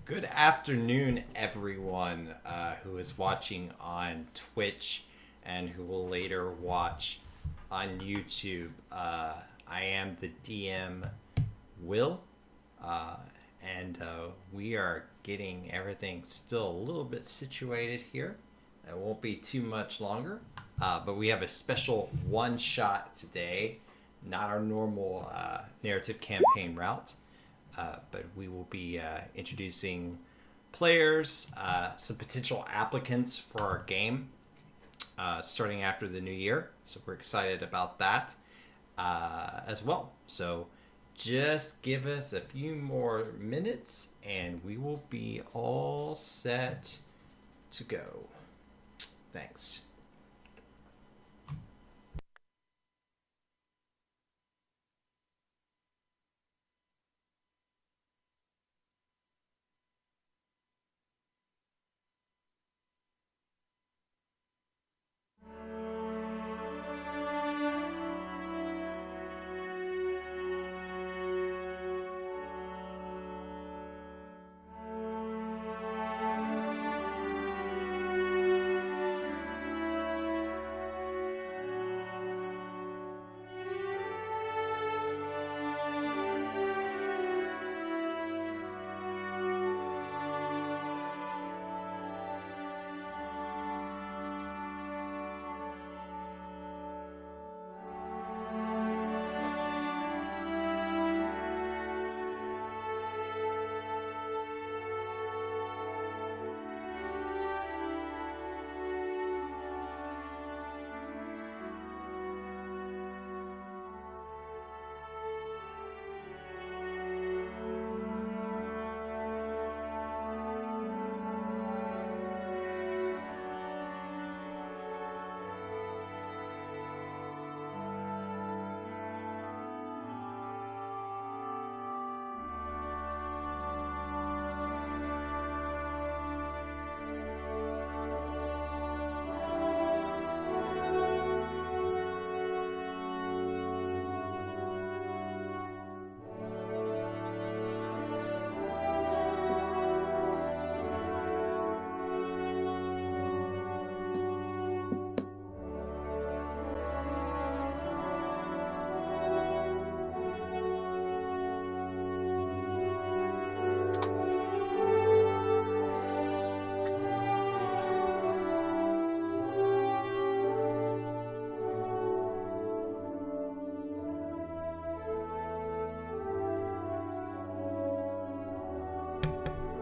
Good afternoon, everyone who is watching on Twitch and who will later watch on YouTube. I am the DM, Will, and we are getting everything still a little bit situated here. It won't be too much longer, but we have a special one-shot today, not our normal narrative campaign route. But we will be introducing players, some potential applicants for our game starting after the new year. So we're excited about that as well. So just give us a few more minutes and we will be all set to go. Thanks.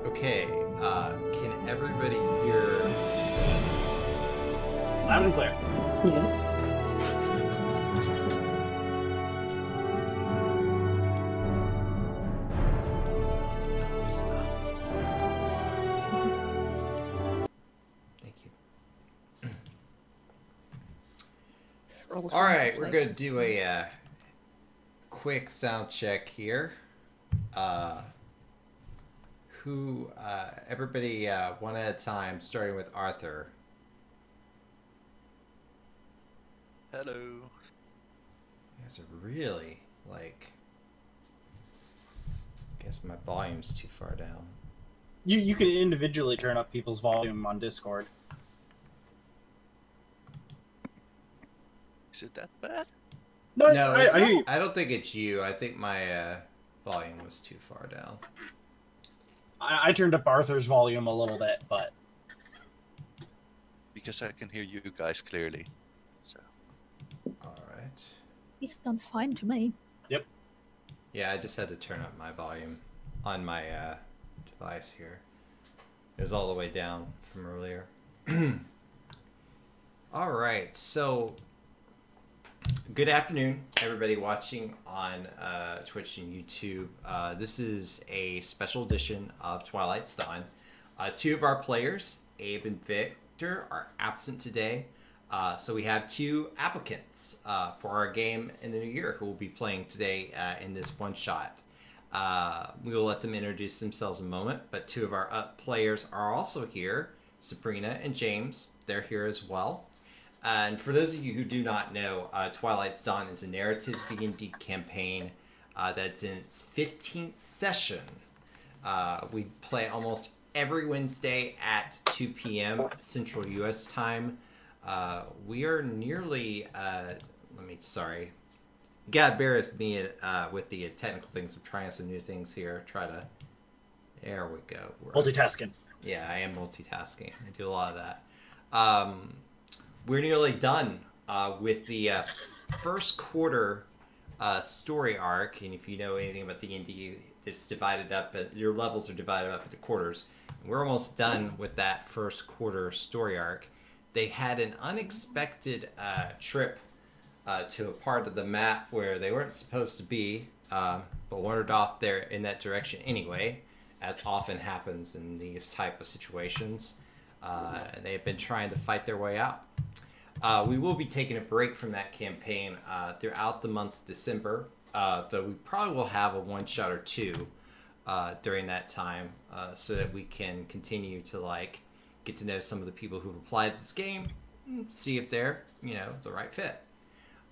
Okay, can everybody hear? Loud and clear. No, stop. Thank you. All right, we're going to do a quick sound check here. Everybody one at a time, starting with Arthur. Hello. You guys are really, I guess my volume's too far down. You can individually turn up people's volume on Discord. Is it that bad? No, I hear you. I don't think it's you. I think my volume was too far down. I turned up Arthur's volume a little bit, but Because I can hear you guys clearly. So All right. He sounds fine to me. Yeah, I just had to turn up my volume on my device here. It was all the way down from earlier. All right, so good afternoon, everybody watching on Twitch and YouTube. This is a special edition of Twilight's Dawn. Two of our players, Abe and Victor, are absent today. So we have two applicants for our game in the new year who will be playing today in this one shot. We will let them introduce themselves in a moment, but two of our players are also here, Sabrina and James. They're here as well. And for those of you who do not know, Twilight's Dawn is a narrative D&D campaign that's in its 15th session. We play almost every Wednesday at 2 p.m. Central U.S. time. We are nearly, sorry. You gotta bear with me with the technical things. I'm trying some new things here. There we go. Multitasking. Yeah, I am multitasking. I do a lot of that. We're nearly done with the first quarter story arc, and if you know anything about D&D, it's divided up. Your levels are divided up into quarters. We're almost done with that first quarter story arc. They had an unexpected trip to a part of the map where they weren't supposed to be, but wandered off there in that direction anyway, as often happens in these type of situations. They have been trying to fight their way out. We will be taking a break from that campaign throughout the month of December, though we probably will have a one-shot or two during that time, so that we can continue to get to know some of the people who've applied to this game, see if they're the right fit.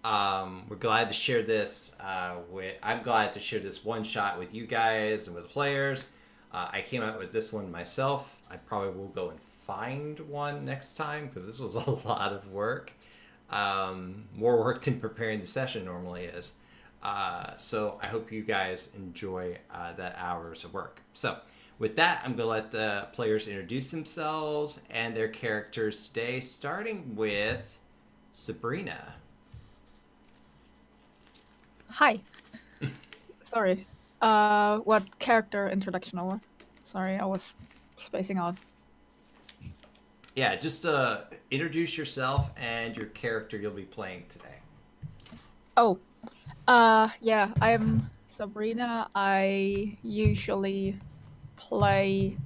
We're glad to share this. I'm glad to share this one shot with you guys and with the players. I came up with this one myself. I probably will go and find one next time because this was a lot of work. More work than preparing the session normally is. So I hope you guys enjoy that hours of work. So with that, I'm going to let the players introduce themselves and their characters today, starting with Sabrina. Hi. Sorry. What character introduction over? Sorry, I was spacing out. Yeah, just introduce yourself and your character you'll be playing today. Oh. Yeah, I'm Sabrina. I usually play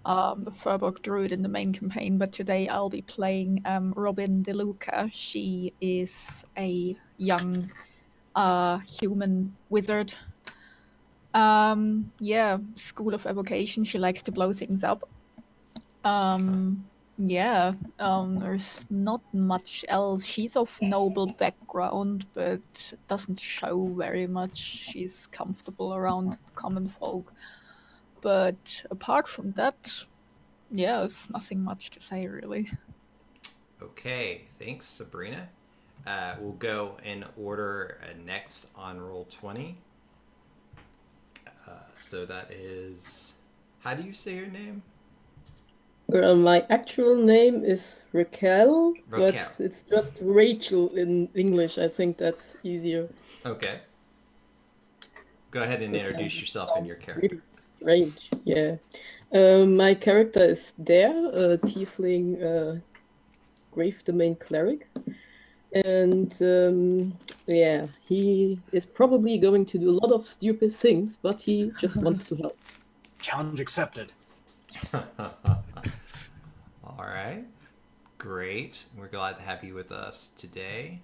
the Furbolg Druid in the main campaign, but today I'll be playing Robin DeLuca. She is a young human wizard. Yeah, School of Evocation. She likes to blow things up. Yeah, there's not much else. She's of noble background, but doesn't show very much. She's comfortable around common folk. But apart from that, yeah, there's nothing much to say, really. Okay, thanks, Sabrina. We'll go in order next on Roll20. So that is... How do you say your name? Well, my actual name is Raquel, Raquel. but it's just Rachel in English. I think that's easier. Okay. Go ahead and introduce yourself and your character. Strange, yeah. My character is Dare, a tiefling grave domain cleric. And yeah, he is probably going to do a lot of stupid things, but he just wants to help. Challenge accepted. All right. Great. We're glad to have you with us today.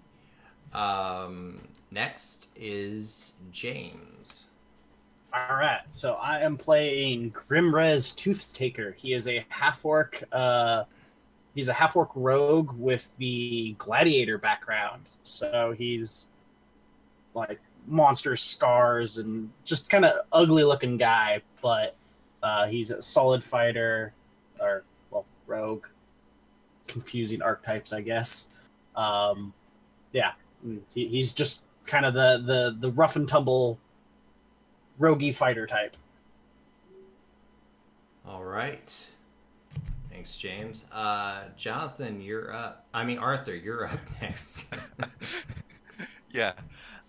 Next is James. All right, so I am playing Grimrez Toothtaker. He is a half-orc. He's a half-orc rogue with the gladiator background. So he's like monster scars and just kind of ugly-looking guy, but he's a solid fighter, or well, rogue. Confusing archetypes, I guess. Yeah, he's just kind of the rough and tumble roguey fighter type. All right. Thanks, James. Jonathan, you're up. Arthur, you're up next. Yeah,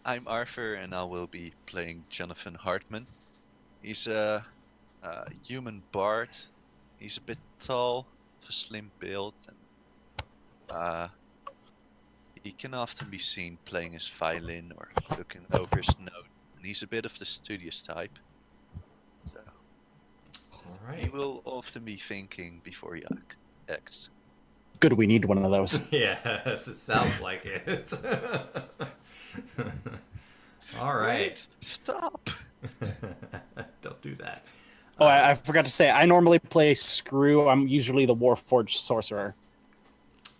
I'm Arthur, and I will be playing Jonathan Hartman. He's a human bard. He's a bit tall, with a slim build, and he can often be seen playing his violin or looking over his note. And he's a bit of the studious type. So All right. he will often be thinking before he acts. Good, we need one of those. Yes, it sounds like it. All right. Wait, stop! Don't do that. Oh, I forgot to say, I normally play Screw. I'm usually the Warforged sorcerer.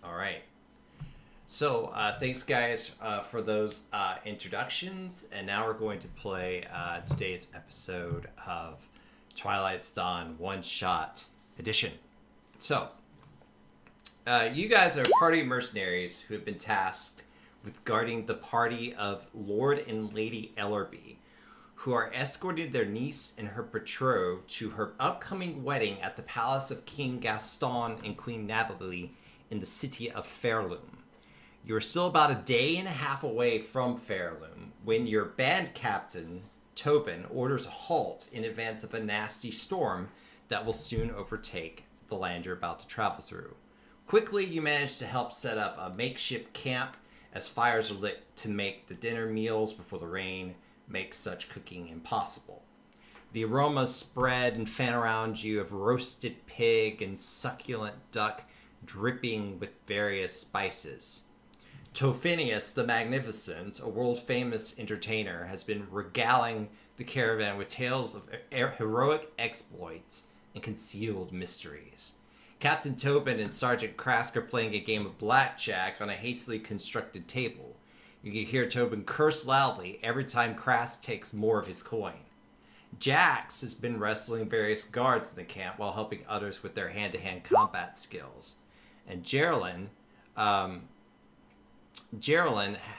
All right. So thanks, guys, for those introductions. And now we're going to play today's episode of Twilight's Dawn one-shot edition. So, you guys are party mercenaries who have been tasked with guarding the party of Lord and Lady Ellerby, who are escorting their niece and her betrothed to her upcoming wedding at the palace of King Gaston and Queen Natalie in the city of Fairloom. You're still about a day and a half away from Fairloom when your band captain, Tobin, orders a halt in advance of a nasty storm that will soon overtake the land you're about to travel through. Quickly, you manage to help set up a makeshift camp as fires are lit to make the dinner meals before the rain makes such cooking impossible. The aromas spread and fan around you of roasted pig and succulent duck dripping with various spices. Tophinius the Magnificent, a world-famous entertainer, has been regaling the caravan with tales of heroic exploits and concealed mysteries. Captain Tobin and Sergeant Krask are playing a game of blackjack on a hastily constructed table. You can hear Tobin curse loudly every time Krask takes more of his coin. Jax has been wrestling various guards in the camp while helping others with their hand-to-hand combat skills. And Geraldine,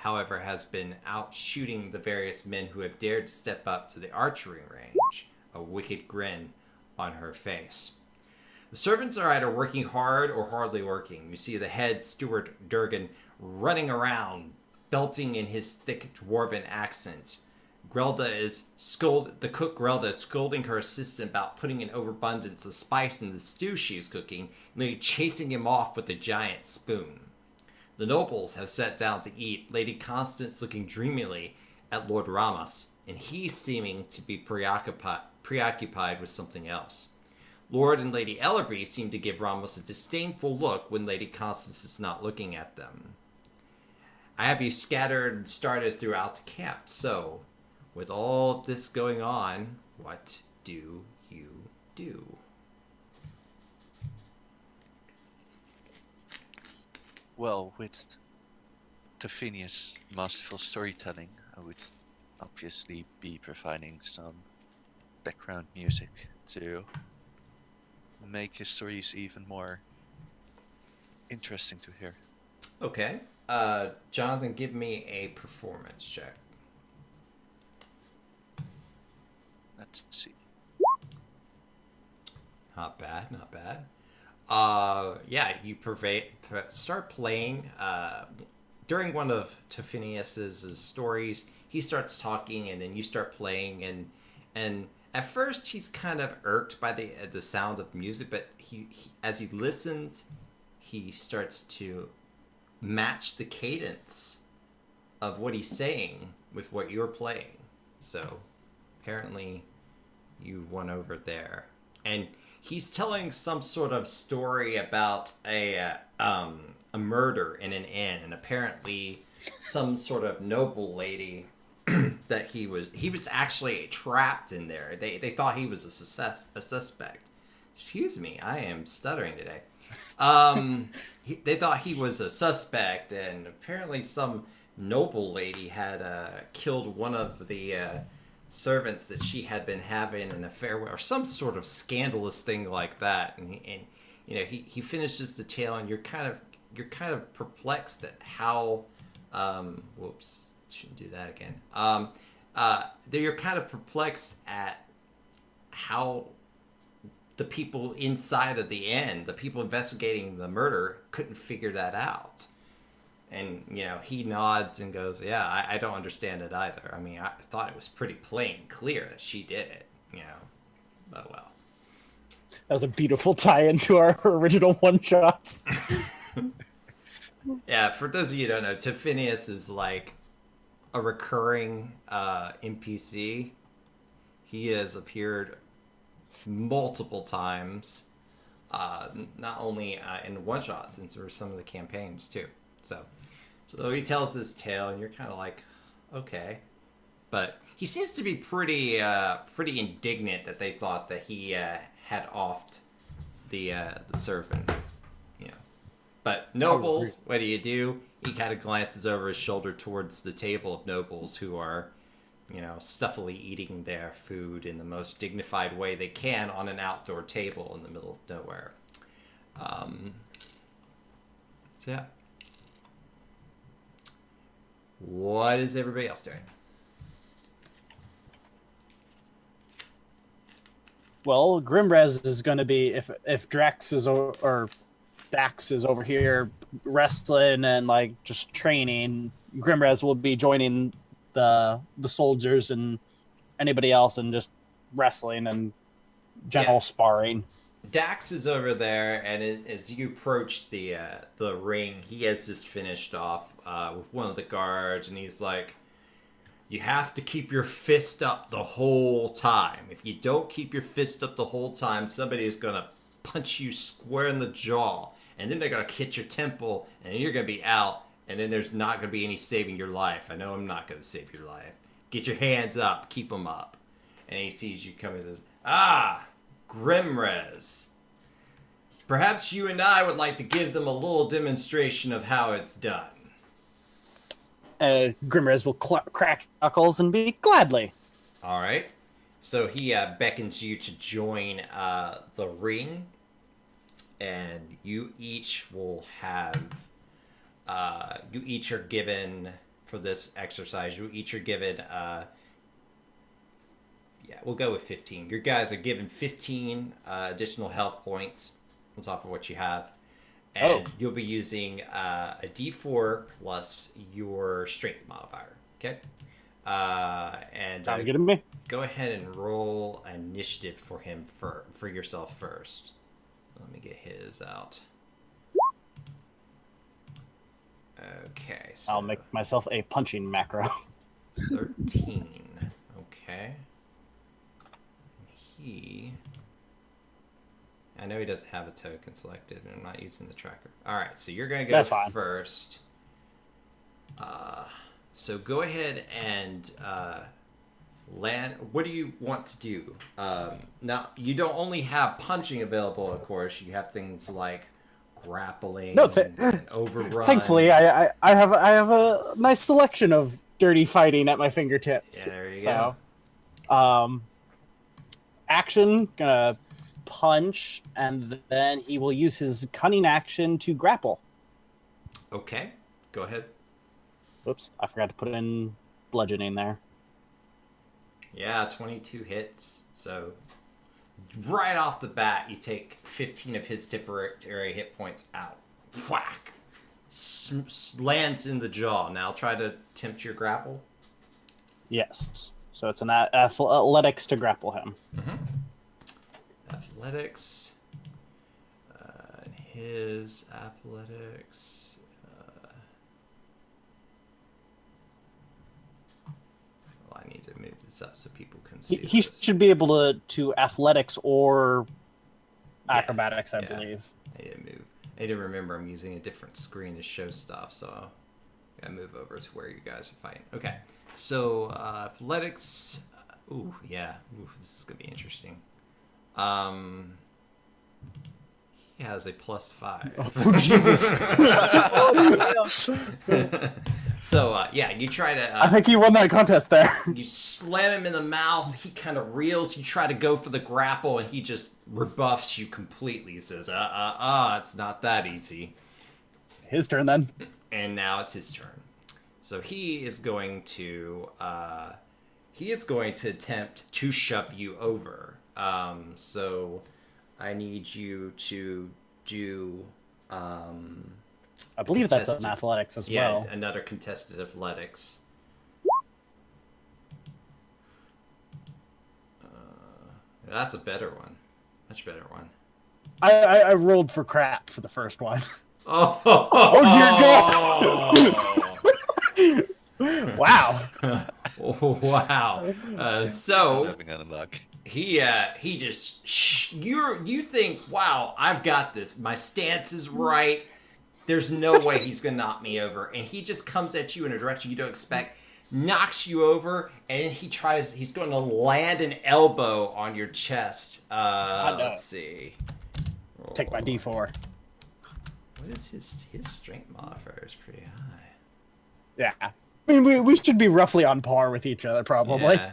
however, has been out shooting the various men who have dared to step up to the archery range, a wicked grin on her face. The servants are either working hard or hardly working. You see the head steward Durgan running around, belting in his thick dwarven accent. The cook Grelda is scolding her assistant about putting an overabundance of spice in the stew she is cooking, and then chasing him off with a giant spoon. The nobles have sat down to eat, Lady Constance looking dreamily at Lord Ramos, and he seeming to be preoccupied with something else. Lord and Lady Ellerby seem to give Ramos a disdainful look when Lady Constance is not looking at them. I have you scattered and started throughout the camp, so, with all of this going on, what do you do? Well, with Tophinius' masterful storytelling, I would obviously be providing some background music to make his stories even more interesting to hear. Okay. Jonathan, give me a performance check. Let's see. Not bad, not bad. Yeah, you start playing. During one of Tophinius's stories, he starts talking, and then you start playing, and at first he's kind of irked by the sound of music, but he as he listens, he starts to match the cadence of what he's saying with what you're playing. So apparently you won over there, and he's telling some sort of story about a murder in an inn, and apparently some sort of noble lady that he was actually trapped in there. They thought he was a suspect. Excuse me, I am stuttering today. They thought he was a suspect, and apparently some noble lady had killed one of the servants that she had been having an affair with, or some sort of scandalous thing like that. And you know, he finishes the tale, and you're kind of perplexed at how whoops, shouldn't do that again. You're kind of perplexed at how the people inside of the inn, the people investigating the murder, couldn't figure that out. And, you know, he nods and goes, yeah, I don't understand it either. I mean, I thought it was pretty plain clear that she did it, you know. But, well. That was a beautiful tie-in to our original one-shots. Yeah, for those of you who don't know, Tophinius is like a recurring NPC. He has appeared multiple times, not only in one-shots, and through some of the campaigns, too. So he tells this tale, and you're kind of like, okay. But he seems to be pretty indignant that they thought that he had offed the servant, you know. But nobles, what do? He kind of glances over his shoulder towards the table of nobles who are stuffily eating their food in the most dignified way they can on an outdoor table in the middle of nowhere. So yeah. What is everybody else doing? Well, Grimrez is going to be if Drax is or Dax is over here wrestling and like just training. Grimrez will be joining the soldiers and anybody else and just wrestling and general sparring. Dax is over there, and as you approach the ring, he has just finished off with one of the guards, and he's like, "You have to keep your fist up the whole time. If you don't keep your fist up the whole time, somebody is gonna punch you square in the jaw, and then they're gonna hit your temple, and then you're gonna be out, and then there's not gonna be any saving your life. I know I'm not gonna save your life. Get your hands up, keep them up." And he sees you coming and says, "Ah, Grimrez. Perhaps you and I would like to give them a little demonstration of how it's done." Grimrez will crack knuckles and be gladly. All right. So he beckons you to join the ring, and you each will have. You each are given for this exercise. You each are given. We'll go with 15. Your guys are given 15 additional health points on top of what you have. And you'll be using a D4 plus your strength modifier. Okay? And Sounds good to me. Go ahead and roll initiative for him for yourself first. Let me get his out. Okay. So I'll make myself a punching macro. 13. Okay. I know he doesn't have a token selected, and I'm not using the tracker. Alright, so you're going to go first. So go ahead and land. What do you want to do? Now, you don't only have punching available, of course. You have things like grappling and overrun. Thankfully, I have a nice selection of dirty fighting at my fingertips. Yeah, there you go. Action, gonna punch, and then he will use his cunning action to grapple. Okay, go ahead. Whoops, I forgot to put in bludgeoning there. Yeah, 22 hits. So right off the bat, you take 15 of his temporary hit points out. Whack! Lands in the jaw. Now try to tempt your grapple. Yes. So it's an athletics to grapple him. Mm-hmm. Athletics. His athletics. Well, I need to move this up so people can see. He should be able to athletics or acrobatics, I believe. I didn't move. I didn't remember I'm using a different screen to show stuff, so I gotta move over to where you guys are fighting. Okay. So, athletics. Ooh, yeah. Ooh, this is gonna be interesting. He has a +5. Oh, Jesus. So, you try to... I think he won that contest there. You slam him in the mouth. He kind of reels. You try to go for the grapple, and he just rebuffs you completely. He says, it's not that easy. His turn, then. And now it's his turn. So he is going to attempt to shove you over. So I need you to do. I believe that's an athletics as well. Yeah, another contested athletics. That's a better one. Much better one. I rolled for crap for the first one. Oh dear God! Wow. Wow. So Having an unlock. he just you think, wow, I've got this. My stance is right. There's no way he's gonna knock me over, and he just comes at you in a direction you don't expect, knocks you over, and he's going to land an elbow on your chest. Let's see. Take my D4. What is his strength modifier is pretty high. Yeah. I mean, we should be roughly on par with each other, probably. Yeah.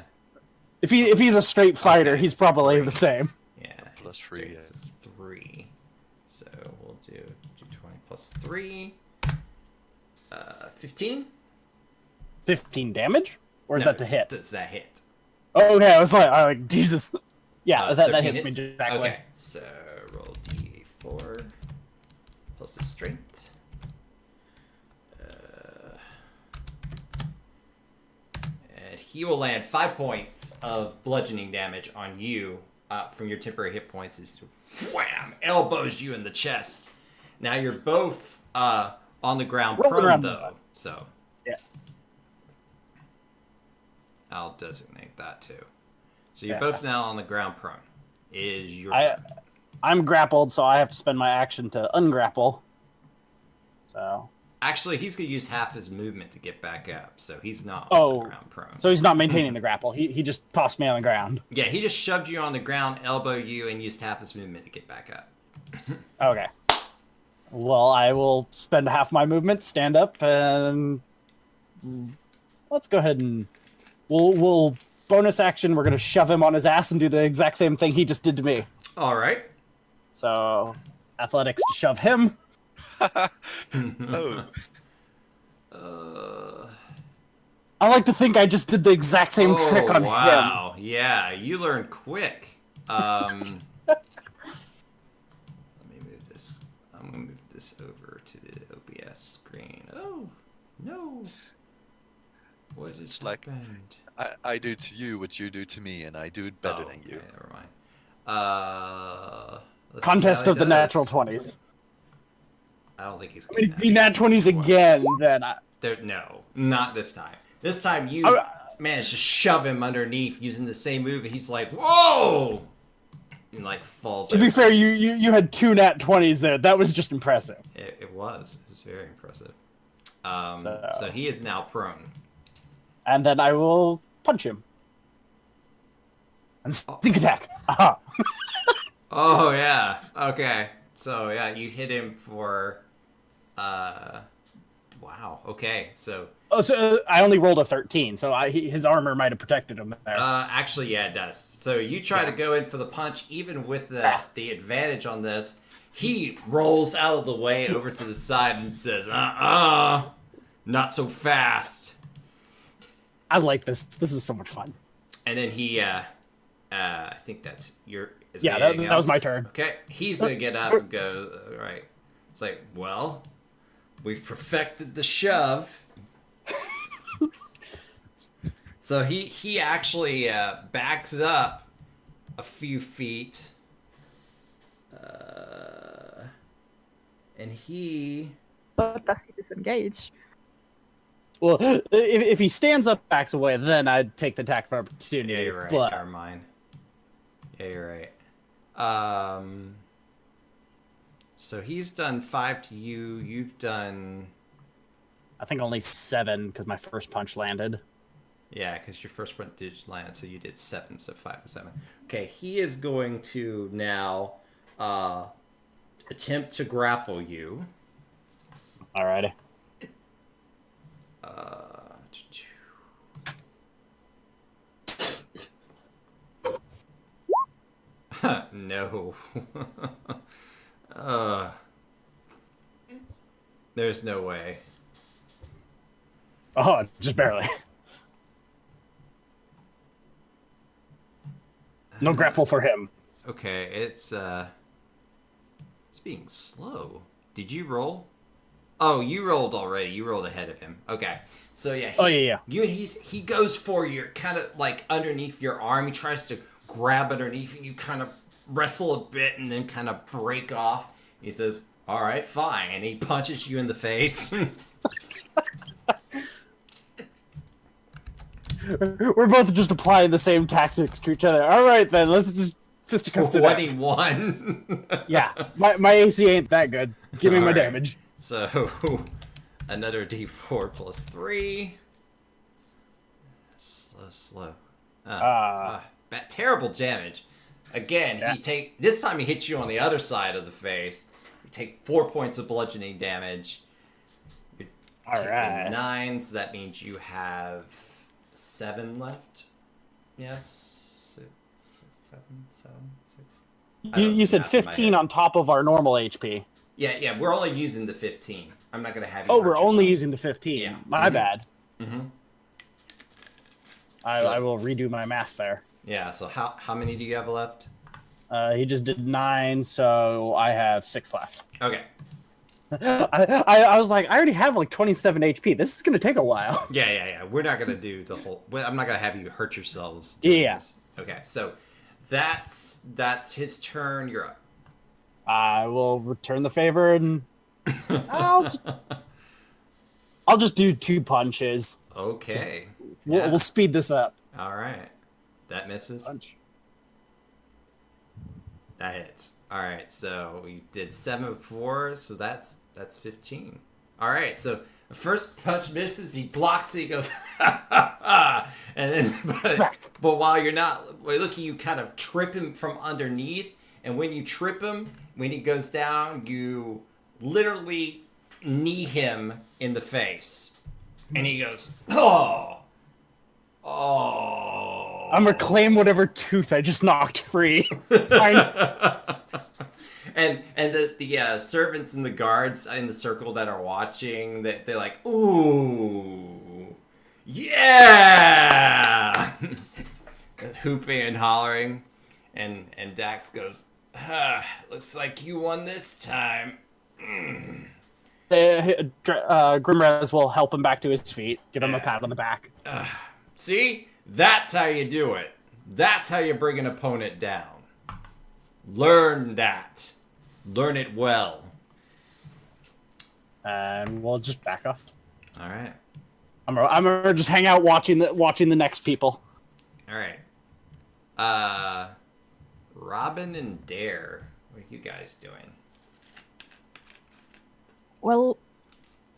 If he's a straight fighter, Okay. he's probably the same. Yeah. Plus his 3, strength yeah. is 3. So we'll do 20 plus 3. 15? 15 damage, or is No, that to hit? That's that hit. Oh, okay. I was like, Jesus. Yeah, that 13 hits me hits? exactly. Okay, so roll d4 plus the strength. And he will land 5 points of bludgeoning damage on you from your temporary hit points. Is wham! Elbows you in the chest. Now you're both on the ground Rolling prone around the though. bed. So Yeah. I'll designate that too. So you're Yeah. both now on the ground prone. Is your I- turn. I'm grappled, so I have to spend my action to ungrapple. So Actually, he's gonna use half his movement to get back up, so he's not on Oh. the ground prone. he's not maintaining the grapple. He just tossed me on the ground. Yeah, he just shoved you on the ground, elbowed you, and used half his movement to get back up. Okay. Well, I will spend half my movement, stand up, and let's go ahead and we'll bonus action. We're gonna shove him on his ass and do the exact same thing he just did to me. All right. So, athletics to shove him. Oh, Uh, I like to think I just did the exact same trick on him. wow. Yeah, you learned quick. Let me move this. I'm gonna move this over to the OBS screen. Oh no! What has It's like- happened? I do to you what you do to me, and I do it better than you. Okay, never mind. Let's see Contest how he of the does. natural 20s. I don't think he's I gonna mean, if he nat 20s again, then No, not this time. This time you I- managed to shove him underneath using the same move, and he's like, "Whoa!" and like falls. to be over. fair, you had 2 nat 20s there. That was just impressive. It was very impressive. So- So he is now prone. And then I will punch him. And sneak attack. Aha. Oh yeah. Okay. So yeah, you hit him for. Wow. Okay. So Oh, so I only rolled a 13, so his armor might have protected him there. actually, yeah, it does. So you try to go in for the punch, even with the advantage on this. He rolls out of the way over to the side and says, not so fast. I like this. This is so much fun. And then he, I think that's your. Is Yeah, there anything that was else? my turn. Okay, he's gonna get up and go. All right. It's like, well, we've perfected the shove. So he actually backs up a few feet, and he. But does he disengage? Well, if he stands up, backs away, then I'd take the attack for opportunity. Yeah, you're right. But Never mind. Yeah, you're right. So he's done 5 to you. You've done. I think only 7 because my first punch landed. Yeah, because your first one did land, so you did 7, so 5 and 7. Okay, he is going to now attempt to grapple you. Alrighty. No. There's no way. Oh, just barely. No grapple for him. Okay, it's being slow. Did you roll? Oh, you rolled already. You rolled ahead of him. Okay. So yeah. Oh, yeah. He goes for your kind of like underneath your arm. He tries to grab underneath and you kind of wrestle a bit and then kind of break off. He says, "All right, fine." And he punches you in the face. We're both just applying the same tactics to each other. All right, then. Let's just fisticuffs it out. 21. Yeah, my AC ain't that good. Give me my Alright. damage. So, another d4 plus 3. Slow. Terrible damage. Again, Yeah. this time he hits you on the other side of the face. You take 4 points of bludgeoning damage. You're All taken right. 9, so that means you have 7 left. Yes, 6, 7, 6. I don't You know said math in my 15 head. on top of our normal HP. Yeah, we're only using the 15. I'm not gonna have you. Oh, hurt we're only yourself. using the 15. Yeah. My Mhm. bad. Mm-hmm. I will redo my math there. Yeah. So how many do you have left? He just did 9, so I have 6 left. Okay. I was like, I already have like 27 HP. This is gonna take a while. Yeah. We're not gonna do the whole. I'm not gonna have you hurt yourselves. doing Yeah. this. Okay. So that's his turn. You're up. I will return the favor and I'll just do 2 punches. Okay. We'll speed this up. All right. That misses. Punch. That hits. All right. So we did 7 before, so that's 15. All right. So the first punch misses. He blocks it. He goes, and then Smack. but while you're not looking, you kind of trip him from underneath. And when you trip him, when he goes down, you literally knee him in the face. And he goes, oh. I'm gonna claim whatever tooth I just knocked free. And the servants and the guards in the circle that are watching, they're like, ooh, yeah, hooping and hollering, and Dax goes, looks like you won this time. Grimrez will help him back to his feet, give him a pat on the back. See, that's how you do it. That's how you bring an opponent down. Learn that. Learn it well. And we'll just back off. All right. I'm gonna just hang out watching the next people. All right. Robin and Dare, what are you guys doing? Well,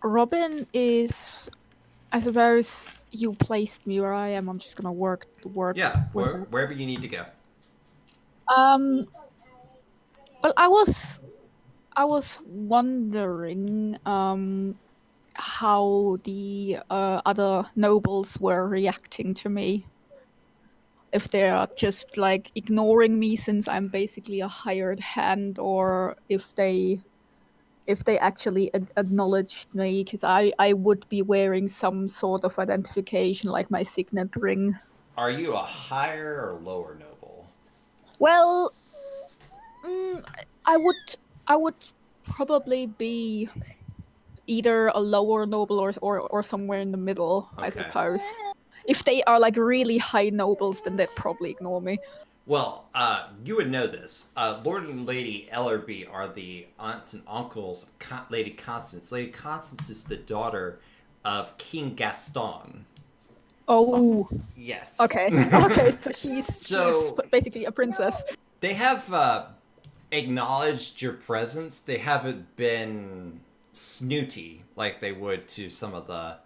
Robin is, I suppose you placed me where I am. I'm just gonna work. Yeah, with her. wherever you need to go. Well, I was wondering how the other nobles were reacting to me. If they are just like ignoring me since I'm basically a hired hand, or if they actually acknowledged me, because I would be wearing some sort of identification, like my signet ring. Are you a higher or lower noble? Well, I would probably be either a lower noble or somewhere in the middle, I Okay. suppose. If they are like really high nobles, then they'd probably ignore me. Well, you would know this. Lord and Lady Ellerby are the aunts and uncles of Lady Constance. Lady Constance is the daughter of King Gaston. Oh, Yes. okay. Okay, so she's So- basically a princess. They have acknowledged your presence. They haven't been snooty like they would to some of the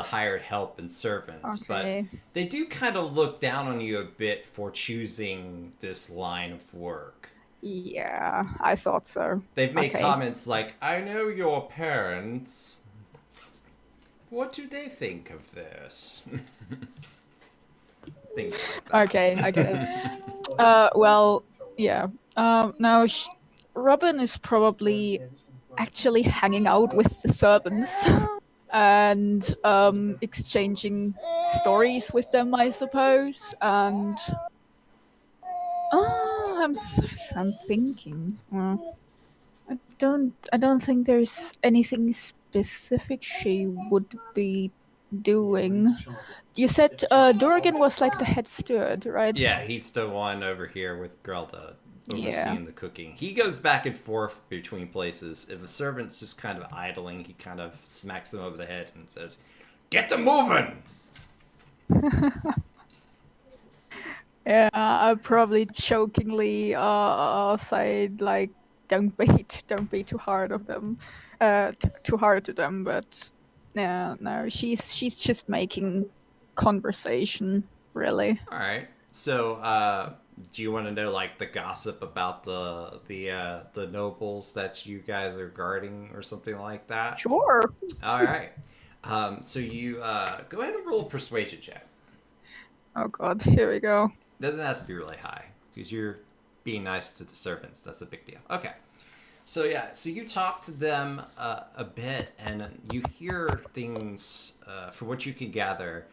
hired help and servants, Okay. but they do kind of look down on you a bit for choosing this line of work. Yeah, I thought so. They've made Okay. comments like, I know your parents. What do they think of this? Things like that. Okay, I get it. Well, yeah. Now, Robin is probably actually hanging out with the servants and exchanging stories with them, I suppose. And I'm thinking. I don't think there's anything specific she would be doing. You said Durgan was like the head steward, right? Yeah, he's the one over here with Grelda overseeing Yeah. the cooking. He goes back and forth between places. If a servant's just kind of idling, he kind of smacks them over the head and says, "Get them moving!" Yeah, I probably jokingly say like, don't be too hard of them, too hard to them. But yeah, no, she's just making conversation, really. All right. So do you want to know like the gossip about the nobles that you guys are guarding or something like that? Sure. All right. So you go ahead and roll a persuasion check. Oh god, here we go. Doesn't have to be really high because you're being nice to the servants. That's a big deal. Okay. So yeah, so you talk to them a bit, and you hear things. From what you can gather,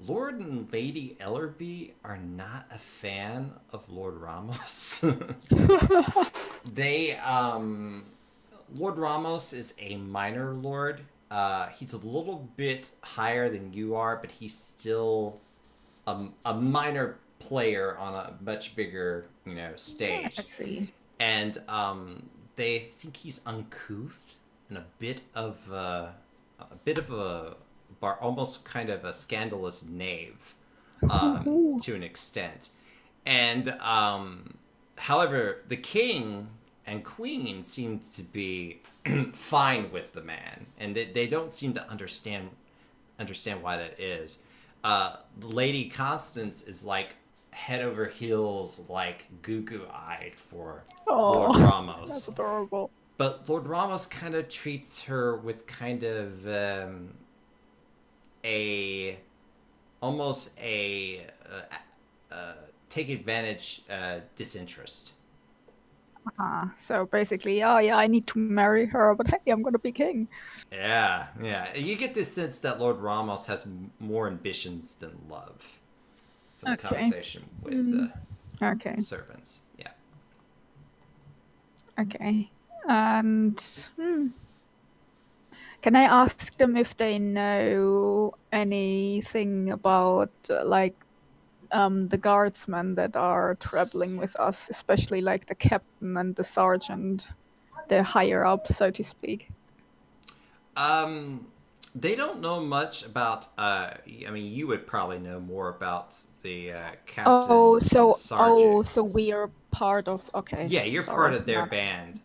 Lord and Lady Ellerby are not a fan of Lord Ramos. They, Lord Ramos is a minor lord. He's a little bit higher than you are, but he's still a minor player on a much bigger, stage. Let's see. And they think he's uncouth and a bit of a almost kind of a scandalous knave, to an extent. And however, the king and queen seem to be fine with the man, and they don't seem to understand why that is. Lady Constance is like head over heels, like goo eyed for Lord Ramos. That's adorable. But Lord Ramos kind of treats her with kind of almost a take advantage disinterest. So basically, oh yeah, I need to marry her, but hey, I'm gonna be king. Yeah. You get this sense that Lord Ramos has more ambitions than love for the Okay. conversation with the Okay, servants. Yeah. okay. And can I ask them if they know anything about the guardsmen that are traveling with us, especially like the captain and the sergeant, the higher up, so to speak? They don't know much about. You would probably know more about the captain. and the sergeant. So we are part of. Okay. Yeah, you're sorry, part of their not- band.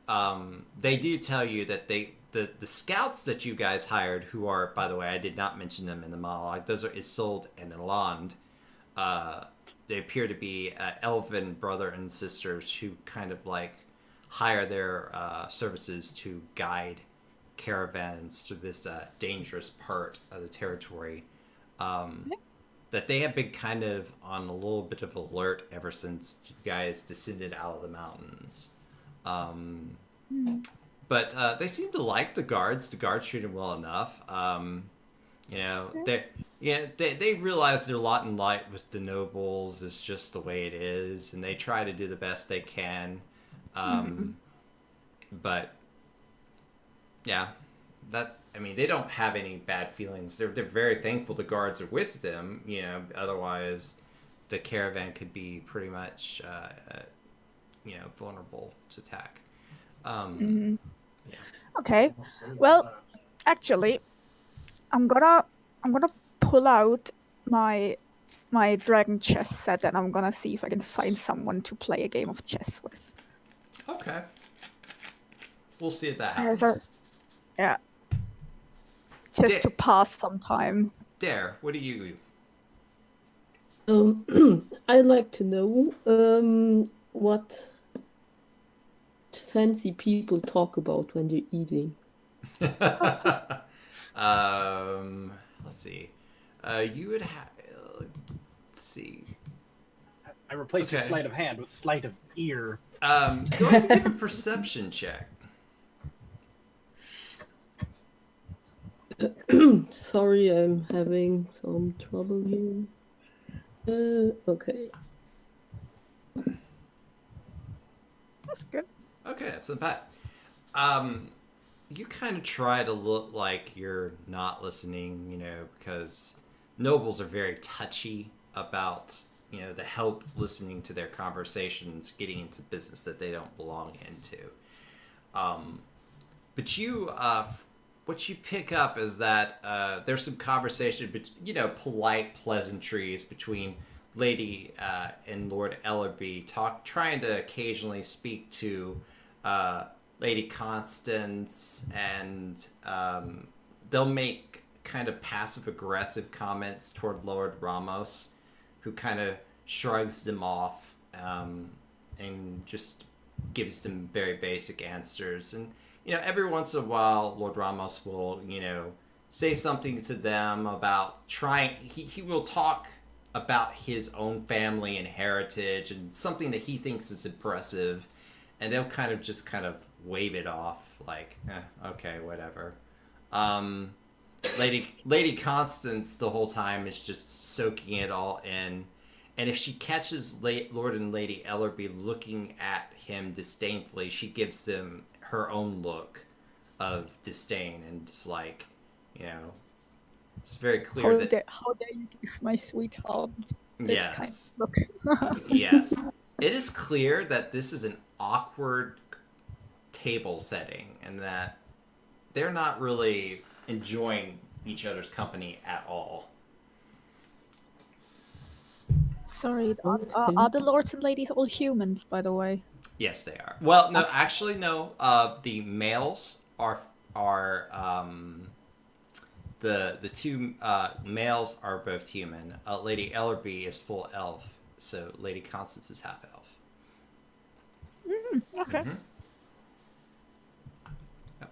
They do tell you that the scouts that you guys hired, who are, by the way, I did not mention them in the monologue. Those are Isolde and Eland. They appear to be elven brother and sisters who kind of like hire their services to guide caravans to this dangerous part of the territory. That they have been kind of on a little bit of alert ever since you guys descended out of the mountains. But they seem to like the guards. The guards treat them well enough. They realize their lot in life with the nobles is just the way it is, and they try to do the best they can. But yeah, they don't have any bad feelings. They're very thankful the guards are with them. Otherwise, the caravan could be pretty much vulnerable to attack. Okay. Well, actually, I'm gonna pull out my dragon chess set, and I'm gonna see if I can find someone to play a game of chess with. Okay. We'll see if that Yeah, happens. yeah. Just Di- to pass some time. Dare, what do you? I'd like to know what fancy people talk about when they're eating. Let's see. You would have. Let's see. I replace your Okay. sleight of hand with sleight of ear. Go ahead and give a perception check. Sorry, I'm having some trouble here. Okay. That's good. Okay, so Pat, you kind of try to look like you're not listening, because nobles are very touchy about, the help listening to their conversations, getting into business that they don't belong into. But you, what you pick up is that there's some conversation, but polite pleasantries between Lady and Lord Ellerby, trying to occasionally speak to Lady Constance, and they'll make kind of passive-aggressive comments toward Lord Ramos, who kind of shrugs them off and just gives them very basic answers. And every once in a while, Lord Ramos will say something to them about trying. He will talk about his own family and heritage and something that he thinks is impressive, and they'll kind of wave it off like, okay, whatever. Lady Constance the whole time is just soaking it all in, and if she catches Lord and Lady Ellerby looking at him disdainfully, she gives them her own look of disdain, and it's like, it's very clear How dare you give my sweetheart this yes, kind of look? yes, it is clear that this is an awkward table setting, and that they're not really enjoying each other's company at all. Sorry, are the lords and ladies all humans, by the way? Yes, they are. Well, no, actually, no. The males are the two males are both human. Lady Ellerby is full elf, so Lady Constance is half elf. Okay. Mm-hmm. Yep.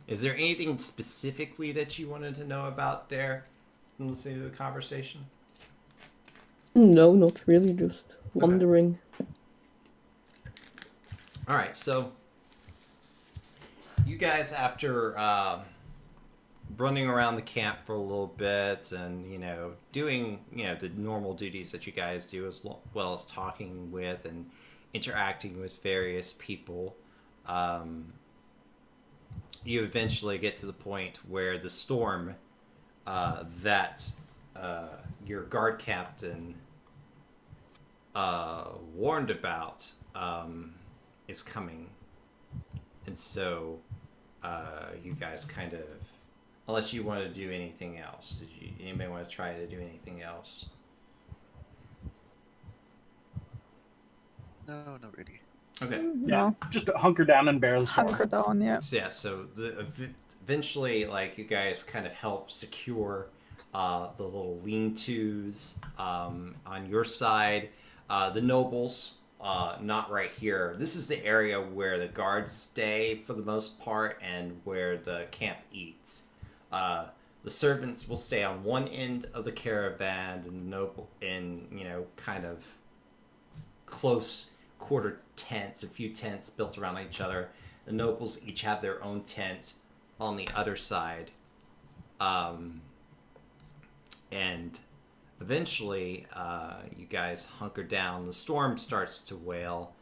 Is there anything specifically that you wanted to know about there from listening to the conversation? No, not really. Just wondering. All right, so you guys, after running around the camp for a little bit and doing the normal duties that you guys do, as well as talking with and interacting with various people, you eventually get to the point where the storm that your guard captain warned about is coming. And so you guys kind of, unless you want to do anything else, anybody want to try to do anything else? No, not really. Okay. Yeah, No, just hunker down and bear the storm. hunker down, yeah. So yeah, so eventually, like, you guys kind of help secure the little lean-tos on your side. The nobles, not right here. This is the area where the guards stay for the most part, and where the camp eats. The servants will stay on one end of the caravan, and the noble in kind of close quarter tents, a few tents built around each other. The nobles each have their own tent on the other side. And eventually, you guys hunker down. The storm starts to wail.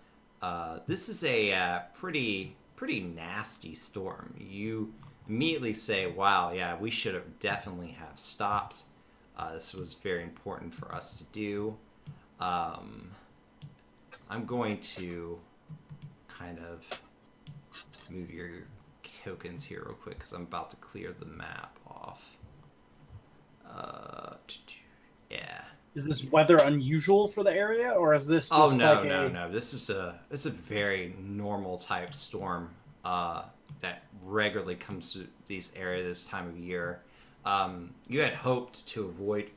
This is a pretty nasty storm. You immediately say, wow, yeah, we should have definitely have stopped. This was very important for us to do. I'm going to kind of move your tokens here real quick because I'm about to clear the map off. Yeah. Is this weather unusual for the area, or is this just no. This is a very normal type storm that regularly comes to these areas this time of year. You had hoped to avoid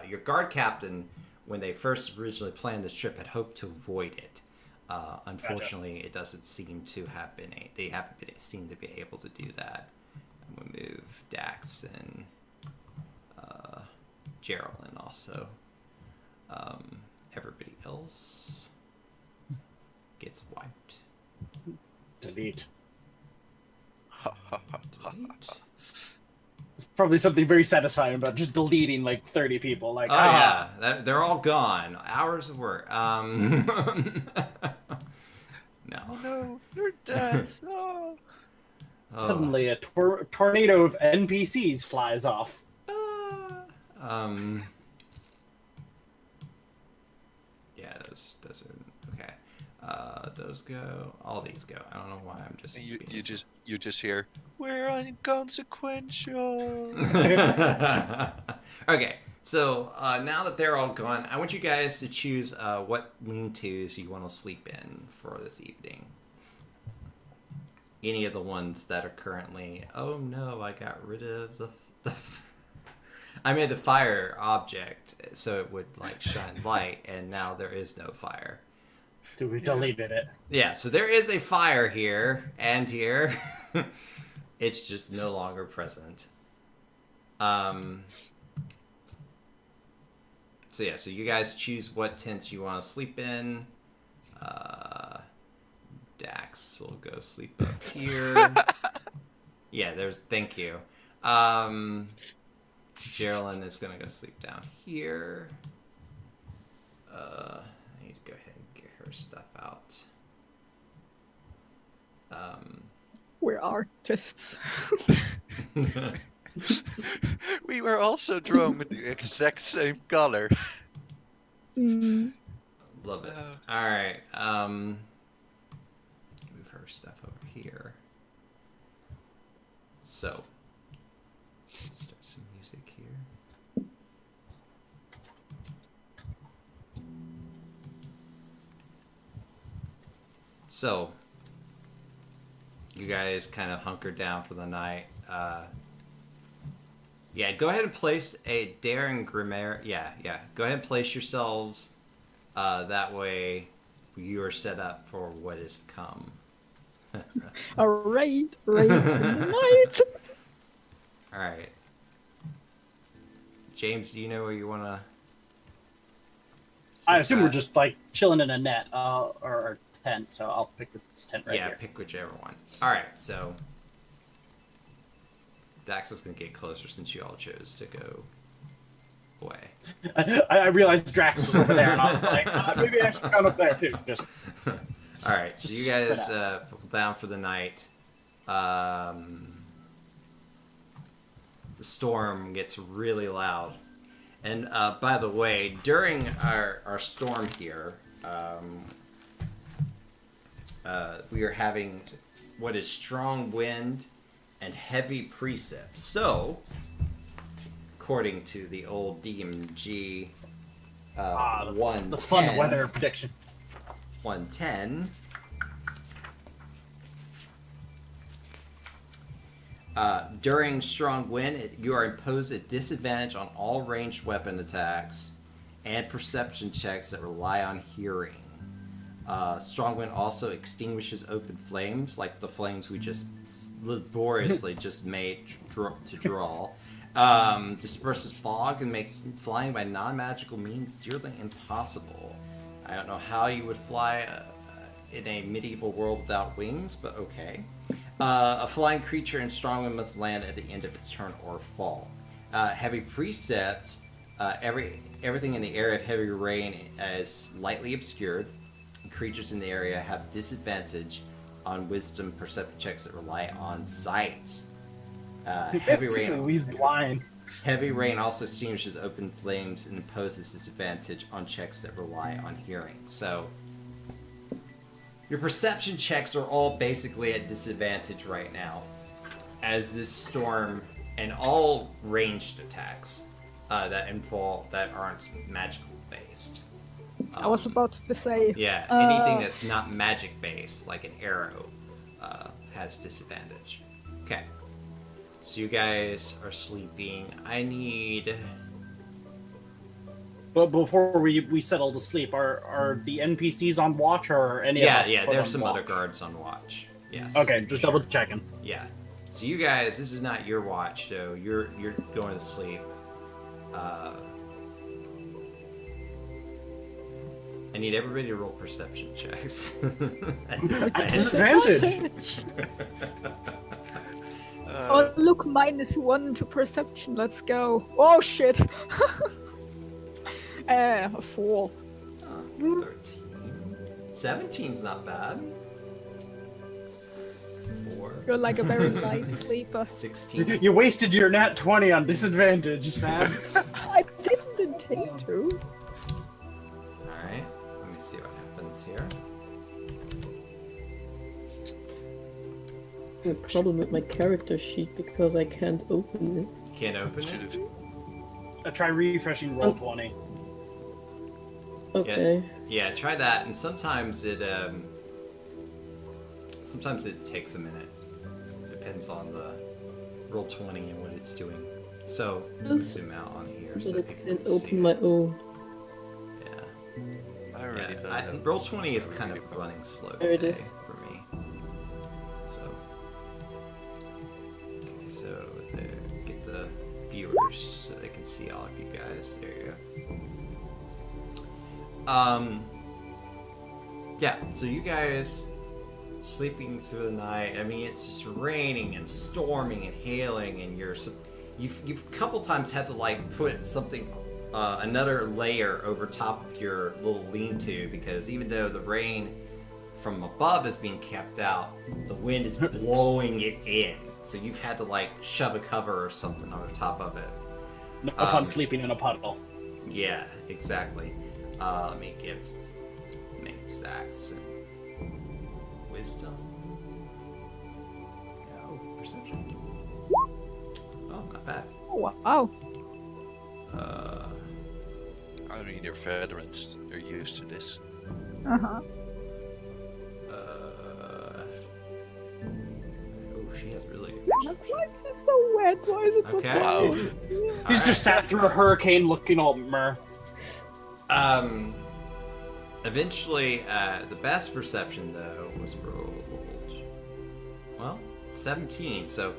your guard captain, when they first originally planned this trip, had hoped to avoid it. Unfortunately, It doesn't seem to have been. They haven't been seen to be able to do that. I'm gonna move Dax and Geraldine also. Everybody else gets wiped. delete? Delete. It's probably something very satisfying about just deleting like 30 people. Like, Oh yeah, they're all gone. Hours of work. No. Oh no, you're dead. No. Oh. Suddenly, a tornado of NPCs flies off. Yeah, those are okay. Those go. All these go. I don't know why I'm just. And you being you just hear, we're inconsequential. Okay, so now that they're all gone, I want you guys to choose what lean-tos you want to sleep in for this evening. Any of the ones that are currently. Oh no, I got rid of the I made the fire object so it would like shine light, and now there is no fire. So we deleted it. Yeah, so there is a fire here and here. It's just no longer present. So yeah, so you guys choose what tents you want to sleep in. Dax will go sleep up here. Yeah, thank you. Geraldine is gonna go sleep down here. I need to go ahead and get her stuff out. We're artists. We were also drawn with the exact same color. Mm. Love it. All right. Move her stuff over here. So, start some music here. So, you guys kind of hunkered down for the night. Yeah, go ahead and place a Dare and Grimaire. Yeah. Go ahead and place yourselves. That way, you are set up for what is to come. Alright, night. All right. James, do you know where you want to? I assume we're just like chilling in a net or tent, so I'll pick this tent right yeah, here. pick whichever one. All right, so Dax is gonna get closer since you all chose to go away. I realized Drax was over there, and I was like, maybe I should come up there too. Just All right, so you guys buckle down for the night. The storm gets really loud, and by the way, during our storm here, we are having what is strong wind and heavy precip. So, according to the old DMG, that's fun weather prediction. 110. During strong wind, you are imposed a disadvantage on all ranged weapon attacks and perception checks that rely on hearing. Strong wind also extinguishes open flames, like the flames we just laboriously just made to draw. Disperses fog and makes flying by non-magical means nearly impossible. I don't know how you would fly in a medieval world without wings, but okay. A flying creature in strong wind must land at the end of its turn or fall. Heavy precept, everything in the area of heavy rain is lightly obscured. Creatures in the area have disadvantage on wisdom perception checks that rely on sight. Heavy rain. He's blind. Heavy rain also extinguishes open flames and imposes disadvantage on checks that rely on hearing. So, your perception checks are all basically at disadvantage right now, as this storm and all ranged attacks that aren't magical based. I was about to say. Yeah, anything that's not magic based, like an arrow, has disadvantage. Okay. So you guys are sleeping. I need... But before we settle to sleep, are the NPCs on watch, or are any of us? Yeah, put there's on some other watch? guards on watch. Yes. Okay, just double checking. Yeah. So you guys, this is not your watch, so you're going to sleep. I need everybody to roll perception checks. At Disadvantage. Oh, look, -1 to perception. Let's go. Oh, shit. A 4. 13. 17's not bad. 4. You're like a very light sleeper. 16. You wasted your nat 20 on disadvantage, Sam. I didn't intend to. Alright. Let me see what happens here. A problem with my character sheet because I can't open it. You can't open it? Try refreshing roll 20. Okay. Yeah, try that, and sometimes it takes a minute. Depends on the roll 20 and what it's doing. So let me zoom out on here so So I people can can see open it. my own. Yeah. I really don't Yeah, know. roll 20 is kind of running slow There it today is. for me. So, okay, so there, get the viewers so they can see all of you guys. There you go. Yeah. So you guys sleeping through the night. I mean, it's just raining and storming and hailing, and you've a couple times had to like put something. Another layer over top of your little lean-to, because even though the rain from above is being kept out, the wind is blowing it in. So you've had to like shove a cover or something on the top of it. No fun sleeping in a puddle. Yeah, exactly. Let me make Sax and wisdom. Oh, perception. Oh, not bad. Oh, wow. I mean, they're veterans. They're used to this. Uh-huh. Oh, she has really good Why perception. is it so wet? Why is it Okay. Wow. He's just sat through a hurricane looking all mer. Eventually, the best perception though was rolled. Well, 17. So,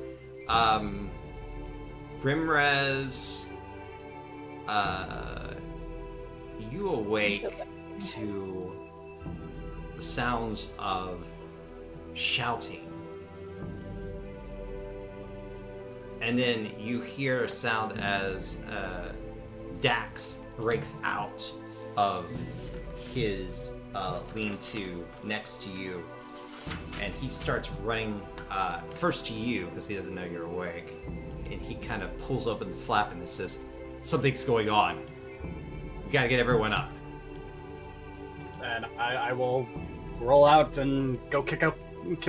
Grimrez, you awake to the sounds of shouting. And then you hear a sound as Dax breaks out of his lean-to next to you, and he starts running first to you because he doesn't know you're awake, and he kind of pulls open the flap and it says, "Something's going on. We gotta get everyone up." And I will roll out and go kick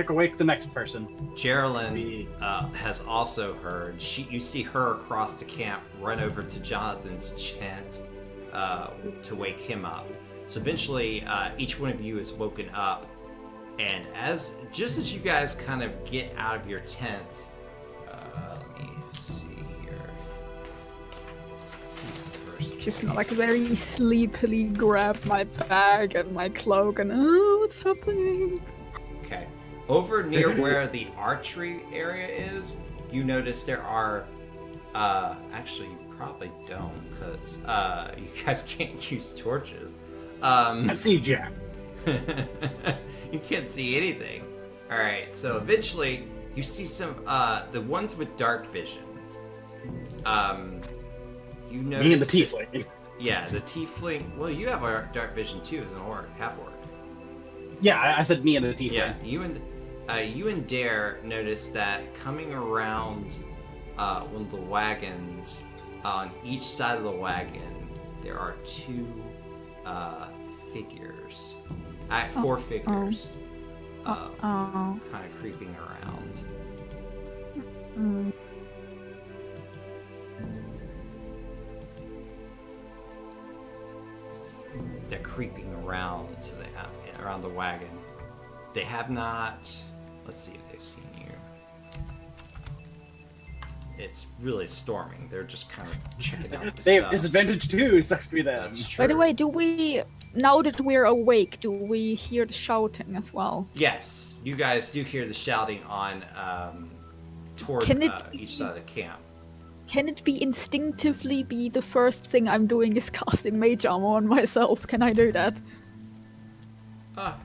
awake the next person. Geraldine has also heard. You see her across the camp run over to Jonathan's tent to wake him up. So eventually, each one of you is woken up, and just as you guys kind of get out of your tent, let me see here. Who's the first? Just like very sleepily grab my bag and my cloak and what's happening? Okay. Over near where the archery area is, you notice there are. Actually, you probably don't, because you guys can't use torches. I see Jack. You can't see anything. All right. So eventually, you see some the ones with dark vision. You notice. Me and the tiefling. Yeah, the tiefling. Well, you have a dark vision too, as an orc, half orc. Yeah, I said me and the tiefling. Yeah, you and Dare noticed that coming around one of the wagons, on each side of the wagon, there are two figures. Four figures. Kind of creeping around. Mm. They're creeping around around the wagon. They have not. Let's see if they've seen you. It's really storming. They're just kind of checking out the They have stuff. disadvantage too. It sucks to be them. That's true. By the way, now that we're awake, do we hear the shouting as well? Yes, you guys do hear the shouting on toward Can it each side of the camp. Can it be instinctively be the first thing I'm doing is casting mage armor on myself? Can I do that?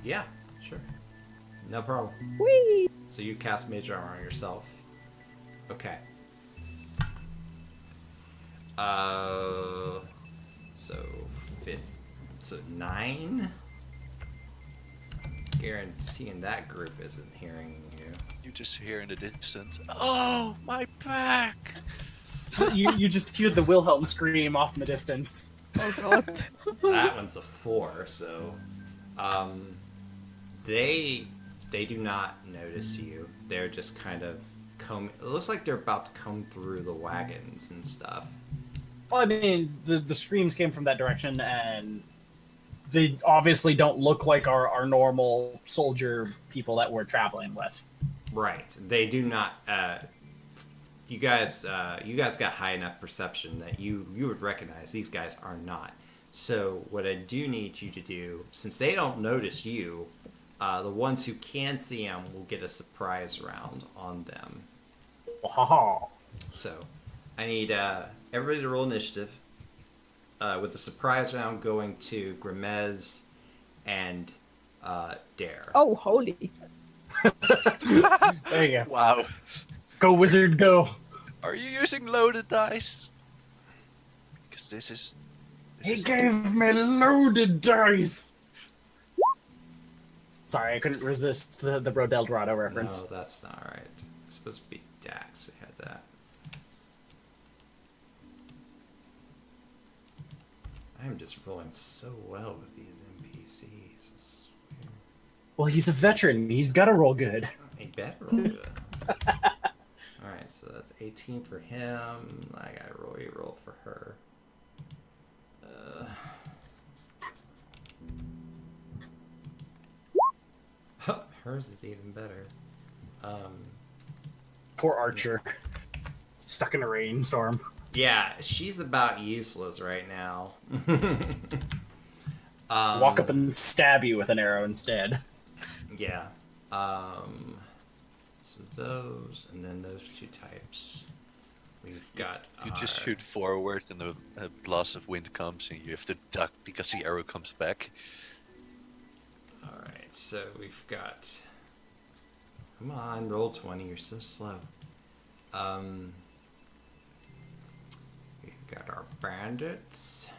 Yeah, sure. No problem. Whee! So you cast mage armor on yourself. Okay. So 9? Guaranteeing that group isn't hearing you. You just hear in the distance, "Oh, my back!" you just hear the Wilhelm scream off in the distance. Oh god. That one's a 4, so they do not notice you. They're just kind of it looks like they're about to comb through the wagons and stuff. Well, I mean, the screams came from that direction, and they obviously don't look like our normal soldier people that we're traveling with. Right. They do not you guys got high enough perception that you would recognize these guys are not. So what I do need you to do, since they don't notice you, the ones who can see them will get a surprise round on them. Ha ha. So I need everybody to roll initiative, with the surprise round going to Grimez and Dare. Oh, holy. There you go. Wow. Go, wizard, go. Are you using loaded dice? Because this is. He gave me loaded dice. Sorry, I couldn't resist the Bro Deldorado reference. No, that's not right. It's supposed to be Dax who had that. I'm just rolling so well with these NPCs. I swear. Well, he's a veteran. He's got to roll good. He better roll good. Alright, so that's 18 for him. I gotta roll for her. Hers is even better. Poor Archer. Stuck in a rainstorm. Yeah, she's about useless right now. Walk up and stab you with an arrow instead. Yeah. So those, and then those two types. We've got. You just shoot forward, and a blast of wind comes, and you have to duck because the arrow comes back. Alright, so we've got. Come on, roll 20, you're so slow. We've got our bandits.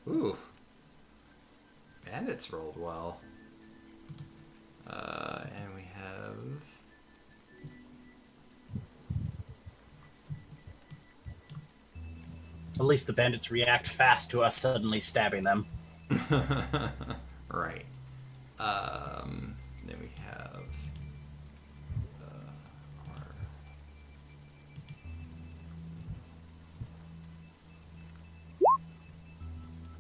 Ooh. Bandits rolled well. And we have... At least the bandits react fast to us suddenly stabbing them. Right. Then we have... our...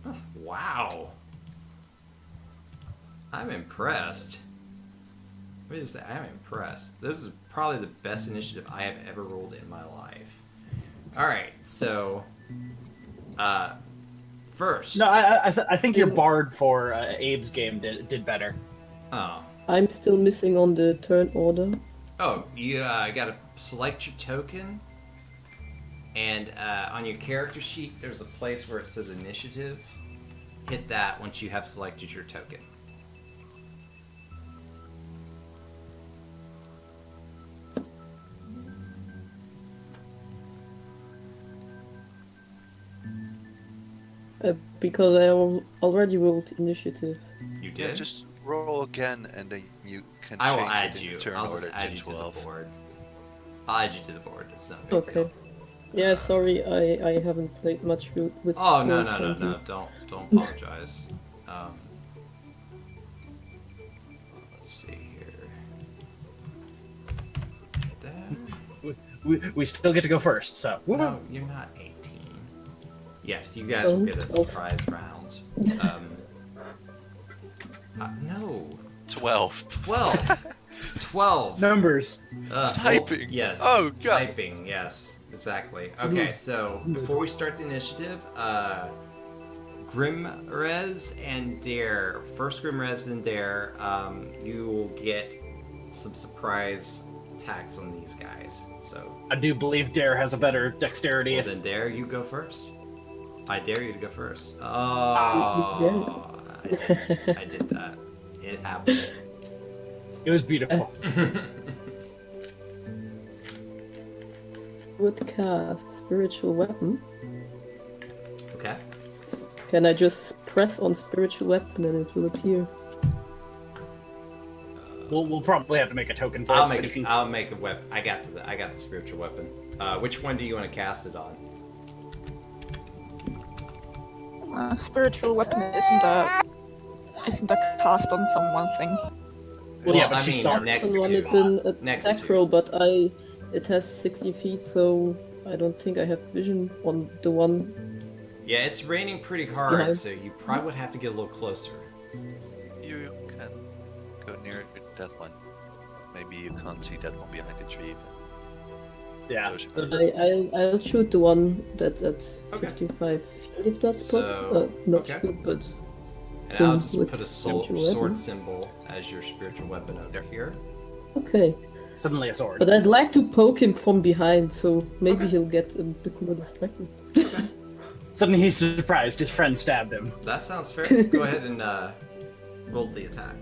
Oh, wow. I'm impressed. What is that? I'm impressed. This is probably the best initiative I have ever rolled in my life. Alright, so... first... No, I think your bard for Abe's game did better. Oh. I'm still missing on the turn order. Oh, you gotta select your token, and on your character sheet, there's a place where it says initiative. Hit that once you have selected your token. Because I already rolled initiative. You did? Yeah, just roll again, and then you can I will change add it in you. the turn I'll order just add to you to 12. the board. I'll add you to the board. It's not a big Okay. deal. Yeah, sorry, I haven't played much with. Oh no Roll20. no! Don't apologize. Let's see here. That. We still get to go first, so. No, you're not 18. Yes, you guys will get a Oh. surprise round. No. 12. 12. 12. Numbers. Typing. Yes. Oh, God. Typing, yes. Exactly. Okay, so before we start the initiative, Grimrez and Dare. First Grimrez and Dare, you will get some surprise attacks on these guys. So I do believe Dare has a better dexterity. well, then Dare, you go first. I dare you to go first. Oh, I did that. It happened. It was beautiful. Would cast spiritual weapon. Okay. Can I just press on spiritual weapon and it will appear? We'll probably have to make a token for I'll it. make but it. if you- I'll make a weapon. I got the spiritual weapon. Which one do you want to cast it on? Spiritual weapon isn't a cast on someone thing. Well, yeah, but I she's mean, not next One, to it's an next attack to. roll, but I it has 60 feet, so I don't think I have vision on the one. Yeah, it's raining pretty It's hard, behind. so you probably would have to get a little closer. You can go near that one. Maybe you can't see that one behind the tree, but Yeah. closer. But I'll shoot the one that's Okay. 55 feet if that's So, possible. Not okay. shoot, but And I'll Then just with put a spiritual sword weapon. symbol as your spiritual weapon over There. here. okay. Suddenly a sword. But I'd like to poke him from behind, so maybe Okay. he'll get a bit more distracted. Suddenly he's surprised his friend stabbed him. That sounds fair. Go ahead and roll the attack.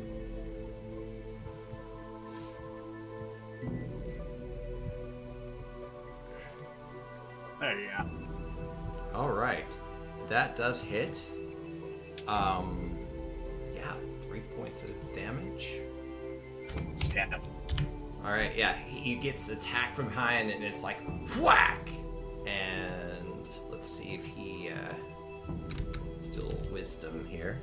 There you go. All right, that does hit. Yeah, 3 points of damage. Stab. All right, yeah, he gets attacked from behind, and it's like whack. And let's see if he still wisdom here.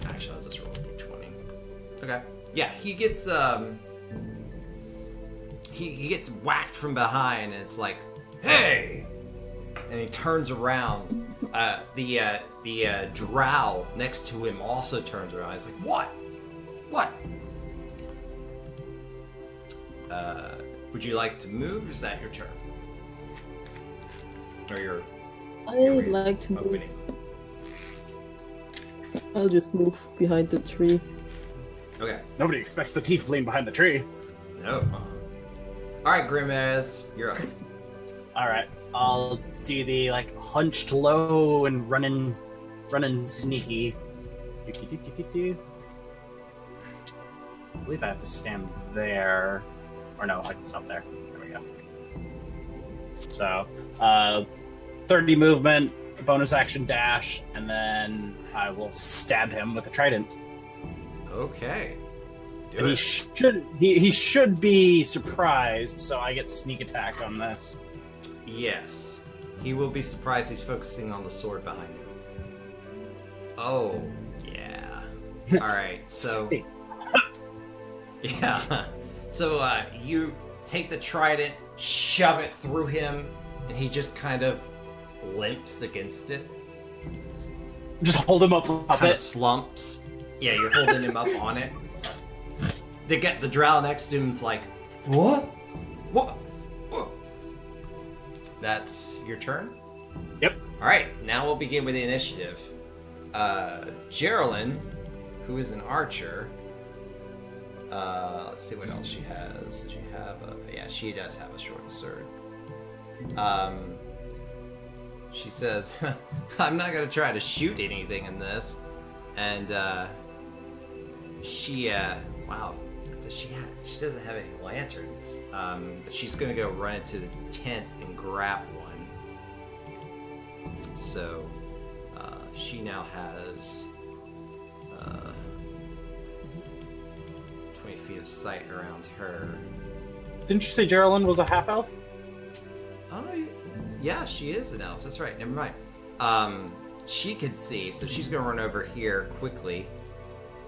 Actually, I'll just roll a d20. Okay, yeah, he gets he gets whacked from behind, and it's like, hey! And he turns around. The drow next to him also turns around. He's like, what? What? Would you like to move? Or is that your turn? Or your I'd like to move. opening? I'll just move behind the tree. Okay. Nobody expects the tiefling behind the tree. No. All right, Grimaz, you're up. Alright. I'll do the hunched low and running sneaky. Do. I believe I have to stand there. Or no, I can stop there. There we go. So, 30 movement, bonus action dash, and then I will stab him with a trident. Okay. Do And it. he should be surprised, so I get sneak attack on this. Yes. He will be surprised he's focusing on the sword behind him. Oh, yeah. Alright, so. Yeah. So, you take the trident, shove it through him, and he just kind of limps against it. Just hold him up a Kind of bit. slumps. Yeah, you're holding him up on it. The drow next to him's like, what? What? What? That's your turn? Yep. Alright, now we'll begin with the initiative. Geraldine, who is an archer. Let's see what else she has. Does she have yeah, she does have a short sword. She says, I'm not gonna try to shoot anything in this. And, wow, does she doesn't have any lanterns. But she's gonna go run into the tent and grab one. So, she now has, 20 feet of sight around her. Didn't you say Geraldine was a half elf? Oh, yeah, she is an elf. That's right. Never mind. She could see, so she's gonna run over here quickly,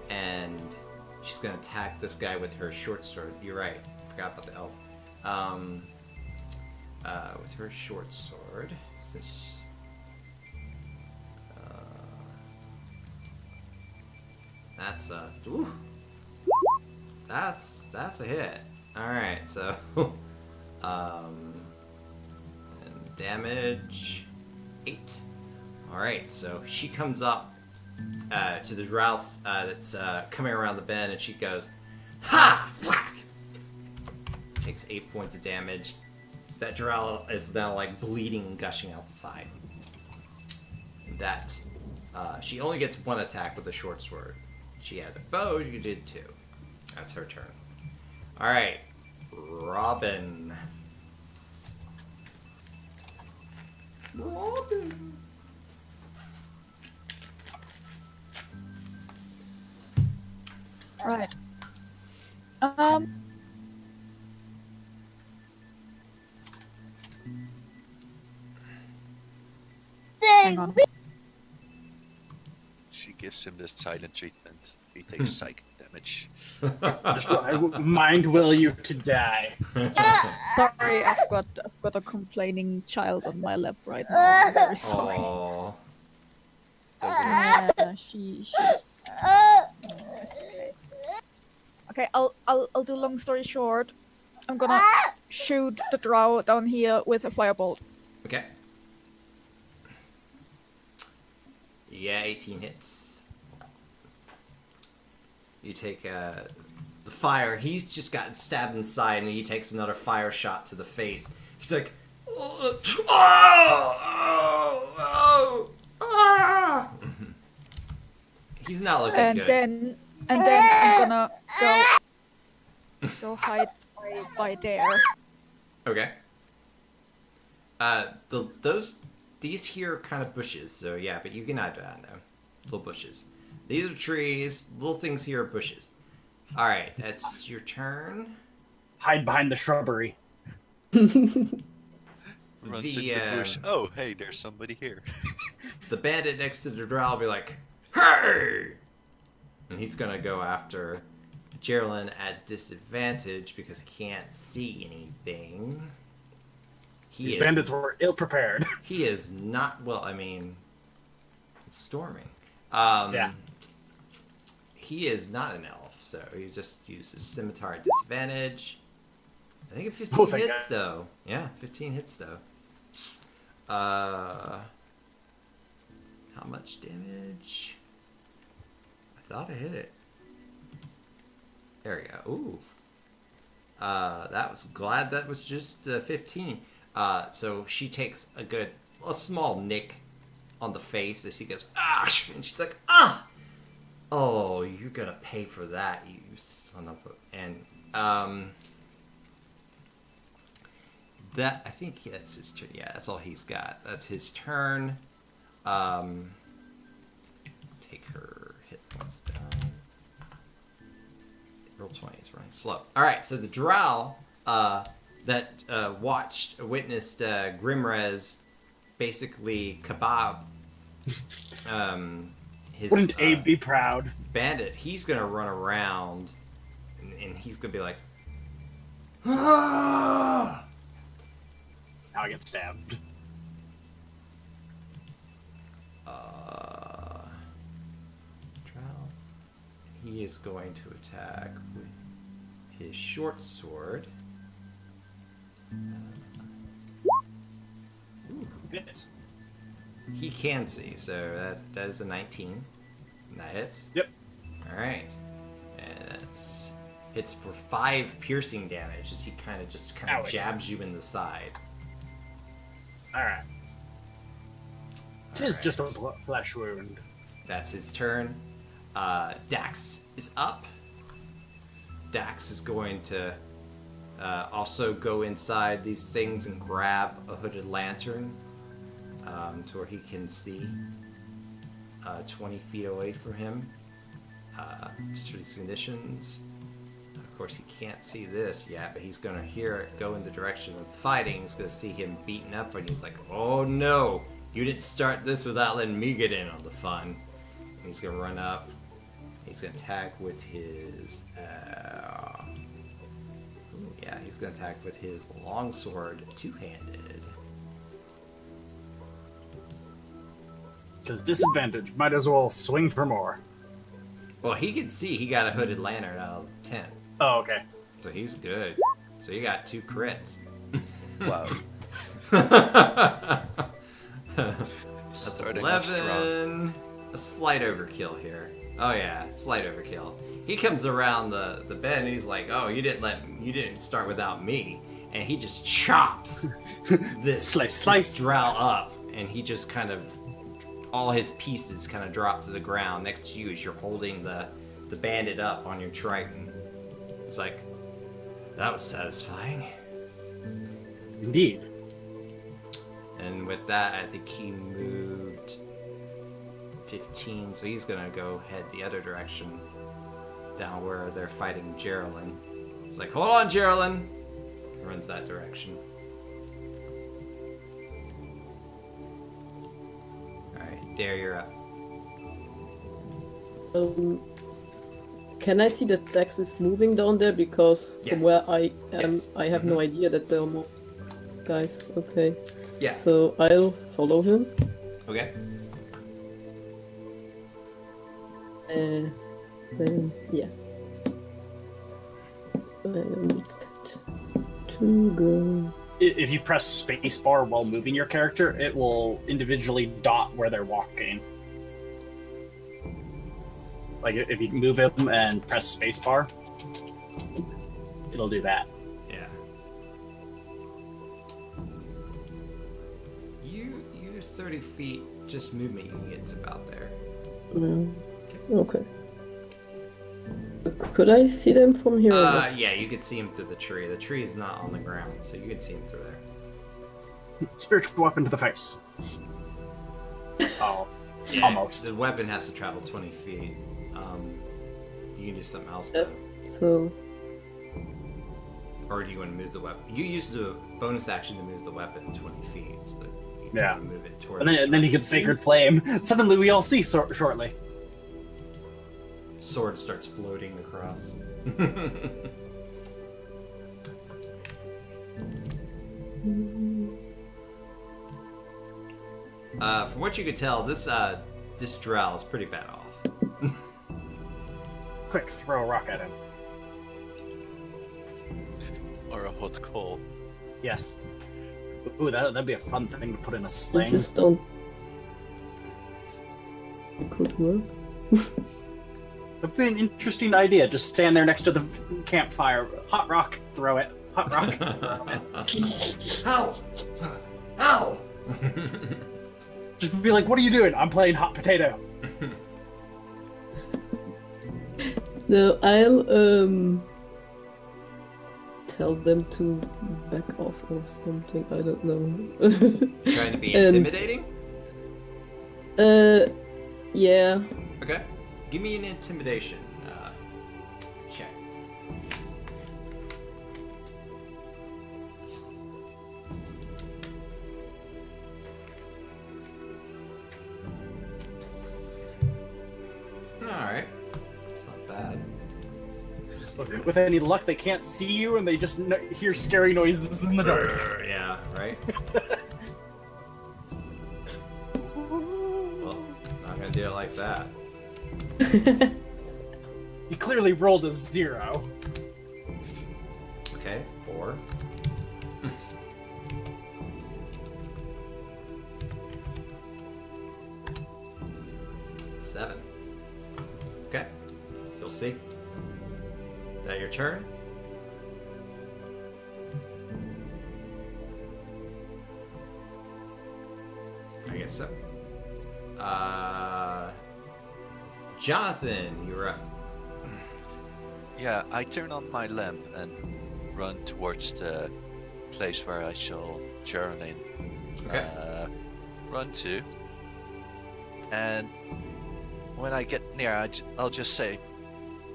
and she's gonna attack this guy with her short sword. You're right. Forgot about the elf. With her short sword, since that's a hit. All right, so and damage 8. All right, so she comes up to the drow that's coming around the bend, and she goes, "Ha! Whack!" Takes 8 points of damage. That drow is now bleeding and gushing out the side. That she only gets one attack with a short sword. She had the bow. You did 2. That's her turn. All right, Robin. Robin. Right. Hang on. She gives him the silent treatment. He takes psychic damage. Just I mind will you to die. Sorry, I've got a complaining child on my lap right now. I'm very sorry. Aww. Yeah, she's. It's okay. Okay, I'll do long story short. I'm gonna shoot the drow down here with a firebolt. Okay. Yeah, 18 hits. You take the fire. He's just gotten stabbed inside, and he takes another fire shot to the face. He's like, oh, oh, oh, ah. He's not looking And good. then I'm gonna go hide by there. Okay. These here are kind of bushes, so yeah, but you can hide behind them. Little bushes. These are trees. Little things here are bushes. All right, that's your turn. Hide behind the shrubbery. Runs into the bush. um, Oh, hey, there's somebody here. The bandit next to the drow will be like, "Hey!" And he's gonna go after Geraldine at disadvantage because he can't see anything. These bandits were ill prepared. He is not. Well, I mean, it's storming. Yeah. He is not an elf, so he just uses scimitar at disadvantage. I think 15 Oh, thank hits God. though. Yeah, 15 hits though. How much damage? I thought I hit it. There we go. Ooh. That was glad that was just 15. So she takes a small nick on the face as she goes, ah, and she's like, ah, oh, you're gonna pay for that, you son of a, and that, I think that's his turn. Yeah, that's all he's got. That's his turn. Take her hit points down. Roll 20 is running slow. All right, so the drow that witnessed Grimrez basically kebab his Wouldn't Abe be proud? bandit. He's gonna run around and he's gonna be like, ah! Now I get stabbed. Drow. He is going to attack with his short sword. Goodness. He can see, so that is a 19. And that hits. Yep. Alright. And that's hits for 5 piercing damage as he kind of Owie. jabs you in the side. Alright. Tis just a Alright. flesh wound. That's his turn. Dax is up. Dax is going to also go inside these things and grab a hooded lantern to where he can see 20 feet away from him. Just for these conditions. Of course, he can't see this yet, but he's going to hear it go in the direction of the fighting. He's going to see him beaten up, and he's like, oh no, you didn't start this without letting me get in on the fun. And he's going to run up. He's going to attack with his... he's going to attack with his longsword two-handed. Because disadvantage, might as well swing for more. Well, he can see he got a hooded lantern out of 10. Oh, okay. So he's good. So you got 2 crits. Wow. That's Starting off strong. 11. A slight overkill here. Oh yeah, slight overkill. He comes around the bend and he's like, "Oh, you didn't start without me," and he just chops this Slice. this drow up, and he just kind of all his pieces kind of drop to the ground next to you as you're holding the bandit up on your Triton. It's like, that was satisfying. Indeed. And with that, I think he moved 15, so he's gonna go head the other direction, down where they're fighting Geraldine. It's like, hold on, Geraldine! Runs that direction. Alright, Dare, you're up. can I see that Dex is moving down there? Because from Yes. where I am, Yes. I have no idea that there are more guys. Okay. Yeah. So I'll follow him. Okay. Then, yeah. I need to go. If you press spacebar while moving your character, it will individually dot where they're walking. Like if you move him and press spacebar, it'll do that. Yeah. You use 30 feet. Just movement. You can get to about there. Okay. Could I see them from here? or not? Yeah, you could see him through the tree. The tree is not on the ground, so you could see him through there. Spiritual weapon to the face. Oh, Yeah, almost. The weapon has to travel 20 feet. You can do something else though. So, Or do you want to move the weapon? You use the bonus action to move the weapon 20 feet, so that you can Yeah. move it towards. And then he could sacred flame. Suddenly we all see shortly. Sword starts floating across. From what you could tell, this drow is pretty bad off. Quick, throw a rock at him. Or a hot coal. Yes. Ooh, that'd be a fun thing to put in a I sling. just don't. It could work. That'd be an interesting idea. Just stand there next to the campfire. Hot rock, throw it. Hot rock, throw it. Ow! Ow! Just be like, what are you doing? I'm playing hot potato. No, I'll tell them to back off or something. I don't know. Trying to be And- intimidating? Yeah. Okay. Give me an intimidation check. Alright. It's not bad. With any luck, they can't see you and they just hear scary noises in the dark. Yeah, right? Well, not gonna do it like that. You clearly rolled a 0. Okay, 4. Seven. Okay, you'll see. Is that your turn? I guess so. Jonathan, you're up. Yeah, I turn on my lamp and run towards the place where I saw Geraldine Okay. run to. And when I get near, I'll just say,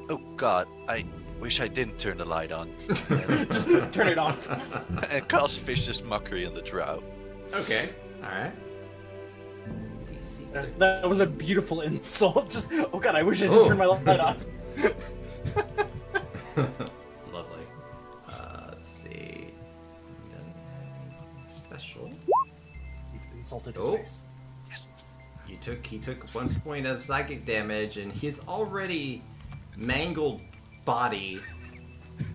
"Oh God, I wish I didn't turn the light on," Just turn it off. and cast vicious mockery on the drow. Okay, alright. DC. That was a beautiful insult. Just, oh god, I wish I didn't turn my light on. Lovely. Let's see. Doesn't have anything special. You've insulted his Oh. face. Yes. He took 1 point of psychic damage, and his already mangled body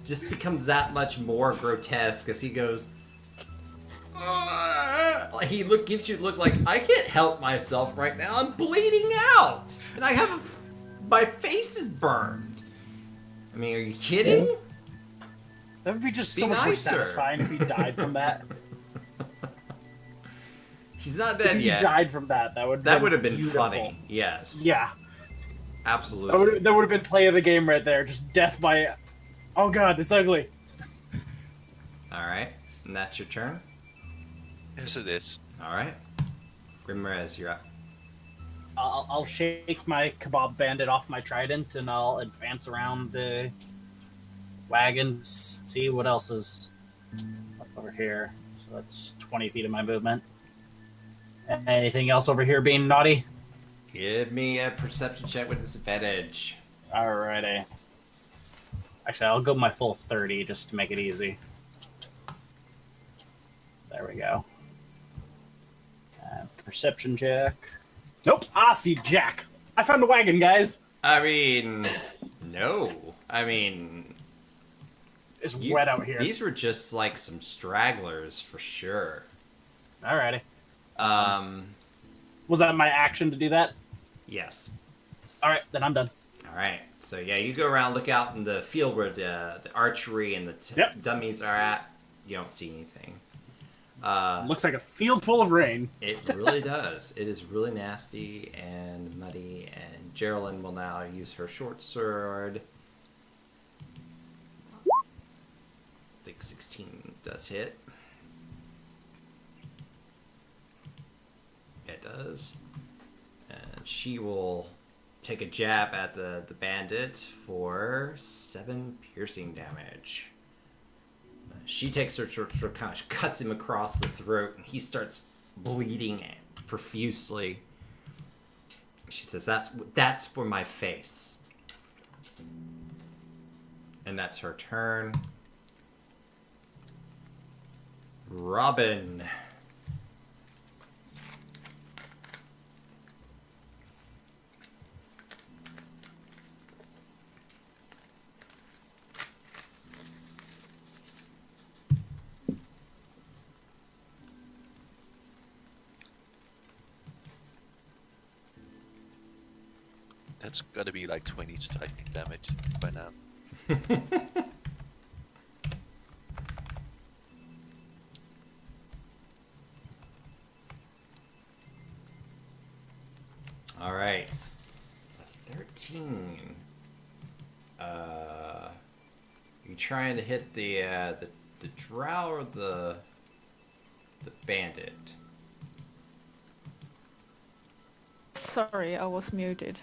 just becomes that much more grotesque as he goes. Like gives you a look like I can't help myself right now. I'm bleeding out, and I have my face is burned. I mean, are you kidding? That would be just Be so much more nicer. satisfying if he died from that. He's not If dead he yet. died from that, that would Have been beautiful. funny. Yes, Yeah, absolutely. that would have been play of the game right there. Just death by, oh god, it's ugly. All right, and that's your turn. Yes, it is. All right, Grimrez, you're up. I'll shake my kebab bandit off my trident and I'll advance around the wagon, see what else is up over here. So that's 20 feet of my movement. Anything else over here being naughty? Give me a perception check with disadvantage. Alrighty. Actually, I'll go my full 30 just to make it easy. There we go. Perception check. Nope. I see Jack. I found a wagon, guys. I mean, no. I mean, It's wet out here. these were just like some stragglers for sure. Alrighty. Um, Was that my action to do that? yes. Alright, then I'm done. All right. So yeah, you go around, look out in the field where the archery and the Yep. dummies are at. You don't see anything. Looks like a field full of rain. It really does. It is really nasty and muddy. And Geraldine will now use her short sword. I think 16 does hit. It does. And she will take a jab at the bandit for 7 piercing damage. She takes her short sword, kind of cuts him across the throat, and he starts bleeding profusely. She says, "That's for my face." And that's her turn. Robin. That's gotta be like 20 striking damage by now. All right. A 13. You trying to hit the drow or the bandit? Sorry, I was muted.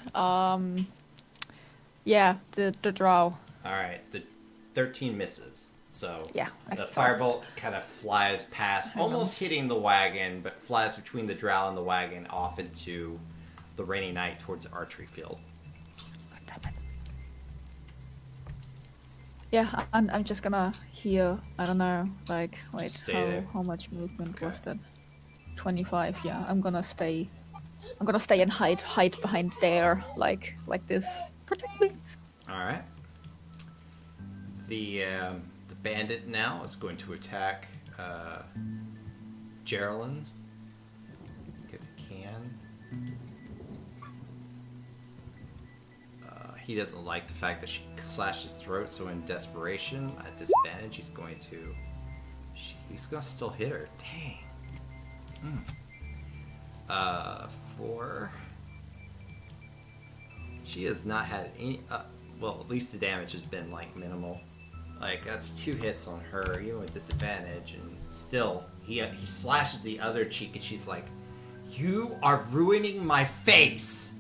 Yeah, the drow. All right. The 13 misses. So Yeah, I the thought firebolt kind of flies past, almost hitting the wagon, but flies between the drow and the wagon off into the rainy night towards the archery field. Yeah, I'm just gonna hear. I don't know, like, wait, Stay there. how much movement Okay. was that? 25. Yeah, I'm gonna stay. I'm gonna stay and hide behind there, like this. Protect me. All right. The bandit now is going to attack Geraldine. Because he can. He doesn't like the fact that she slashed his throat, so in desperation, at disadvantage, he's going to still hit her. Dang. 4. She has not had any. Well, at least the damage has been like minimal. Like that's 2 hits on her, even with disadvantage, and still he slashes the other cheek, and she's like, "You are ruining my face."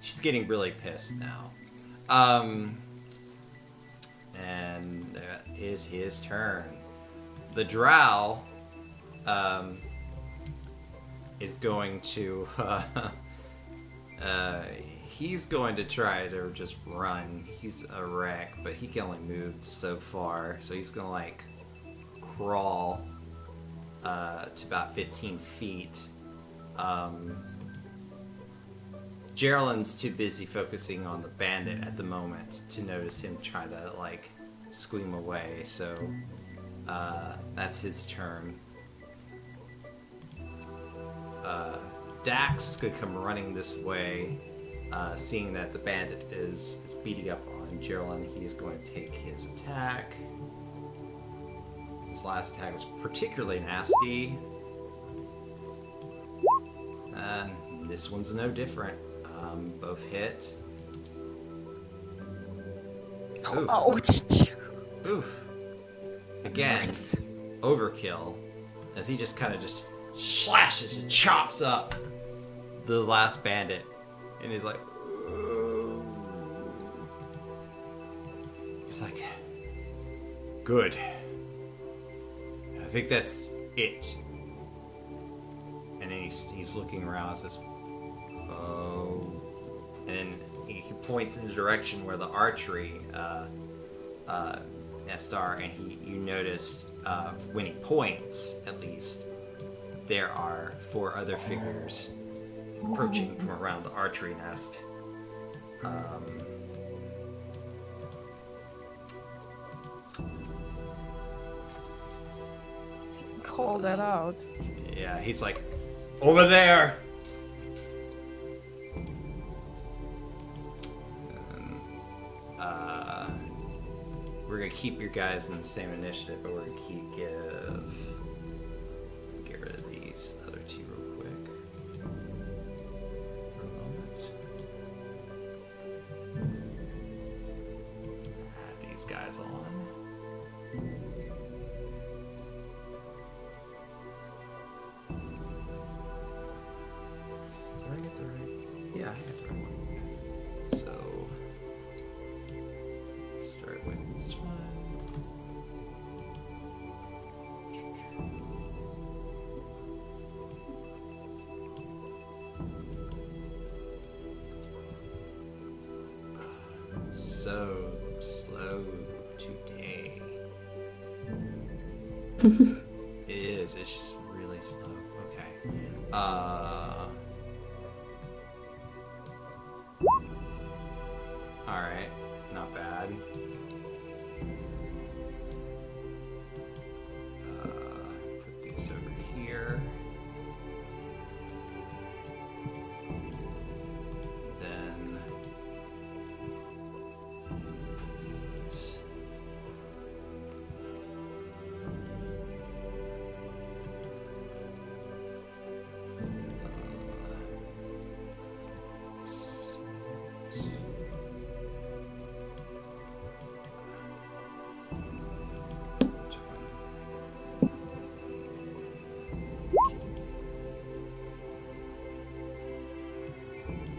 She's getting really pissed now. And that is his turn. The drow is going to he's going to try to just run. He's a wreck, but he can only move so far, so he's gonna like crawl to about 15 feet. Geraldine's too busy focusing on the bandit at the moment to notice him try to like squeam away, so that's his turn. Dax is going to come running this way, seeing that the bandit is beating up on Geraldine. He is going to take his attack. His last attack was particularly nasty. And this one's no different. Both hit. Oof. Ouch. Oof. Again, overkill. As he just kind of just slashes and chops up the last bandit. And he's like... "Ooh." He's like... Good. I think that's it. And then he's looking around and says... Oh... And then he points in the direction where the archery Nestar, and you notice when he points, at least, there are 4 other figures approaching from around the archery nest. Call that out. Yeah, he's like, over there! And, we're gonna keep your guys in the same initiative, but we're gonna get rid of these other 2 real quick. For a moment. Add these guys on. Did I get the right? Yeah, I got the right one. So, start with this one. So slow today. It is. It's just really slow. Okay. Alright. Not bad. Put these over here. Then these.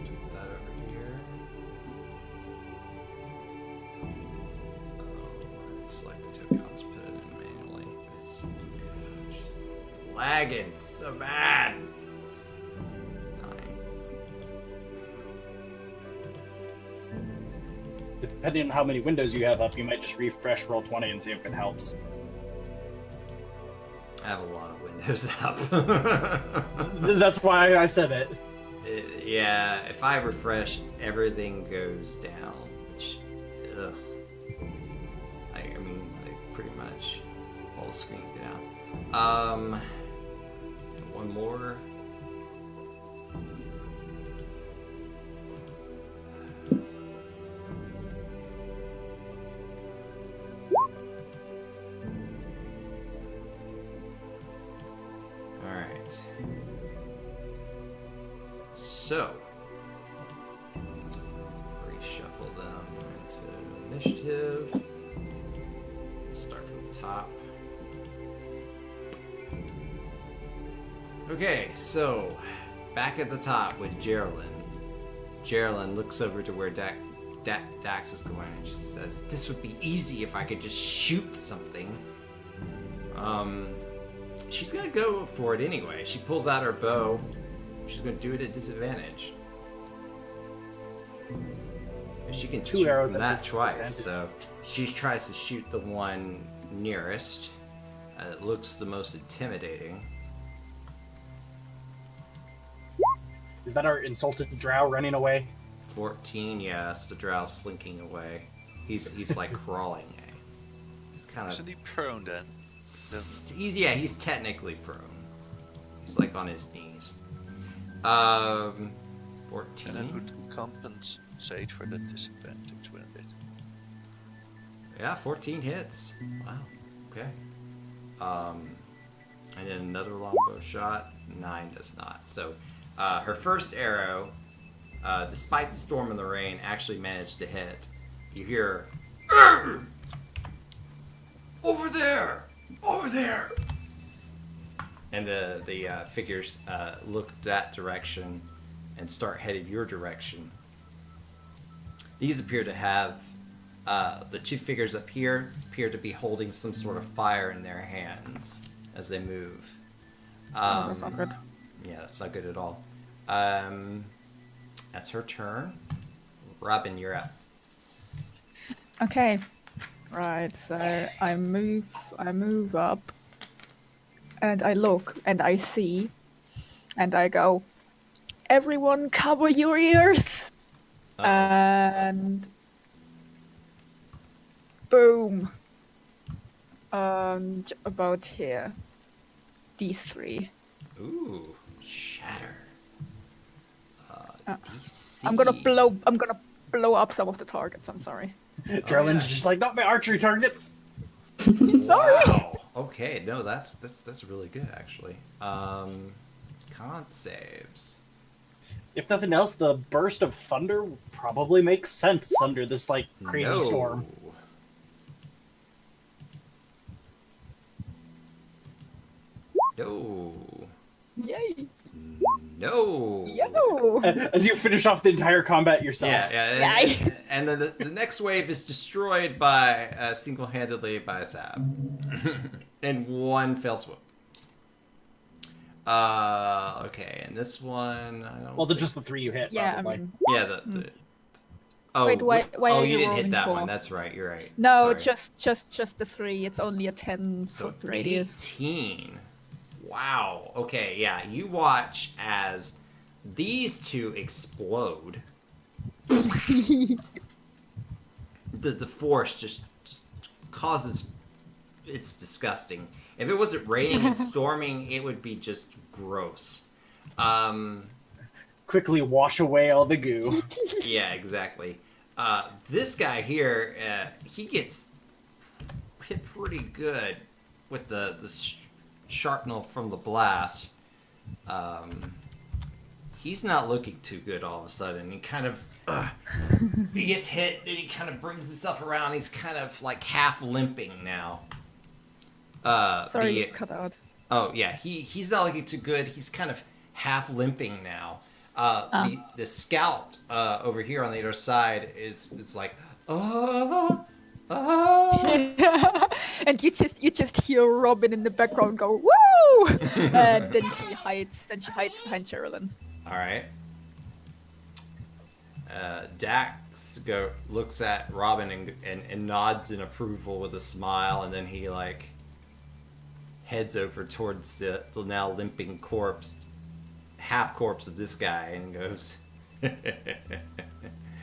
Put that over here. Select the tokens, put it in manually. It's lagging so bad. 9. Depending on how many windows you have up, you might just refresh Roll20 and see if it helps. I have a lot of windows up. That's why I said it. Yeah, if I refresh, everything goes down. Which, ugh. I mean, like, pretty much all the screens go down. One more. Alright. So, reshuffle them into initiative. Start from the top. Okay, so back at the top with Geraldine. Geraldine looks over to where Dax is going and she says, "This would be easy if I could just shoot something." She's gonna go for it anyway. She pulls out her bow. She's gonna do it at disadvantage. And she can 2 shoot arrows from at that twice, disadvantage. so she tries to shoot the one nearest. It looks the most intimidating. Is that our insulted drow running away? 14, yeah, that's the drow slinking away. He's like crawling. He's kind Isn't of. he prone then? He's technically prone. He's like on his knees. 14. And that would compensate for the disadvantage, wouldn't it? Yeah, 14 hits. Wow. Okay. And then another longbow shot. 9 does not. So, her first arrow, despite the storm and the rain, actually managed to hit. You hear, "Arr! Over there! Over there!" And the figures look that direction and start headed your direction. These appear to have the 2 figures up here appear to be holding some sort of fire in their hands as they move. Oh, that's not good. Yeah, that's not good at all. That's her turn. We'll Robin, you're up. Okay. Right, so I move up, and I look, and I see, and I go, everyone cover your ears! Uh-oh. And boom. And about here. These three. Ooh, shatter. DC. I'm gonna blow up some of the targets, I'm sorry. Drellin's just like, not my archery targets. Sorry. Wow. Okay, no, that's really good actually. Con saves. If nothing else, the burst of thunder probably makes sense under this like crazy No. storm. No. Yay. No. Yo. As you finish off the entire combat yourself. Yeah. Yay. And then the next wave is destroyed by single-handedly by Sab in one fell swoop. Okay, and this one I don't. Well, they're think- just the three you hit. Yeah, I probably. mean, Yeah, the oh, Wait, why oh, are you you didn't hit rolling that for? one. That's right. You're right. no, Sorry. just the three. It's only a 10 So foot radius. 18. Wow. Okay, yeah. You watch as these two explode. The force just causes. It's disgusting. If it wasn't raining and storming, it would be just gross. Quickly wash away all the goo. Yeah, exactly. This guy here, he gets hit pretty good with the shrapnel from the blast. He's not looking too good all of a sudden. He kind of he gets hit and he kind of brings himself around. He's kind of like half limping now. Sorry, the- you cut out. Oh yeah, he's not looking too good. He's kind of half limping now. The scout over here on the other side is like And you just hear Robin in the background go woo, and then she hides behind Sherilyn. All right. Dax looks at Robin and nods in approval with a smile, and then he like heads over towards the now limping half corpse of this guy, and goes,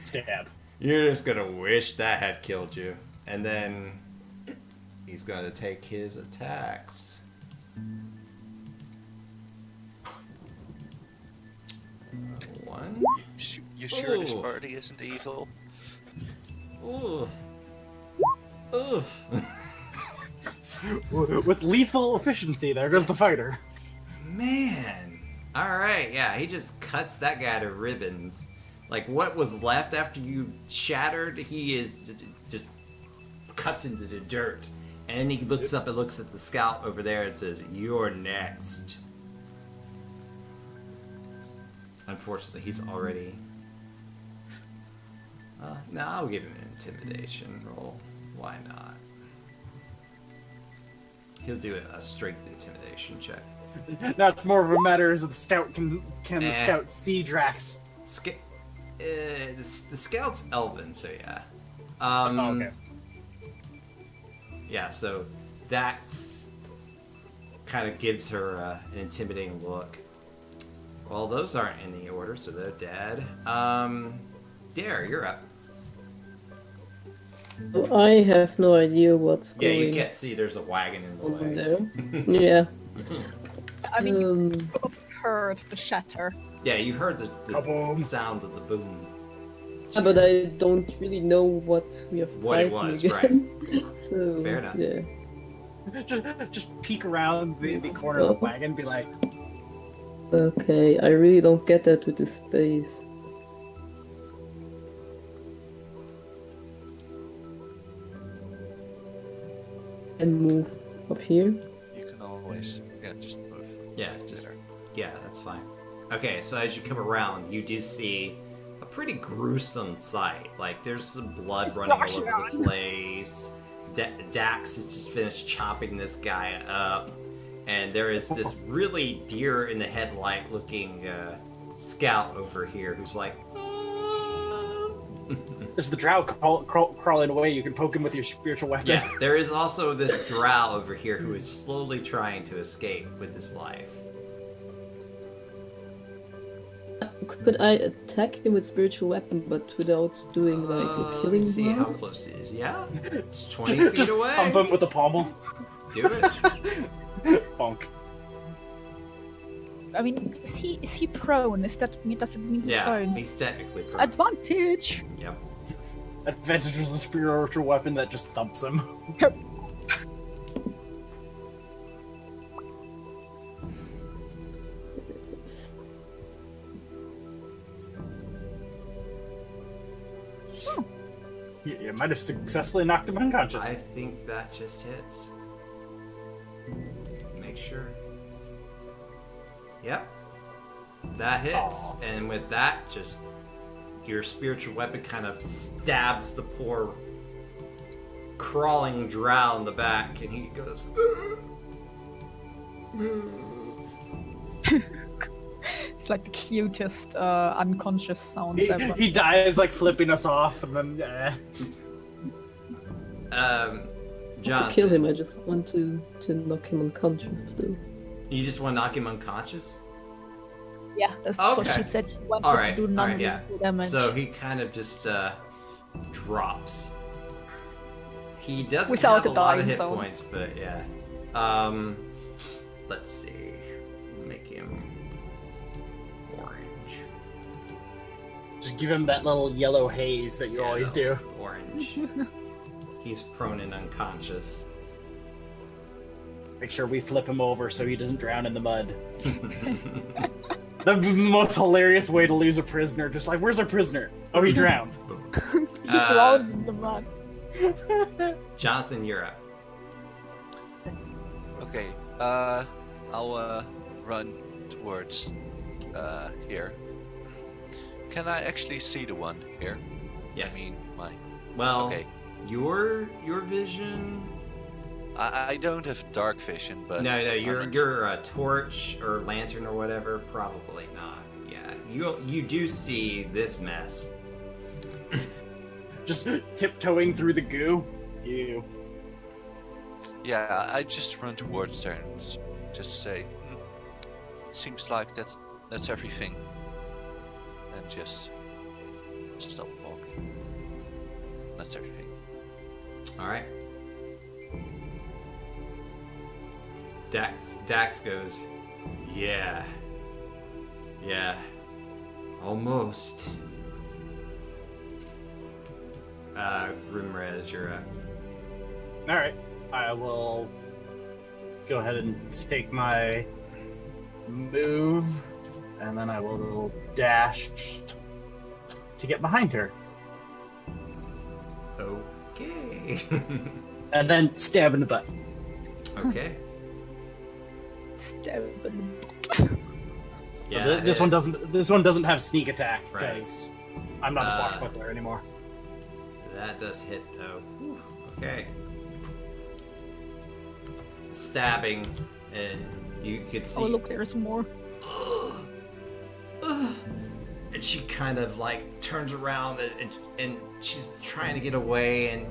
Stab. "You're just gonna wish that had killed you." And then he's gonna take his attacks. One. You sure this Ooh. party isn't evil? Ooh. Oof. With lethal efficiency, there goes the fighter. Man. Alright, yeah, he just cuts that guy to ribbons. Like, what was left after you shattered, he is just cuts into the dirt. And he looks up and looks at the scout over there and says, "You're next." Unfortunately, he's already... no, I'll give him an intimidation roll. Why not? He'll do a strength intimidation check. Now it's more of a matter as the scout can the Eh. scout see Drax. The scout's elven, so yeah. Oh, okay. Yeah, so Dax kind of gives her an intimidating look. Well, those aren't in the order, so they're dead. Dare, you're up. I have no idea what's Yeah, going you can't see there's a wagon in the on way. there. Yeah. I mean, you Um, heard the shatter. Yeah, you heard the Kaboom. sound of the boom. but I don't really know what we are What it fighting was, again. So, Fair enough. Yeah. Just peek around the corner of the wagon and be like, Okay, I really don't get that with the space. And move up here. You can always, just move. Yeah, that's fine. Okay, so as you come around, you do see a pretty gruesome sight. Like, there's some blood running all over the place. Dax has just finished chopping this guy up. And there is this really deer in the headlight looking scout over here who's like, "Ah." There's the drow crawling away. You can poke him with your spiritual weapon. Yes, there is also this drow over here who is slowly trying to escape with his life. Could I attack him with spiritual weapon, but without doing like a killing Let's see blow? how close it is. Yeah, it's 20 feet Just away. pump him with a pommel. Do it. Bonk. I mean, is he prone? Does it mean he's Yeah, prone? he's technically prone. Advantage! Yep. Advantage was a spiritual weapon that just thumps him. You might have successfully knocked him unconscious. I think that just hits. Make sure. Yep. That hits. Aw. And with that, just your spiritual weapon kind of stabs the poor crawling drow in the back, and he goes. It's like the cutest unconscious sounds ever. He dies like flipping us off, and then Jonathan, To kill him, I just want to knock him unconscious though. you just want to knock him unconscious? Yeah, that's what Okay. she said. She wanted Alright, to do alright, yeah. damage. So he kind of just drops. He doesn't Without have a the lot of dying hit sounds. points, but yeah. Let's see. Make him orange. just give him that little yellow haze that you Yeah, always no, do. Orange. He's prone and unconscious. Make sure we flip him over so he doesn't drown in the mud. The most hilarious way to lose a prisoner. Just like, where's our prisoner? Oh, he drowned. He drowned in the mud. Jonathan, you're up. Okay, I'll run towards here. Can I actually see the one here? Yes. I mean, my. Well, Okay. your vision. I don't have dark vision, but No, I'm your torch or lantern or whatever. Probably not. Yeah, you do see this mess. Just tiptoeing through the goo. You. Yeah, I just run towards there and just say, seems like that's everything, and just stop walking. That's everything. All right. Dax goes, yeah, almost. Grimrez, you're up. Alright. I will go ahead and take my move, and then I will dash to get behind her. Okay. And then stab in the butt. Okay. Stab him. Yeah. This one doesn't. This one doesn't have sneak attack Right. because I'm not a swashbuckler anymore. That does hit though. Whew, okay. Stabbing, and you could see. Oh look, there's more. And she kind of like turns around and she's trying to get away, and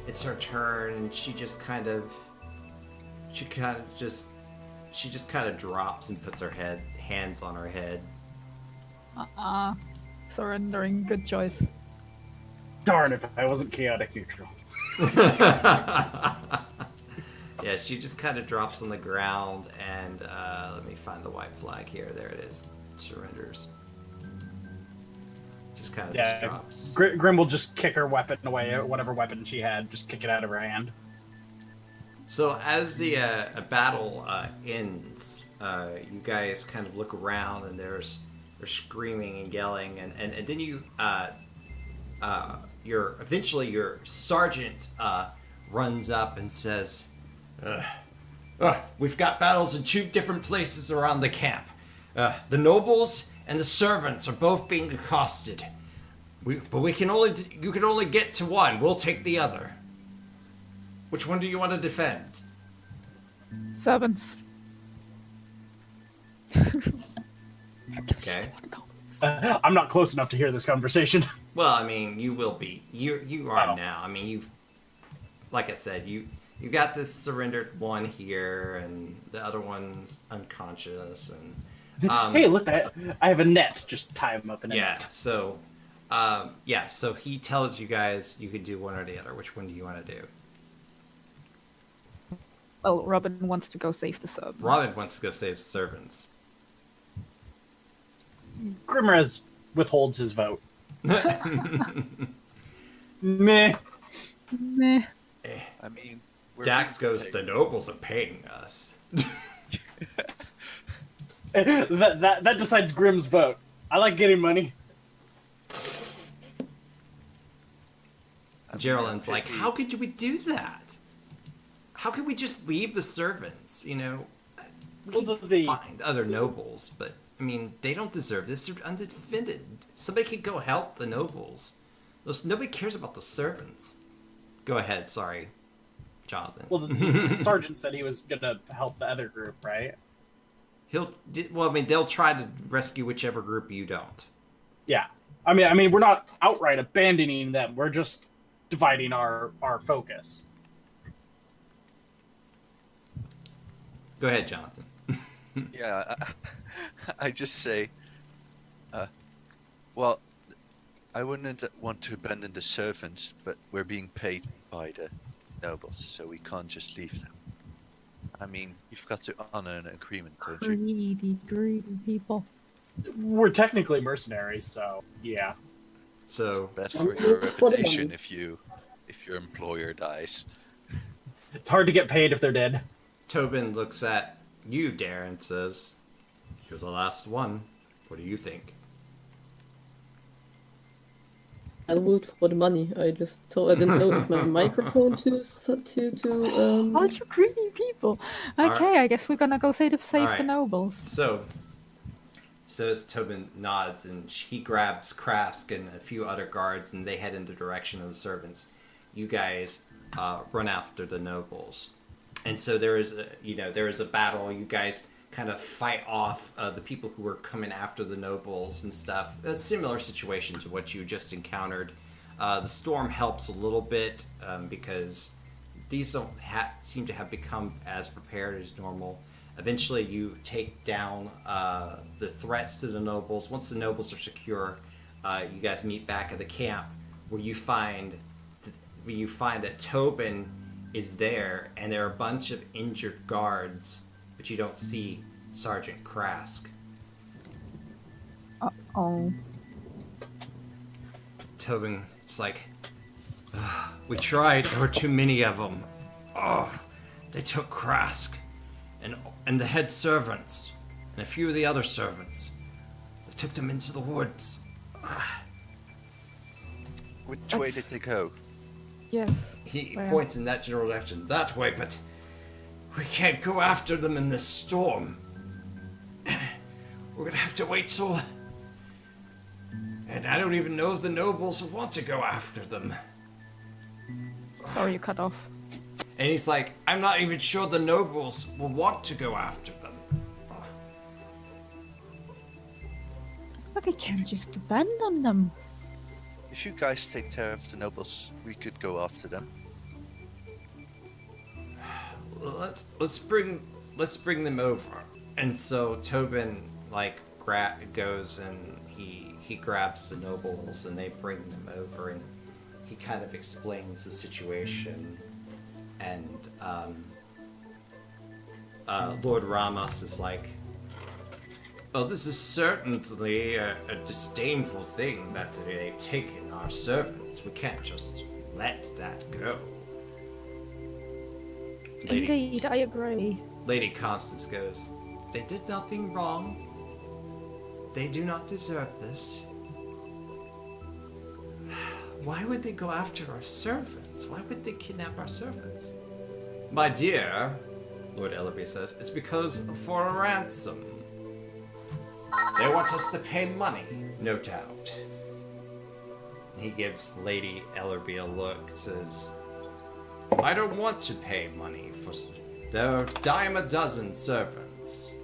it's her turn, and she just kind of drops and puts her hands on her head. Surrendering, good choice. Darn, if I wasn't chaotic neutral. Yeah, she just kind of drops on the ground, and let me find the white flag here. There it is. Surrenders. Just kind of just drops. Grim will just kick her weapon away, whatever weapon she had, just kick it out of her hand. So as the battle ends, you guys kind of look around, and there's screaming and yelling, and then you eventually your sergeant runs up and says, "We've got battles in 2 different places around the camp. The nobles and the servants are both being accosted. You can only get to one. We'll take the other. Which one do you want to defend?" Servants. Okay. I'm not close enough to hear this conversation. Well, I mean, you will be. You are Oh. now. I mean, you've, like I said, you got this surrendered one here, and the other one's unconscious, and Hey, look, I have a net. Just tie him up in a yeah. net. So, so he tells you guys you could do one or the other. Which one do you want to do? Well, Robin wants to go save the servants. Robin wants to go save the servants. Grimrez withholds his vote. Meh. Meh. I mean, we're Dax being goes, paid. the nobles are paying us. That decides Grimm's vote. I like getting money. I mean, Geraldine's it like, could be- how could we do that? How could we just leave the servants? You know, we Well, can the- find other nobles, but I mean, they don't deserve this. They're undefended. Somebody could go help the nobles. Nobody cares about the servants. Go ahead. Sorry, Jonathan. Well, the sergeant said he was gonna help the other group, right? Well, I mean, they'll try to rescue whichever group you don't. Yeah. I mean, we're not outright abandoning them. We're just dividing our focus. Go ahead, Jonathan. Yeah, I just say, well, I wouldn't want to abandon the servants, but we're being paid by the nobles, so we can't just leave them. I mean, you've got to honor an agreement, don't you? Greedy people. We're technically mercenaries, so yeah. So, Best I'm for here your for the reputation money. if your employer dies. It's hard to get paid if they're dead. Tobin looks at you, Darren, and says, "You're the last one. What do you think?" I vote for the money. I didn't know if my microphone All you greedy people. Okay, I guess we're gonna go save the Alright. nobles. So as Tobin nods, and he grabs Krask and a few other guards, and they head in the direction of the servants. You guys run after the nobles, and so there is a battle. You guys kind of fight off the people who were coming after the nobles and stuff. A similar situation to what you just encountered. The storm helps a little bit because these don't seem to have become as prepared as normal. Eventually, you take down the threats to the nobles. Once the nobles are secure, you guys meet back at the camp, where you find that Tobin is there, and there are a bunch of injured guards, but you don't see Sergeant Krask. Oh. Tobin, it's like, we tried. There were too many of them. Oh, they took Krask and the head servants and a few of the other servants. They took them into the woods. Which way did That's- they go? Yes. He Where? points in that general direction. That way, but we can't go after them in this storm. We're gonna have to wait till... And I don't even know if the nobles want to go after them. Sorry, you cut off. And he's like, I'm not even sure the nobles will want to go after them. But we can't just abandon them. If you guys take care of the nobles, we could go after them. Let's bring them over. And so Tobin goes and he grabs the nobles and they bring them over, and he kind of explains the situation. And Lord Ramos is like, "Oh, this is certainly a disdainful thing that they've taken our servants. We can't just let that go." Indeed, I agree. Lady Constance goes, "They did nothing wrong. They do not deserve this. Why would they go after our servants? Why would they kidnap our servants?" "My dear," Lord Ellerby says, "it's because for a ransom. They want us to pay money, no doubt." He gives Lady Ellerby a look, says, "I don't want to pay money for... There are dime a dozen servants."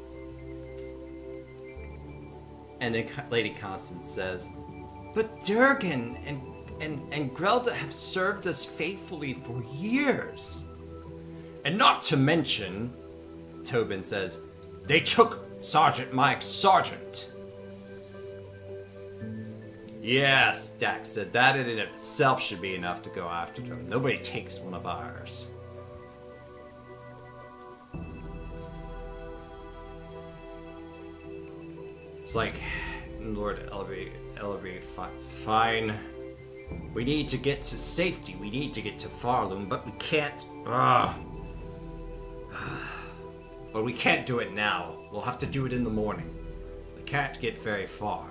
And then Lady Constance says, "But Durgan and Grelda have served us faithfully for years. And not to mention," Tobin says, "they took Sergeant Mike's sergeant." "Yes," Dax said, "that in itself should be enough to go after them. Nobody takes one of ours." It's like, "Lord Ellery, fine. We need to get to safety. We need to get to Farloom, but we can't. But we can't do it now. We'll have to do it in the morning. We can't get very far."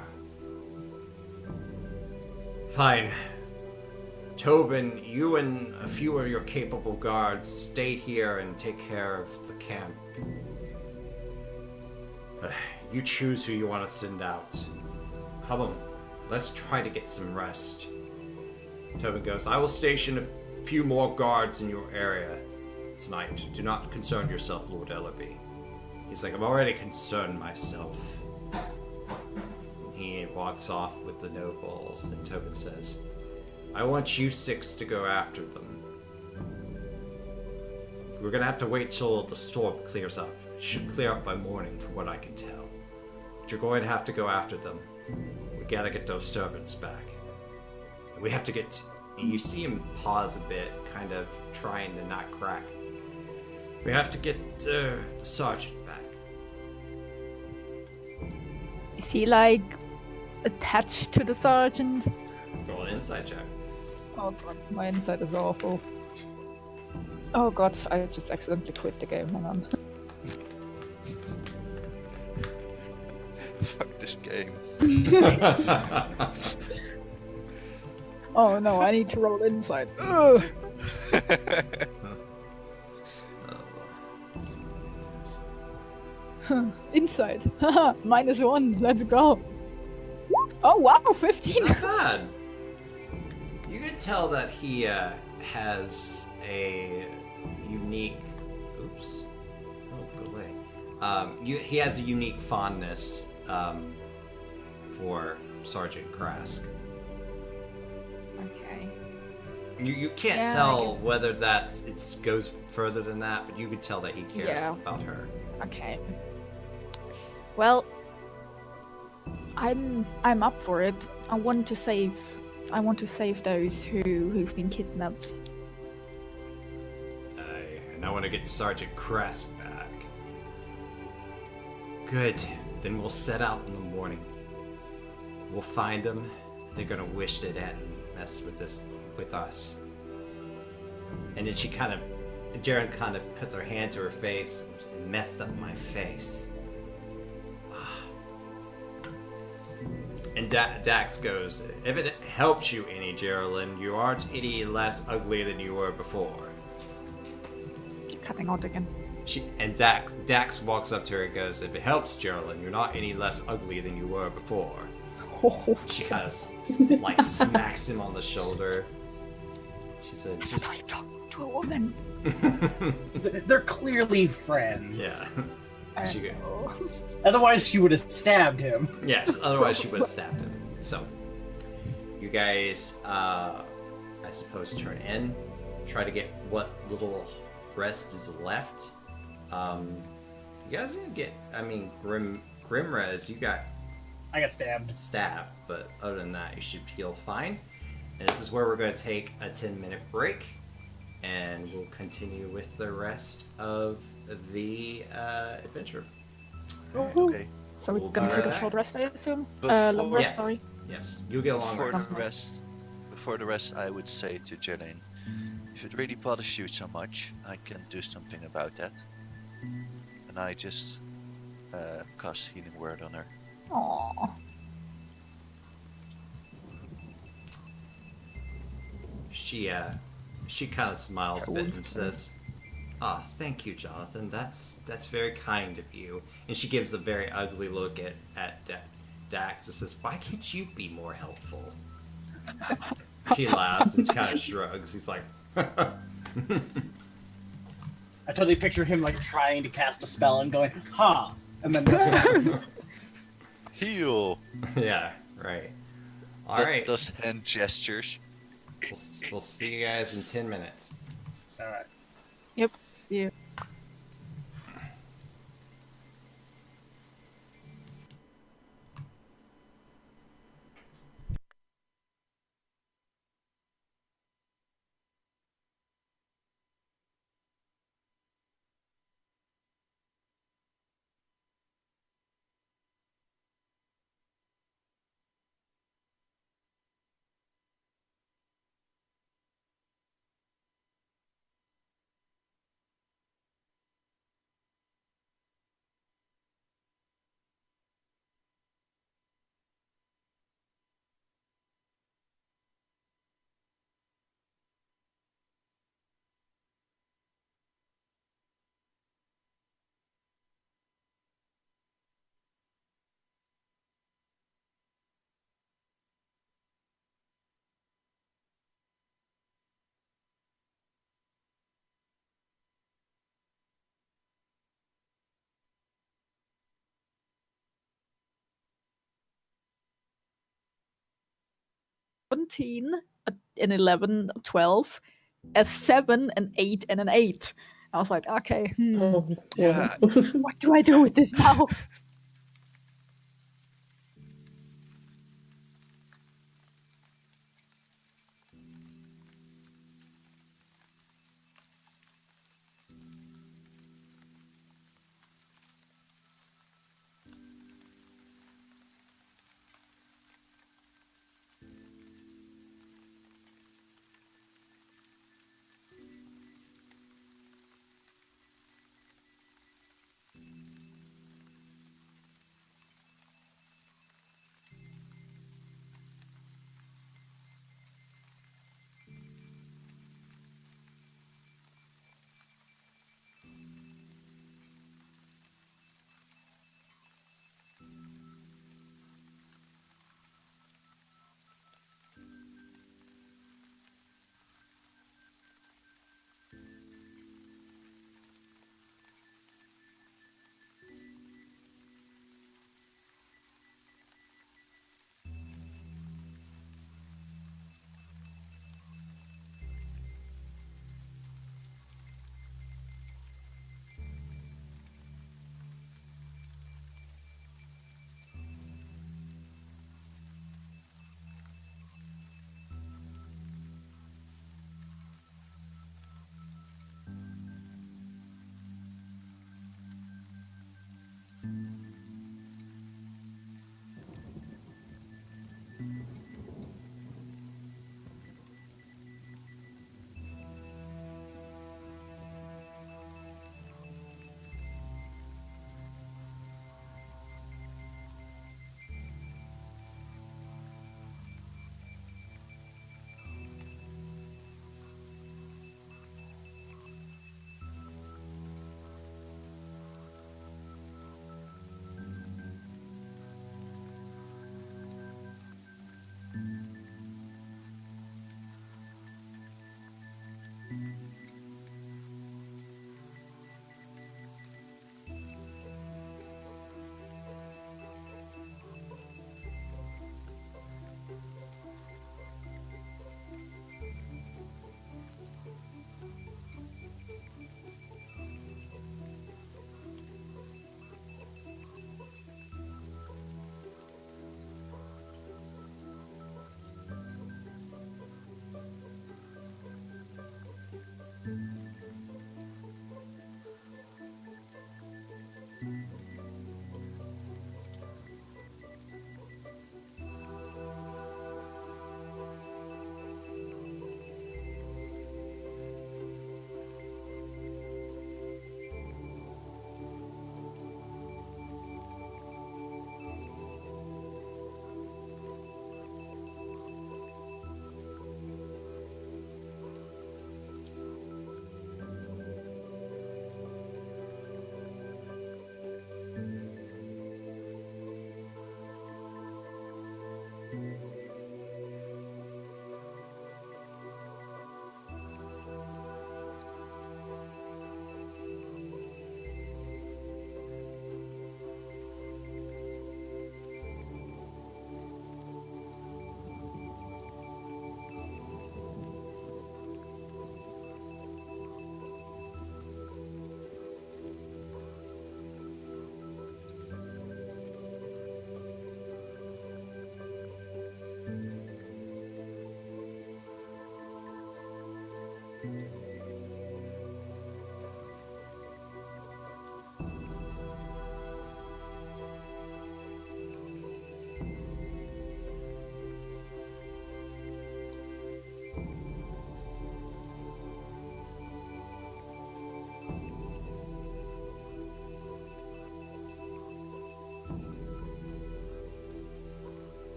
"Fine. Tobin, you and a few of your capable guards stay here and take care of the camp. You choose who you want to send out. Come on, let's try to get some rest." Tobin goes, "I will station a few more guards in your area tonight. Do not concern yourself, Lord Ellerby." He's like, "I'm already concerned myself." He walks off with the nobles, and Tobin says, "I want you 6 to go after them. We're gonna have to wait till the storm clears up. It should clear up by morning, from what I can tell. But you're going to have to go after them. We gotta get those servants back. We have to get..." You see him pause a bit, kind of trying to not crack. "We have to get the sergeant back." Is he like attached to the sergeant? Roll an insight check. Oh god, my insight is awful. Oh god, I just accidentally quit the game. Hang on. Fuck this game. Oh no, I need to roll insight. Ugh. Insight. Haha, -1. Let's go. Oh wow, 15. Not bad. You can tell that he has a unique. Oops. Oh, go away. He has a unique fondness for Sergeant Krask. Okay. You can't Yeah, I tell guess- whether it goes further than that, but you can tell that he cares Yeah. about her. Okay. Well, I'm up for it. I want to save those who've been kidnapped. And I want to get Sergeant Krask back. Good. Then we'll set out in the morning. We'll find them. They're gonna wish they hadn't messed with us. And then Jaren kind of puts her hand to her face and messed up my face. And Dax goes, "If it helps you any, Geraldine, you aren't any less ugly than you were before." Cutting out again. Dax walks up to her and goes, "If it helps, Geraldine, you're not any less ugly than you were before." She kind of smacks him on the shoulder. She said, That's how you talk to a woman. They're clearly friends. Yeah. She goes, Oh. Otherwise, she would have stabbed him. Yes, otherwise she would have stabbed him. So, you guys, I suppose, turn in, try to get what little rest is left. You guys didn't get, Grimrez, you got I got stabbed. stabbed, but other than that, you should feel fine. And this is where we're going to take a 10-minute break, and we'll continue with the rest of the adventure. Okay. So we're We'll gonna do take a that. short rest, I assume? Before- Long rest, Yes. sorry. Yes, you'll get a long rest. Before the rest, I would say to Jelaine, if it really bothers you so much, I can do something about that. And I just cast Healing Word on her. Aww. She kind of smiles a bit and says, "Ah, thank you, Jonathan. That's very kind of you." And she gives a very ugly look at Dax and says, "Why can't you be more helpful?" He laughs and kind of shrugs. He's like, I totally picture him like trying to cast a spell and going, "Ha!" And then this happens. Heal. Yeah, right. All That right. does hand gestures. We'll see you guys in 10 minutes. All right. Yep. See you. An 11, 12, a 7, an 8, and an 8. I was like, okay, Oh, Yeah. what do I do with this now?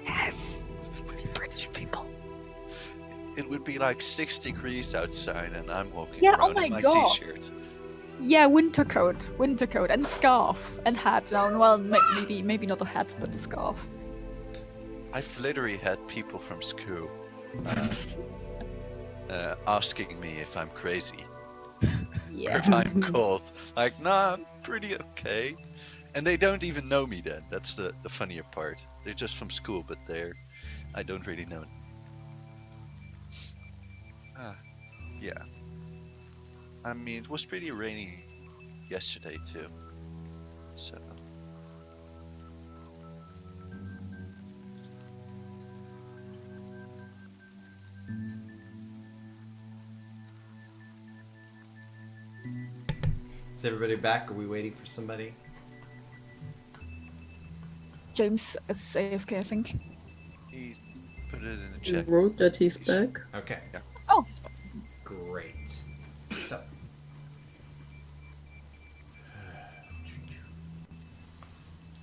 Yes, British people. It would be like 6 degrees outside, and I'm walking Yeah, oh around my in my God. t-shirt. Yeah, winter coat, and scarf, and hat. No, well, maybe not a hat, but a scarf. I've literally had people from school asking me if I'm crazy, Yeah. if I'm cold. Like, nah, I'm pretty okay. And they don't even know me then. That's the funnier part. They're just from school, but I don't really know them. Yeah. I mean, it was pretty rainy yesterday too. So. Is everybody back? Are we waiting for somebody? James is AFK, I think. He put it in the He chat. wrote that he's back. Okay, Oh, great.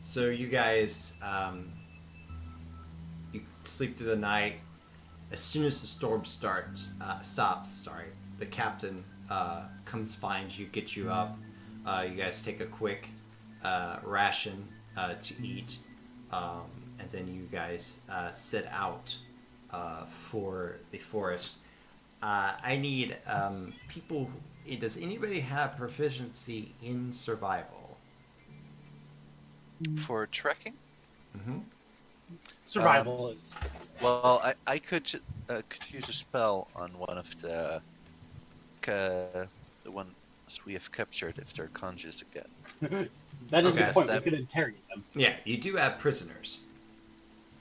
So you guys, you sleep through the night. As soon as the storm stops, the captain comes, finds you, gets you up. You guys take a quick ration to eat, and then you guys set out for the forest. I need people. Does anybody have proficiency in survival? For trekking? Mm-hmm. Survival is. Well, I could could use a spell on one of the ones we have captured if they're conscious again. That is Okay. the point. We That- could interrogate them. Yeah, you do have prisoners,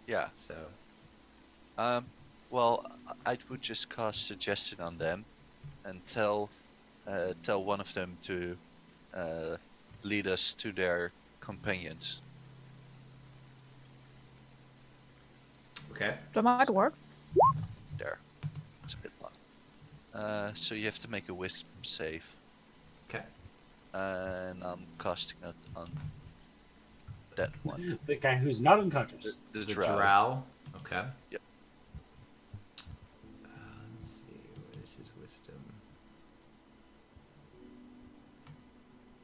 Yeah. so Well, I would just cast suggestion on them, and tell one of them to lead us to their companions. okay. That might work. There. It's a bit long. So you have to make a wisdom save, Okay. and I'm casting it on that one. The guy who's not unconscious. The The drow. drow. Okay. Yep. Let's see. What is his wisdom?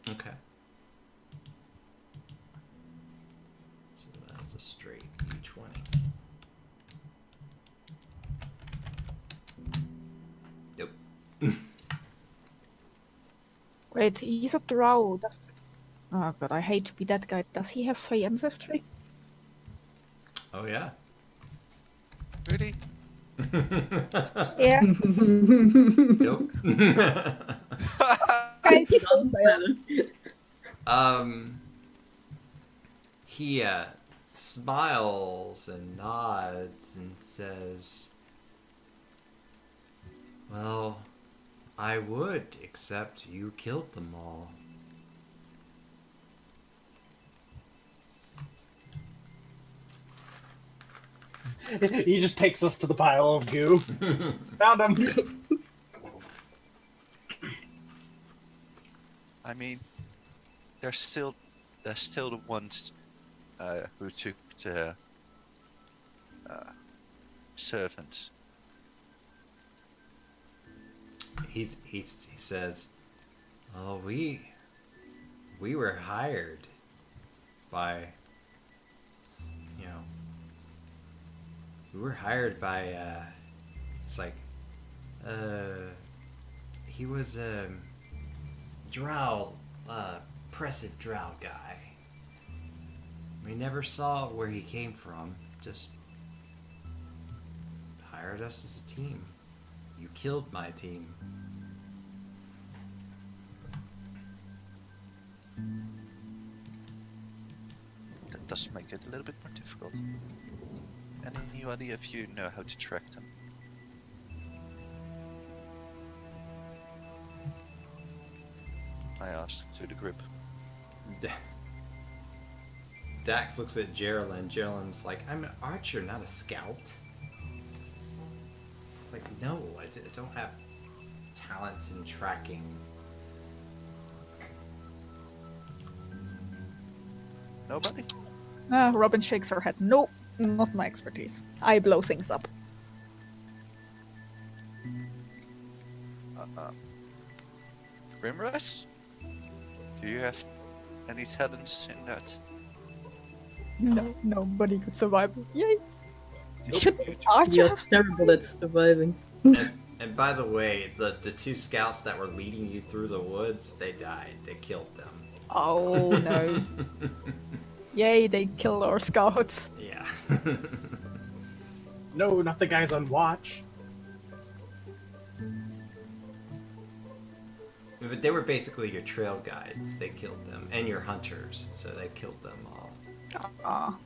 Okay. So that's a straight D20. Yep. Wait, he's a drow. Oh god, I hate to be that guy. Does he have Fey ancestry? Oh yeah. Really? Yeah. Nope. Okay, he's He smiles and nods and says, "Well, I would, except you killed them all." He just takes us to the pile of goo. Found him. I mean, they're still the ones who took the servants. He says, "Oh, we were hired by, you know, we were hired by it's like he was a drow, oppressive drow guy. We never saw where he came from, just hired us as a team. You killed my team." That does make it a little bit more difficult. Any idea if you know how to track them? I asked to the group. Dax looks at Geraldine. Geraldine's like, "I'm an archer, not a scout." It's like, "No, I don't have talent in tracking." Nobody? Robin shakes her head. Nope, not my expertise. I blow things up. Grimress? Do you have any talents in that? No, nobody could survive. Yay! Nope. Shouldn't Archer You're have? terrible at surviving. And by the way, the two scouts that were leading you through the woods, they died. They killed them. Oh no! Yay! They killed our scouts. Yeah. No, not the guys on watch. But they were basically your trail guides. They killed them, and your hunters. So they killed them all. Ah,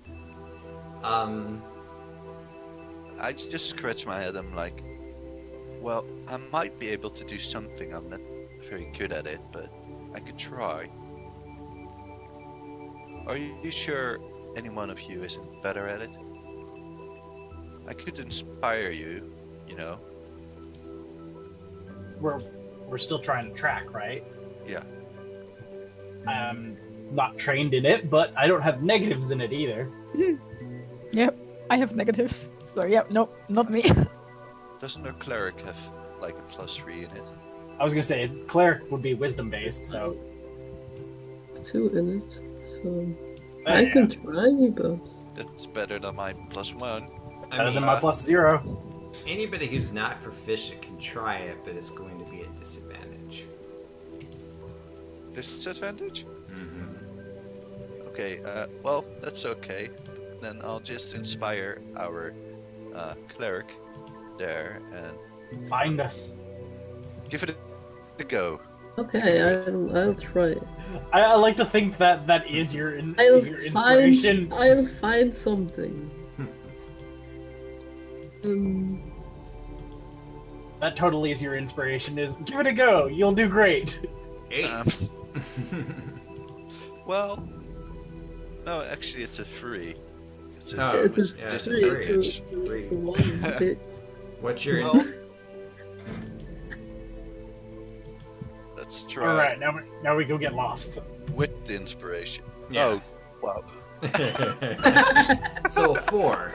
I just scratch my head. I'm like, well, I might be able to do something. I'm not very good at it, but I could try. Are you sure any one of you isn't better at it? I could inspire you, you know. We're still trying to track, right? Yeah. I'm not trained in it, but I don't have negatives in it either. yep. I have negatives. So yep. Nope. Not me. Doesn't our cleric have like a +3 in it? I was gonna say cleric would be wisdom based, so 2 in it, so Oh, I yeah. can try, but That's better than my +1. I better mean, than my +0. anybody who's not proficient can try it, but it's going to be a disadvantage. Disadvantage? Mm-hmm. Okay, well, that's okay. Then I'll just inspire our cleric there and Find us. give it a go. Okay, I'll try. I like to think that that is your, I'll your find. inspiration. I'll find something. That totally is your inspiration. Is give it a go. You'll do great. 8. Well, no, actually, it's a 3. It's a Oh, It's a yeah, just it's three, three. it's Three. a one. Okay. What's your Well, let's try All right, now we go get lost. with the inspiration. Yeah. Oh, wow. So 4.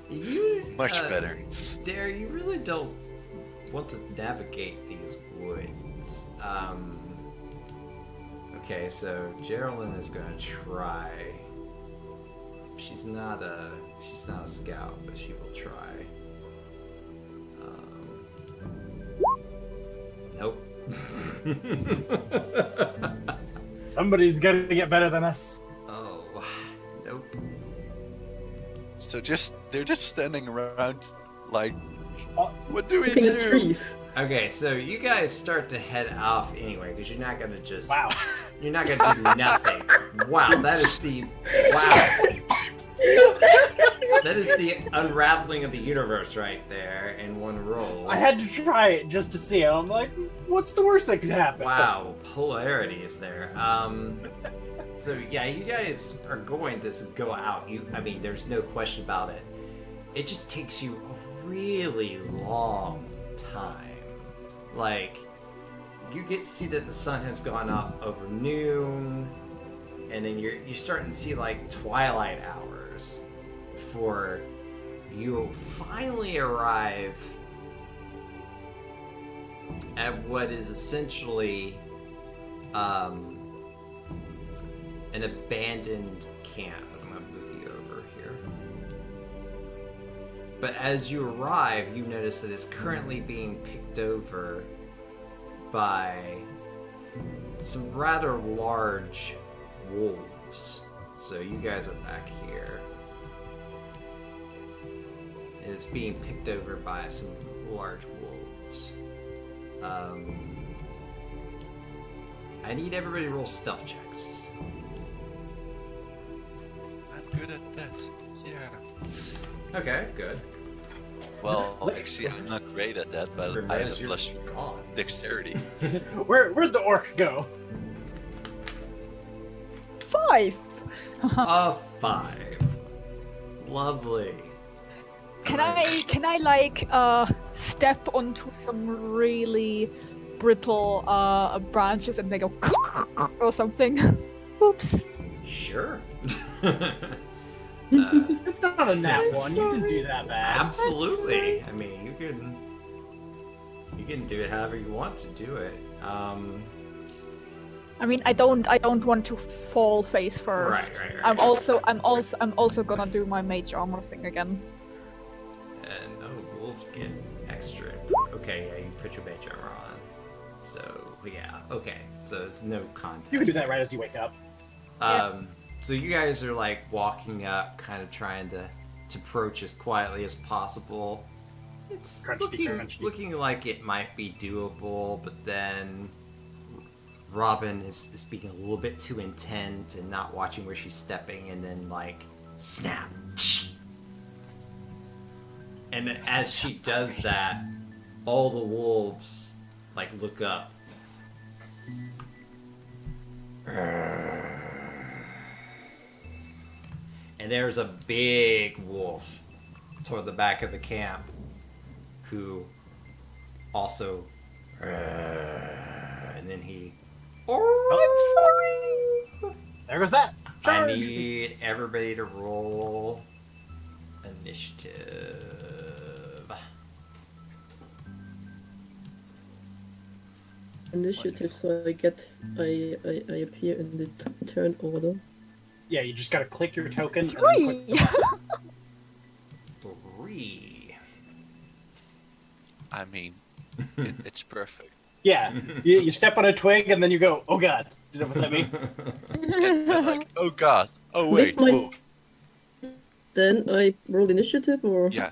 You, Much better. Dare, you really don't want to navigate these woods. Okay, so Geraldine is gonna try. She's not a scout, but she will try. Nope. Somebody's gonna get better than us. Oh, nope. So they're just standing around, like, Oh. what do we Looking at do? trees. Okay, so you guys start to head off anyway, because you're not gonna just. Wow. You're not gonna do nothing. Wow, that is the. Wow. That is the unraveling of the universe right there in one roll. I had to try it just to see it. I'm like, what's the worst that could happen? Wow, polarity is there. So yeah, you guys are going to go out. I mean, there's no question about it. It just takes you a really long time. Like, you get to see that the sun has gone up over noon, and then you're starting to see like twilight hours before you finally arrive at what is essentially an abandoned camp. I'm gonna move you over here. But as you arrive, you notice that it's currently being picked over by some rather large wolves. So you guys are back here. It's being picked over by some large wolves. I need everybody to roll stealth checks. I'm good at that. Yeah. Okay, good. Well, actually, I'm not great at that, but I have Ramirez, a you're plus gone. dexterity. Where'd the orc go? 5. A 5. Lovely. Can I like step onto some really brittle branches and they go or something? Oops. Sure. It's not a nat I'm one. You can sorry. do that bad. Absolutely. I mean, you can do it however you want to do it. I mean, I don't want to fall face first. Right. I'm also gonna do my mage armor thing again. And wolves get extra. Okay, yeah, you put your mage armor on. So yeah, okay. So it's no contest. You can do that right as you wake up. So you guys are like walking up, kind of trying to approach as quietly as possible. It's Crunchy. looking like it might be doable, but then Robin is being a little bit too intent and not watching where she's stepping, and then like snap. And then as she does that, all the wolves like look up. And there's a big wolf toward the back of the camp who also and then he Oh, I'm sorry. There goes that. I Charge. need everybody to roll initiative. Initiative, so I appear in the turn order. Yeah, you just gotta click your token. And then click 3. the button. 3. I mean, it's perfect. Yeah, you step on a twig and then you go, oh god, was that me? And like, oh god, oh wait, With my- wolf. Then I roll initiative, or Yeah.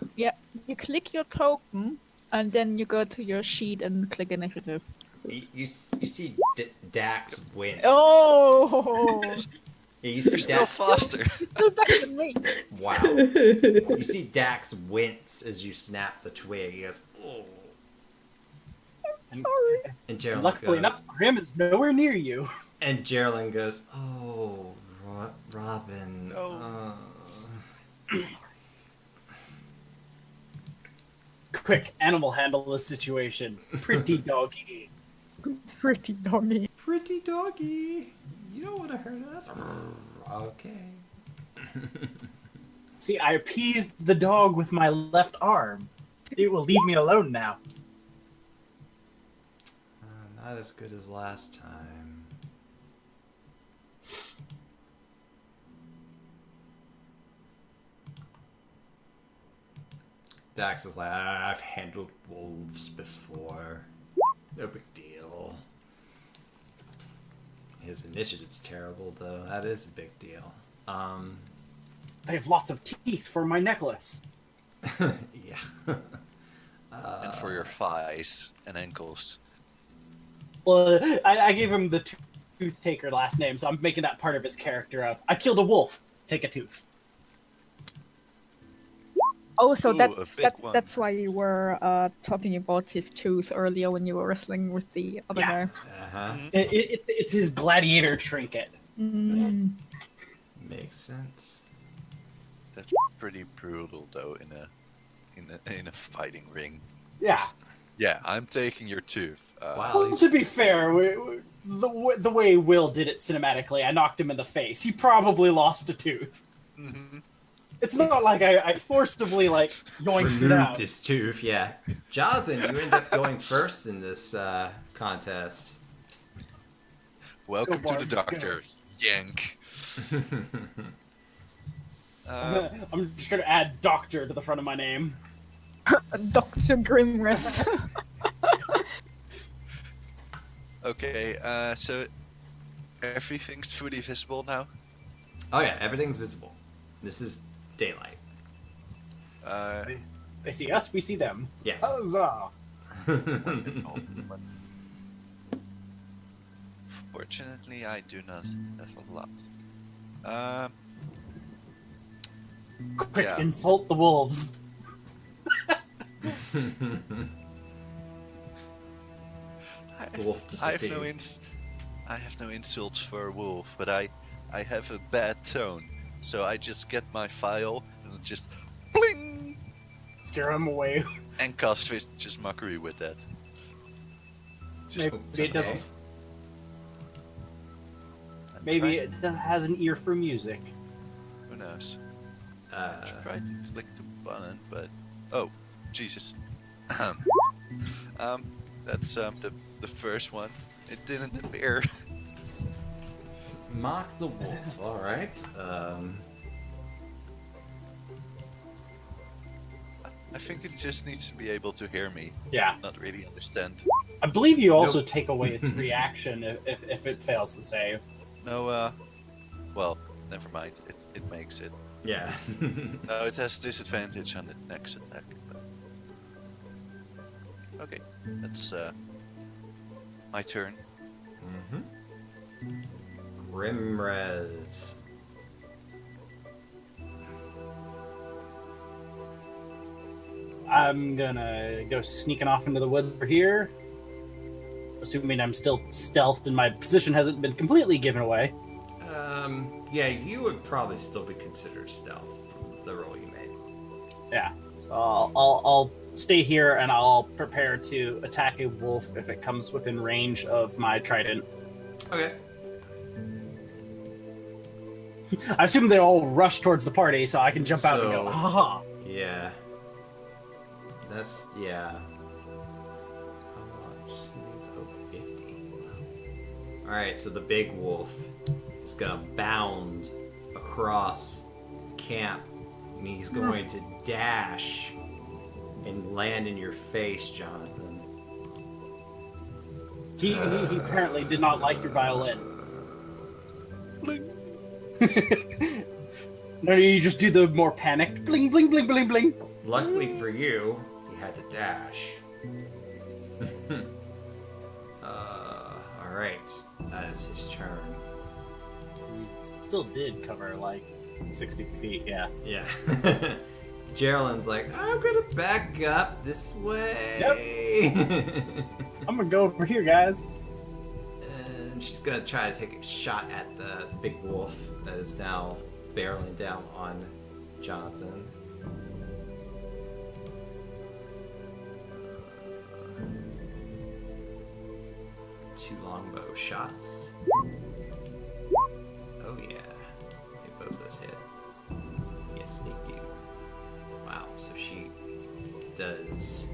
You click your token, and then you go to your sheet and click initiative. You see Dax wins. Oh! Yeah, you You're see still Dax. faster. Still better than me. Wow. You see Dax wince as you snap the twig. He goes, oh. Sorry. And Geraldine Luckily goes, enough, Grim is nowhere near you. And Geraldine goes, oh, Robin. No. Quick, animal handle the situation. Pretty doggy. Pretty doggy. Pretty doggy. You don't want to hurt us. Okay. See, I appeased the dog with my left arm. It will leave me alone now. Not as good as last time. Dax is like, I've handled wolves before. No big deal. His initiative's terrible, though. That is a big deal. They have lots of teeth for my necklace. Yeah. And for your thighs and ankles. Well, I gave him the Tooth Taker last name, so I'm making that part of his character of, I killed a wolf, take a tooth. Oh, so Ooh, a big that's one. why you were talking about his tooth earlier when you were wrestling with the other Yeah. guy. Uh-huh. It's his gladiator trinket. Mm. Makes sense. That's pretty brutal, though, in a fighting ring. Yeah. Yeah, I'm taking your tooth. Wow. Well, to be fair, the way Will did it cinematically, I knocked him in the face. He probably lost a tooth. Mhm. It's not like I forcibly, yoinked it out. Removed his tooth, yeah. Jonathan, you end up going first in this contest. Welcome Go, to the Barb, doctor, Yank. Uh, I'm just gonna add Doctor to the front of my name. Dr. Grimrest. okay, so everything's fully visible now. Oh yeah, everything's visible. This is daylight. They see us, we see them. Yes. Huzzah! Fortunately, I do not have a lot. Quick, Yeah. insult the wolves. Wolf I have disappeared. I have no insults for a wolf, but I have a bad tone, so I just get my file and just bling Scare them away. and cast Vicious Mockery with that. Maybe Okay. it doesn't. I'm Maybe trying- it has an ear for music. Who knows? Uh, Try to click the button, but oh, Jesus. That's the first one. It didn't appear. mock the wolf. All right. I think it just needs to be able to hear me, Yeah. not really understand. I believe you also Nope. take away its reaction if it fails the save. No, well, never mind. It makes it. Yeah. No, it has disadvantage on the next attack. But... Okay, that's my turn. Grimrez. I'm gonna go sneaking off into the woods over here. Assuming I'm still stealthed and my position hasn't been completely given away. Yeah, you would probably still be considered stealth. The roll you made. Yeah. So I'll stay here and I'll prepare to attack a wolf if it comes within range of my trident. Okay. I assume they all rush towards the party, so I can jump out and go, So- ha ha. Yeah. That's yeah. How much? Oh, 50. Wow. Alright, so the big wolf is gonna bound across camp and he's going to dash and land in your face, Jonathan. He apparently did not like your violin. Bling. No, you just do the more panicked bling, bling, bling, bling, bling. Luckily for you, he had to dash. Alright, that is his turn. He still did cover like 60 feet, yeah. Yeah. Geraldine's like, I'm gonna back up this way. I'm gonna go over here, guys. And she's gonna try to take a shot at the big wolf that is now barreling down on Jonathan. Two longbow shots. Oh yeah. They both those hit. Yes, they do. Wow, so she does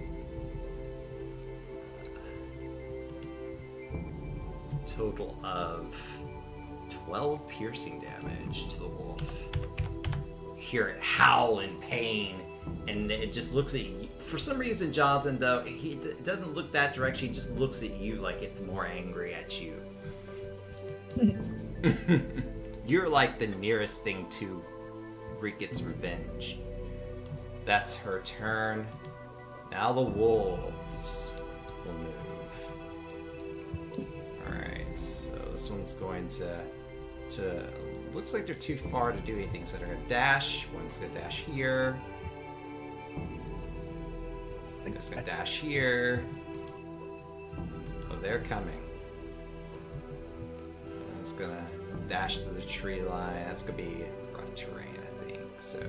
a total of 12 piercing damage to the wolf. Hear it howl in pain, and it just looks at you. For some reason, Jonathan, though, he doesn't look that direction. He just looks at you like it's more angry at you. You're like the nearest thing to wreak its revenge. That's her turn. Now the wolves will move. Alright, so this one's going to looks like they're too far to do anything, so they're gonna dash. One's gonna dash here. One's gonna dash here. Oh, they're coming. One's gonna dash to the tree line. That's gonna be rough terrain, I think. So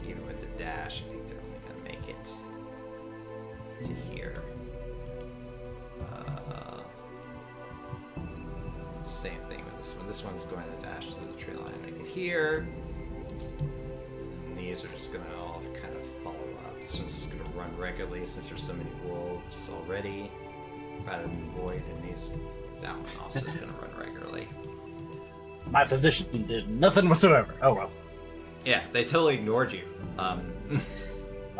even with the dash, I think they're only gonna make it to here. Same thing with this one. This one's going to dash to the tree line and make it here. And these are just gonna all kind of follow up. This one's just gonna run regularly since there's so many wolves already, rather than void. And that one also is gonna run regularly. My position did nothing whatsoever. Oh well. Yeah, they totally ignored you. I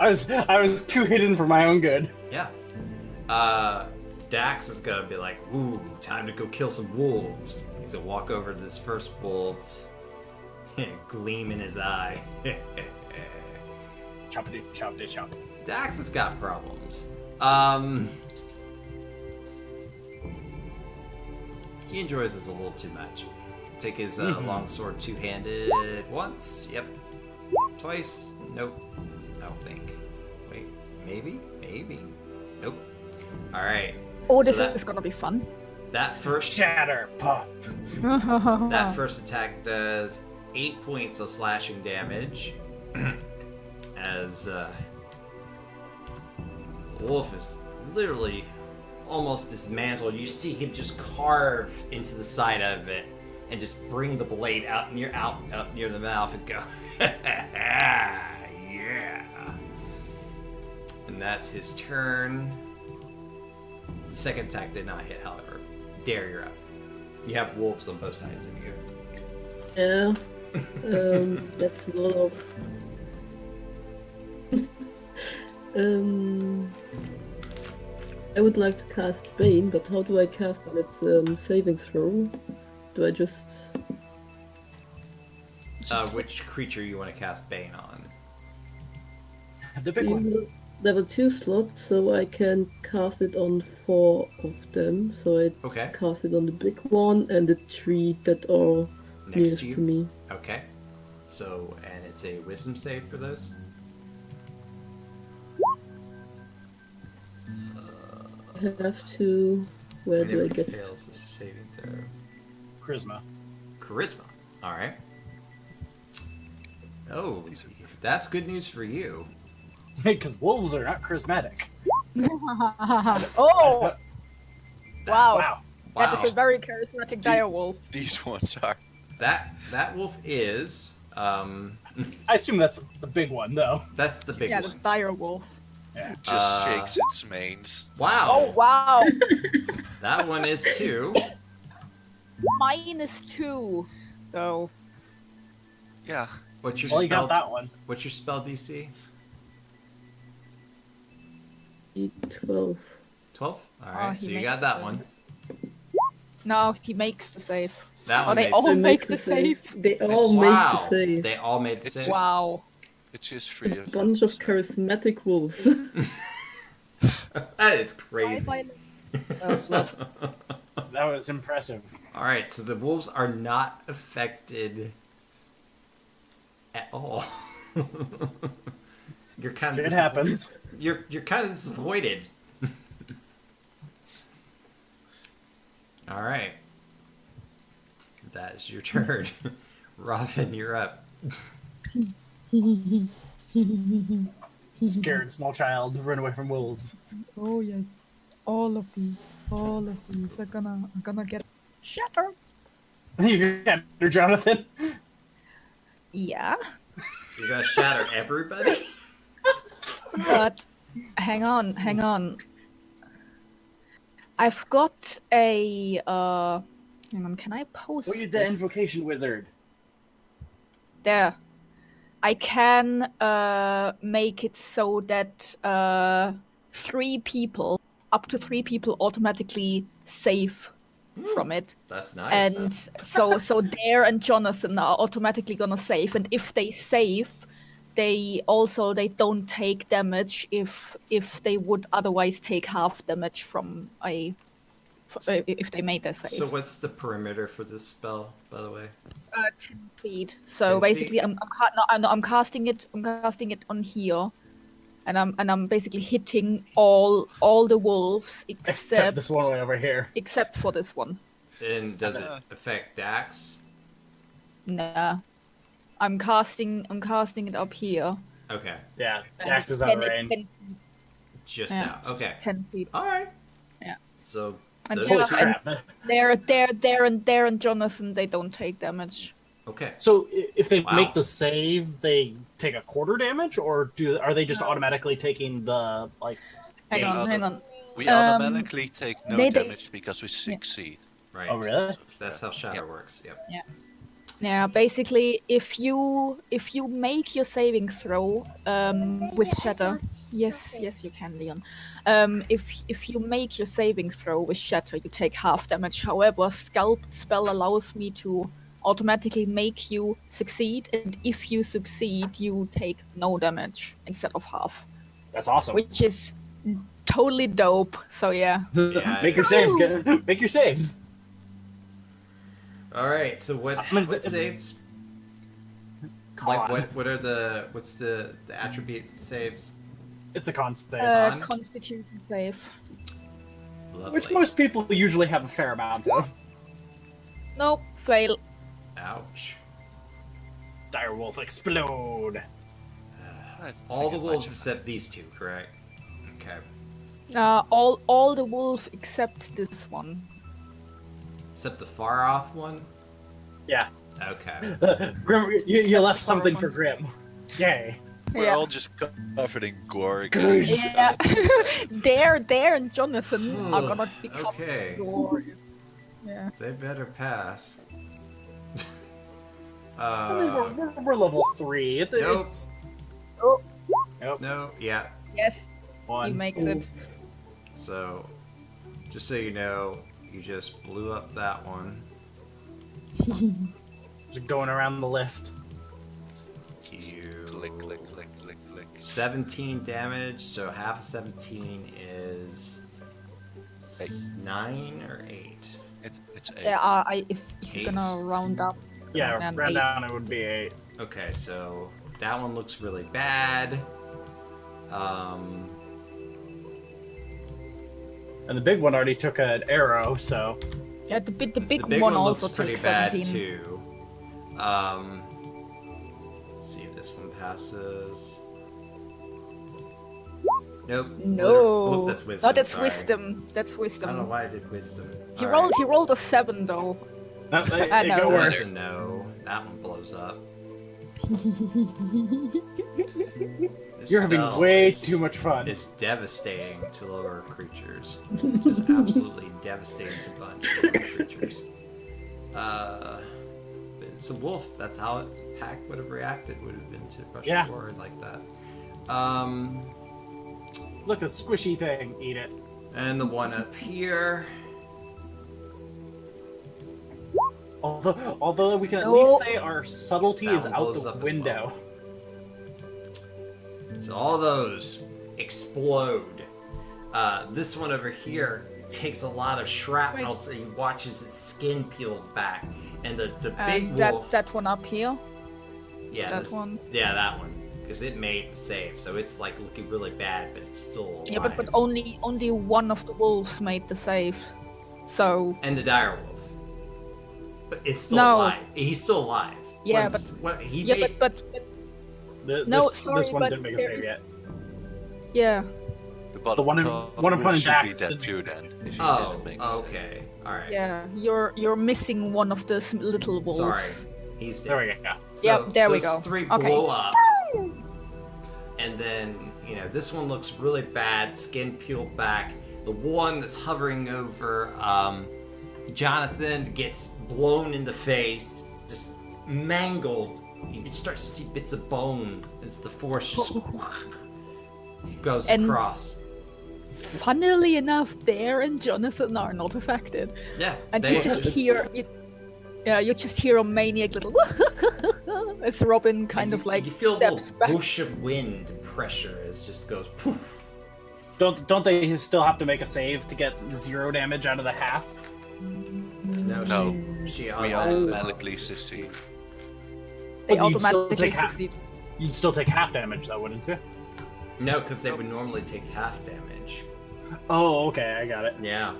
was too hidden for my own good. Yeah. Dax is gonna be like, ooh, time to go kill some wolves. He's gonna walk over to this first wolf, gleam in his eye. Choppity, choppity, chop. Dax has got problems. He enjoys this a little too much. Take his longsword two-handed once. Yep. Twice. Nope. I don't think. Wait. Maybe? Maybe. Nope. Alright. Oh, So this that- is gonna be fun. That first Shatter, pop. that first attack does 8 points of slashing damage. As Wolf is literally almost dismantled. You see him just carve into the side of it and just bring the blade up near the mouth and go, yeah. And that's his turn. The second attack did not hit, however. Dare, you're up. You have wolves on both sides of you. Yeah. That's a lot of. I would like to cast Bane, but how do I cast it? It's saving throw. Do I just? Which creature you want to cast Bane on? The big one. Level 2 slot, so I can cast it on 4 of them. So I Okay. cast it on the big one and the 3 that are Next nearest to you? to me. Okay. So, and it's a wisdom save for those? I have to. Where do I Whenever get? it fails, this is saving throw. Charisma. Charisma. Alright. Oh, that's good news for you. Because wolves are not charismatic. Oh! Wow. Wow. That Wow. is a very charismatic direwolf. These ones are. That wolf is, I assume that's the big one, though. that's the big Yeah, the one. direwolf. Just shakes its manes. Wow. Oh, wow. That one is 2. -2, though. Yeah. What's your Well, you got spell? that one. What's your spell DC? 12. 12? Oh, Alright, he so you makes got that the one. No, he makes the save. That Oh, one they made all sense. make the save. They all make the Wow. save. They all made the It's- save. Wow. It's just free A of bunch them, of so- charismatic wolves. That is crazy. That was lot. That was impressive. All right, so the wolves are not affected at all. You're kind of It happens. You're kind of disappointed. All right, that is your turn. Robin, you're up. Scared small child run away from wolves. Oh yes. All of these are gonna get shattered. You got her, Jonathan. Yeah. You're gonna shatter everybody. But hang on. I've got a hang on, can I post What are you, the this? invocation wizard? There. I can make it so that up to three people automatically save from it. That's nice. And so Dare and Jonathan are automatically gonna save, and if they save, they don't take damage if they would otherwise take half damage from if they made their save. So what's the perimeter for this spell, by the way? 10 feet. So 10 basically, feet? I'm casting it on here, and I'm basically hitting all the wolves Except except this one way over here. except for this one. And does it affect Dax? Nah. I'm casting it up here. Okay, Yeah, and Dax it's is out of 10 range. just Yeah. now. Okay, 10 feet. all right. Yeah. So And those Holy two- crap. Dare and Jonathan, they don't take damage. Okay. So if they Wow. make the save, they take a quarter damage, or are they just automatically taking the like? Hang Yeah. on. We Um, automatically take no they- damage because we succeed. Right. Oh really? That's how Shadow Yep. works. Yep. Yeah, basically, if you make your saving throw with Shatter, yes, you can, Leon. If you make your saving throw with Shatter, you take half damage. However, Sculpt spell allows me to automatically make you succeed, and if you succeed, you take no damage instead of half, That's awesome. which is totally dope. So yeah. Yeah, Make your saves. Make your saves. All right. So what? I mean, What it's- saves? Con. Like what are the what's the attribute saves? It's a con save, Con? Constitution save. Lovely. which most people usually have a fair amount of. Nope, fail. Ouch. Direwolf explode. I All think the it wolves might- except these two, correct? Okay. All the wolf except this one. Except the far off one. Yeah. Okay. Grim, you left the something far for Grim. Yay. We're Yeah. all just covered in gore. Gosh. Yeah, Dare and Jonathan are gonna become Okay. glorious. Yeah. They better pass. I mean, we're level 3. Nope. It's No. Yeah. Yes, he one. makes it. So, just so you know, you just blew up that one. Just going around the list. You Click, click, click, click, click. 17 damage. So half of 17 is 9 or 8. It's 8. Yeah, if you're 8. gonna round up. it's gonna Yeah, land round 8. down it would be 8. Okay, so that one looks really bad. And the big one already took an arrow, so Yeah, the big The big one one looks also pretty takes bad 17. too. Let's see if this one passes. Nope. No, Oh, that's wisdom. No, that's sorry. wisdom. That's I don't know wisdom. why I did wisdom. He All rolled. right. He rolled a 7 though. no, it, I it know. got That's worse. a no. That one blows up. This You're having spell way is- too much fun. It's devastating to lower creatures. Just absolutely devastating to bunch of lower creatures. It's a wolf. That's how it pack would have reacted. Would have been to rush Yeah. forward like that. Look, that squishy thing. Eat it. And the one up here. Although we can at No. least say our subtlety That is one out blows the up as window. So all those explode. This one over here takes a lot of shrapnel. So he watches its skin peels back, and the big And wolf. that one up here. Yeah, that one. Yeah, that one. Because it made the save, so it's like looking really bad, but it's still alive. Yeah, but only one of the wolves made the save. So And the dire wolf. But it's still No. alive. He's still alive. Yeah, Once- what he yeah, made, but No, sorry, this one but didn't make a there save is- yet. yeah. The one in wolf front of should be Dax dead didn't- too then. If he Oh, didn't make the save. okay. Alright. Yeah, you're missing one of the little wolves. Sorry. He's dead. There we go. So Yep, there we those go. three Okay. blow up. And then, this one looks really bad, skin peeled back. The one that's hovering over Jonathan gets blown in the face, just mangled. You can start to see bits of bone as the force just goes And- across. Funnily enough, Bear and Jonathan are not affected, Yeah, and they you just hear you just hear a maniac little as Robin kind and of like you feel a steps little back. whoosh of wind pressure as just goes poof. Don't they still have to make a save to get 0 damage out of the half? No, No. she We automatically automatically succeed. They But you'd still automatically take half- succeed. You'd still take half damage though, wouldn't you? No, because they would normally take half damage. Oh, okay, I got it. Yeah.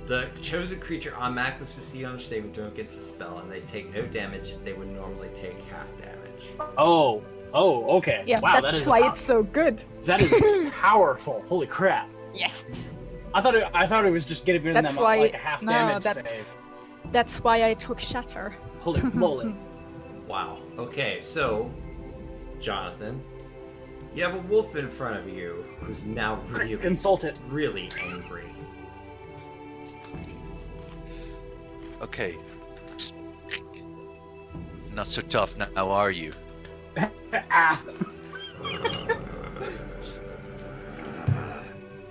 The chosen creature automatically succeed on a saving throw against the spell, and they take no damage. They would normally take half damage. Oh, okay. Yeah, wow, that that's is why it's so good. that is powerful. Holy crap! Yes. I thought it was just giving them That's why like a half no, damage that's why I took Shatter. save. Holy moly! Wow. Okay, so, Jonathan, you have a wolf in front of you who's now really, Consult it. really angry. Okay. Not so tough now, are you? Ah,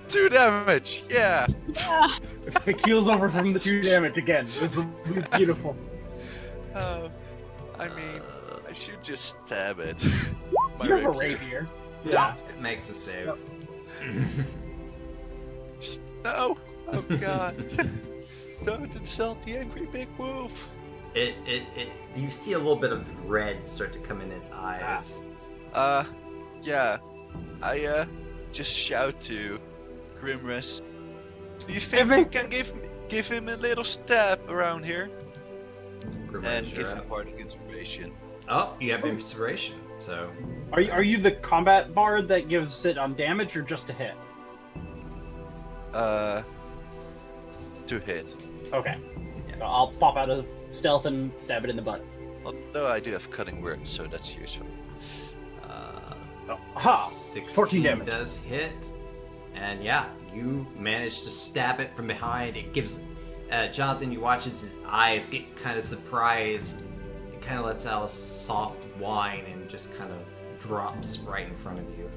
2 damage! Yeah! if it keels over from the 2 damage again, this will be beautiful. I mean, I should just stab it. My You have a rapier. rapier. Yeah. It makes a save. Yep. No! Oh god. Don't insult the angry big wolf. You see a little bit of red start to come in its eyes. Yeah. I, just shout to Grimress. Do you think you can give him a little stab around here? Grimrez, And you're give him up. bardic inspiration. Oh, you have inspiration, so Are you the combat bard that gives it on damage or just a hit? To hit. Okay. Yeah. So I'll pop out of stealth and stab it in the butt. Although I do have cutting words, so that's useful. So, aha! 16 14 damage. does hit, and yeah, you manage to stab it from behind. It gives Jonathan. You watch as his eyes get kind of surprised. It kind of lets out a soft whine and just kind of drops right in front of you.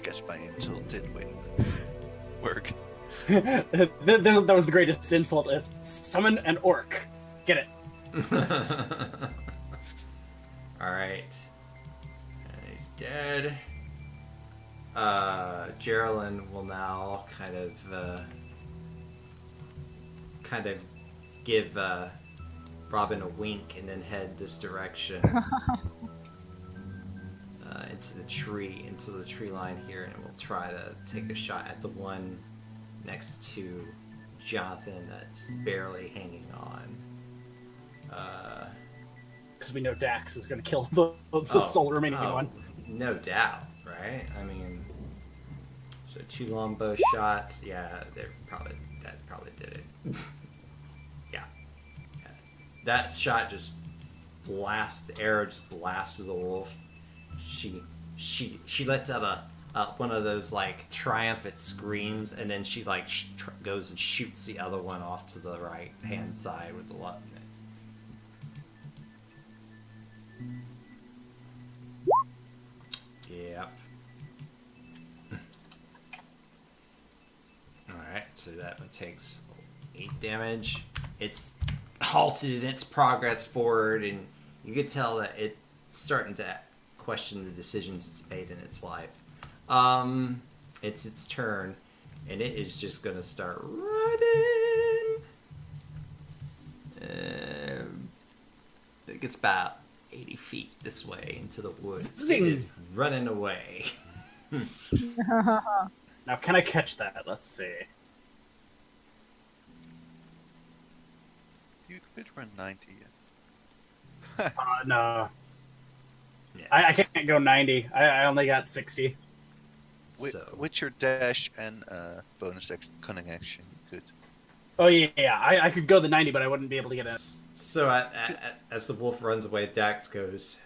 Guess my insult did work. that was the greatest insult. Is summon an orc. Get it? All right, and he's dead. Geraldine will now kind of give Robin a wink and then head this direction into the tree line here, and we'll try to take a shot at the one next to Jonathan that's barely hanging on. Because we know Dax is going to kill the sole remaining one. No doubt, right? I mean, so 2 longbow shots. Yeah, that probably did it. Yeah. That shot just the arrow just blasted the wolf. She lets out a one of those like triumphant screams, and then she like goes and shoots the other one off to the right hand side with the left. Yep. Alright, so that one takes 8 damage. It's halted in its progress forward, and you could tell that it's starting to question the decisions it's made in its life. It's its turn, and it is just gonna start running. I think it's about 80 feet this way into the woods. Zing. It is running away. Now, can I catch that? Let's see. You could run 90. No. Yes. I can't go 90. I only got 60. With your dash and bonus cunning action, you could. Oh, yeah. I could go the 90, but I wouldn't be able to get it. So as the wolf runs away, Dax goes,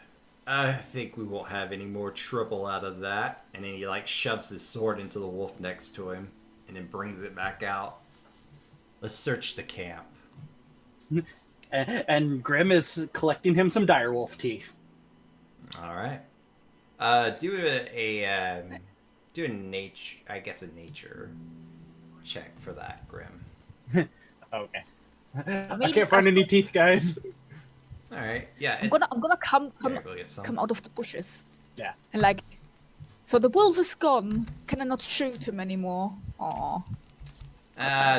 I think we won't have any more trouble out of that. And then he like shoves his sword into the wolf next to him and then brings it back out. Let's search the camp. And Grim is collecting him some direwolf teeth. All right. Do a nature, I guess a nature check for that, Grim. Okay. I I mean, can't find any teeth, guys. All right. Yeah. I'm gonna come yeah, go get some. come out of the bushes. Yeah. And like, so the wolf is gone. Can I not shoot him anymore? Aw.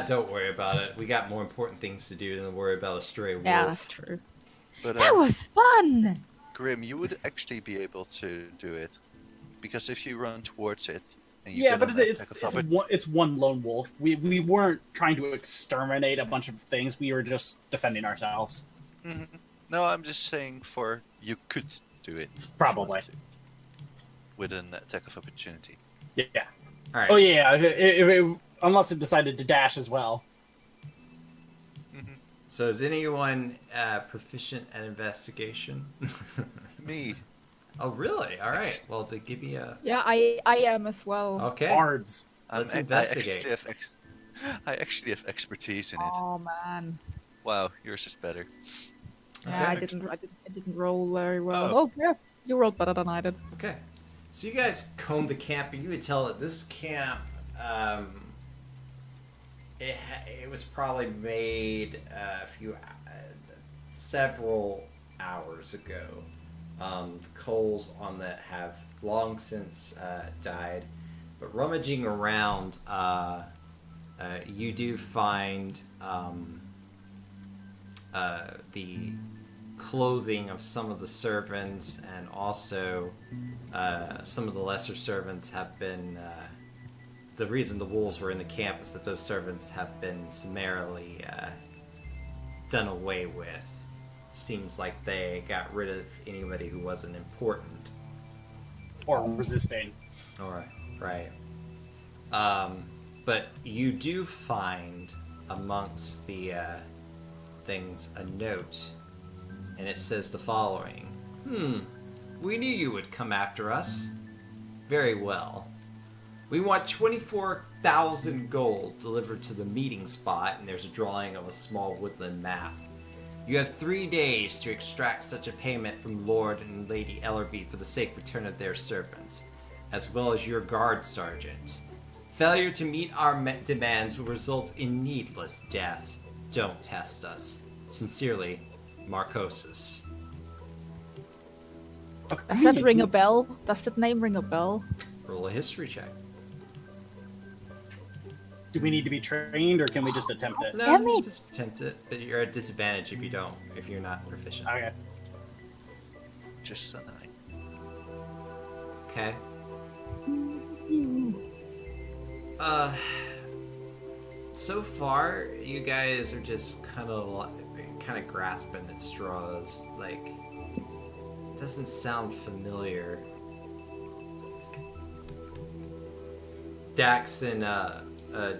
Don't worry about it. We got more important things to do than worry about a stray wolf. Yeah, that's true. But That was fun. Grim, you would actually be able to do it, because if you run towards it and you Yeah, get but an it's, attack of it's, opportunity- one, it's one lone wolf. We weren't trying to exterminate a bunch of things. We were just defending ourselves. Mhm. No, I'm just saying for you could do it. if you Probably. wanted to, with an attack of opportunity. Yeah. All right. Oh, yeah. Unless it decided to dash as well. So is anyone proficient at investigation? Me. Oh, really? All right. Well, to give you a... Yeah, I am as well. Okay. Bards. Let's I investigate. I actually have expertise in it. Oh man. Wow, yours is better. Yeah, I Okay. didn't roll very well. Oh. Oh yeah, you rolled better than I did. Okay. So you guys combed the camp, and you would tell that this camp, it was probably made several hours ago. The coals on that have long since died, but rummaging around, you do find the clothing of some of the servants, and also some of the lesser servants have been. The reason the wolves were in the camp is that those servants have been summarily done away with. Seems like they got rid of anybody who wasn't important. Or resisting. All right. But you do find amongst the things a note, and it says the following. We knew you would come after us. Very well. We want 24,000 gold delivered to the meeting spot, and there's a drawing of a small woodland map. You have 3 days to extract such a payment from Lord and Lady Ellerby for the safe return of their servants, as well as your guard sergeant. Failure to meet our demands will result in needless death. Don't test us. Sincerely, Marcosis. Does that ring a bell? Does that name ring a bell? Roll a history check. Do we need to be trained, or can we just attempt it? No, Damn it. just attempt it, but you're at disadvantage if you're not proficient. Okay. Just a 9. Okay. So far, you guys are just kind of grasping at straws. Like, it doesn't sound familiar. Dax and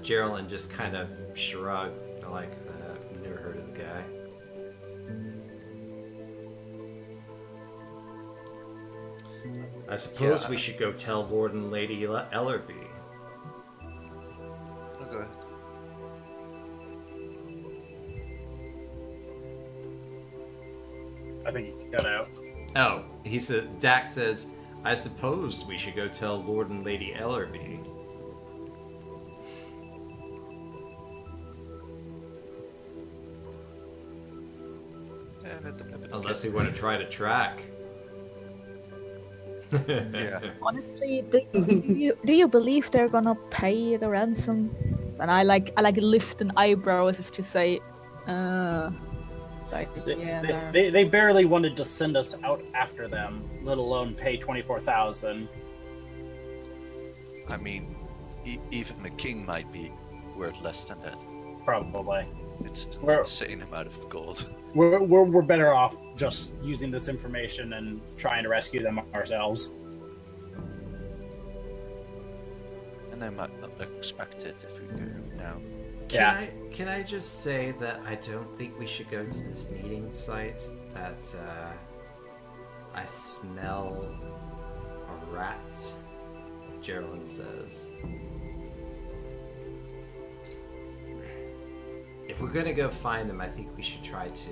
Geraldine just kind of shrug. They're like, never heard of the guy. I suppose Yeah. we should go tell Lord and Lady Ellerby. Oh, go ahead. I think he's got out. Oh, he said. Dax says, "I suppose we should go tell Lord and Lady Ellerby." Unless they want to try to track. Yeah. Honestly, do you believe they're gonna pay the ransom? And I like lift an eyebrow as if to say, like, yeah, no. They barely wanted to send us out after them, let alone pay 24,000. I mean, even the king might be worth less than that. Probably. It's an We're- insane amount of gold. We're better off just using this information and trying to rescue them ourselves. And I might not expect it if we go now. Can I just say that I don't think we should go to this meeting site? That's I smell a rat, Geraldine says. If we're gonna go find them, I think we should try to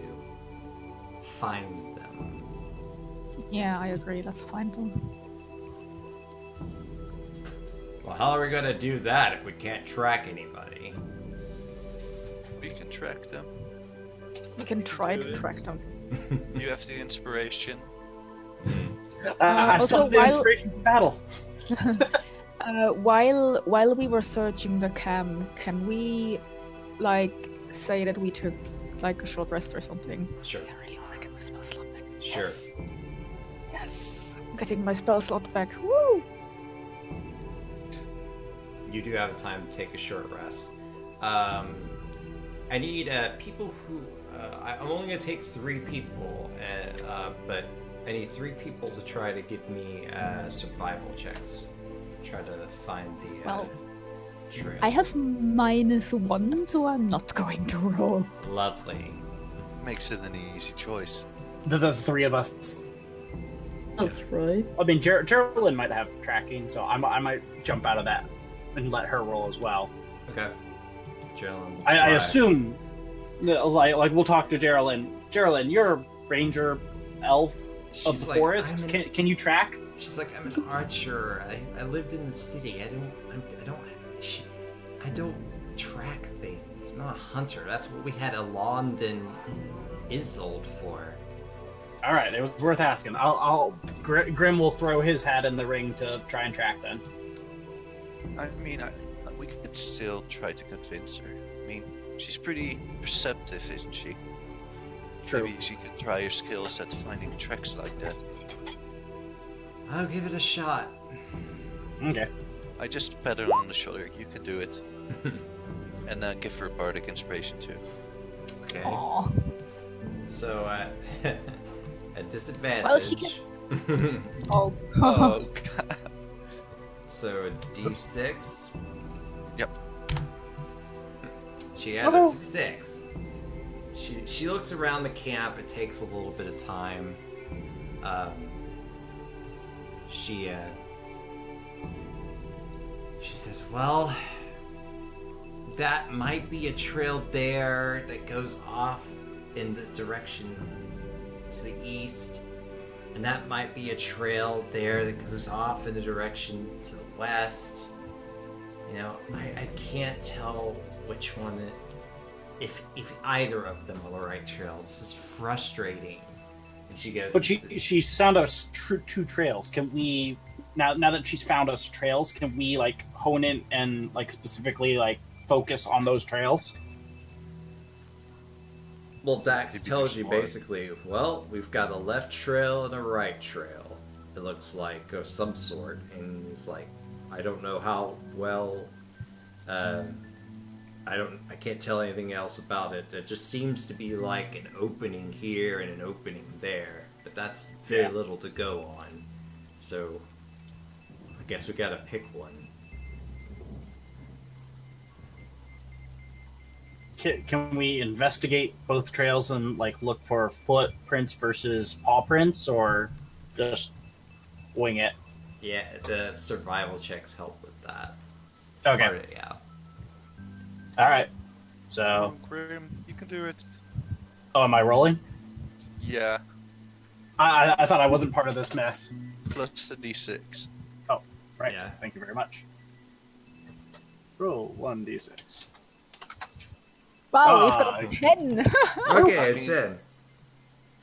find them. Yeah, I agree. Let's find them. Well, how are we gonna do that if we can't track anybody? We can track them. We can try to track them. You have the inspiration. I also, still have the while- inspiration for battle. While we were searching the camp, can we, like, say that we took like a short rest or something? Sure. Is I really want to get my spell slot back. Sure. Yes. Yes. I'm getting my spell slot back. Woo! You do have a time to take a short rest. I need people who. I'm only going to take 3 people, but I need 3 people to try to give me survival checks. Try to find the Well, trail. I have -1, so I'm not going to roll. Lovely. Makes it an easy choice. The 3 of us. I'll try. I mean, Geraldine might have tracking, so I might jump out of that and let her roll as well. Okay. Geraldine. I assume, like we'll talk to Geraldine. Geraldine, you're a ranger elf of the forest. Can you track? She's like, I'm an archer. I lived in the city. I don't track things. I'm not a hunter. That's what we had Alond and Isolde for. All right, it was worth asking. Grim will throw his hat in the ring to try and track then. I mean, we could still try to convince her. I mean, she's pretty perceptive, isn't she? True. Maybe she could try her skills at finding tracks like that. I'll give it a shot. Okay. I just pat her on the shoulder. You can do it. And give her a bardic inspiration too. Okay. Aw. So at disadvantage. Well, she can- Oh. Oh, God. So a D6. Yep. She had a 6. She looks around the camp. It takes a little bit of time. She says, well, that might be a trail there that goes off in the direction to the east. And that might be a trail there that goes off in the direction to the west. You know, I can't tell which one, if either of them are the right trail. This is frustrating. And she goes, But she found us 2 trails. Can we now that she's found us trails? Can we like hone in and like specifically like focus on those trails? well, Dax Maybe tells there's you more. basically, well, we've got a left trail and a right trail. It looks like of some sort, and he's like, I don't know how well. I can't tell anything else about it. It just seems to be like an opening here and an opening there, but that's very Yeah. little to go on. So, I guess we gotta pick one. Can we investigate both trails and like look for footprints versus paw prints, or just wing it? Yeah, the survival checks help with that. Okay. Part of it, yeah. All right. So, Grim, you can do it. oh, am I rolling? Yeah, I thought I wasn't part of this mess. plus the d6. Right. Yeah. Thank you very much. Roll 1d6. Wow, we've got Ah, a 10. Okay, I it's mean- in.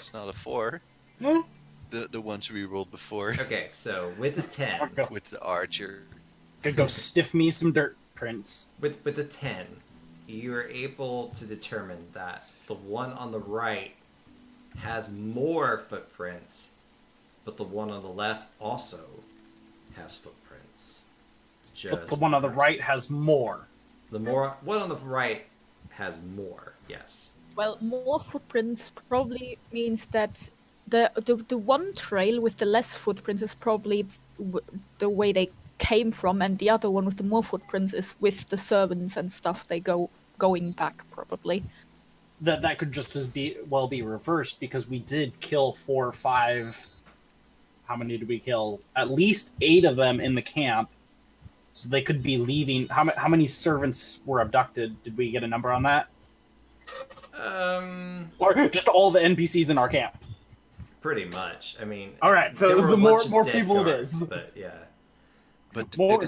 It's not a 4. Hmm? The ones we rolled before Okay, so with the 10, Go, with the archer. go stiff me some dirt prints. with the 10, you're able to determine that the one on the right has more footprints, but the one on the left also has footprints. But the one on the right has more. The one on the right has more. Yes. Well, more footprints probably means that the one trail with the less footprints is probably the way they came from, and the other one with the more footprints is with the servants and stuff they going back probably. That could just as be reversed, because we did kill 4 or 5. How many did we kill? At least 8 of them in the camp. So they could be leaving. How many servants were abducted? Did we get a number on that? Or just all the NPCs in our camp? Pretty much. I mean. All right, so there were the a bunch of more dead people it guards, is. But yeah. But More-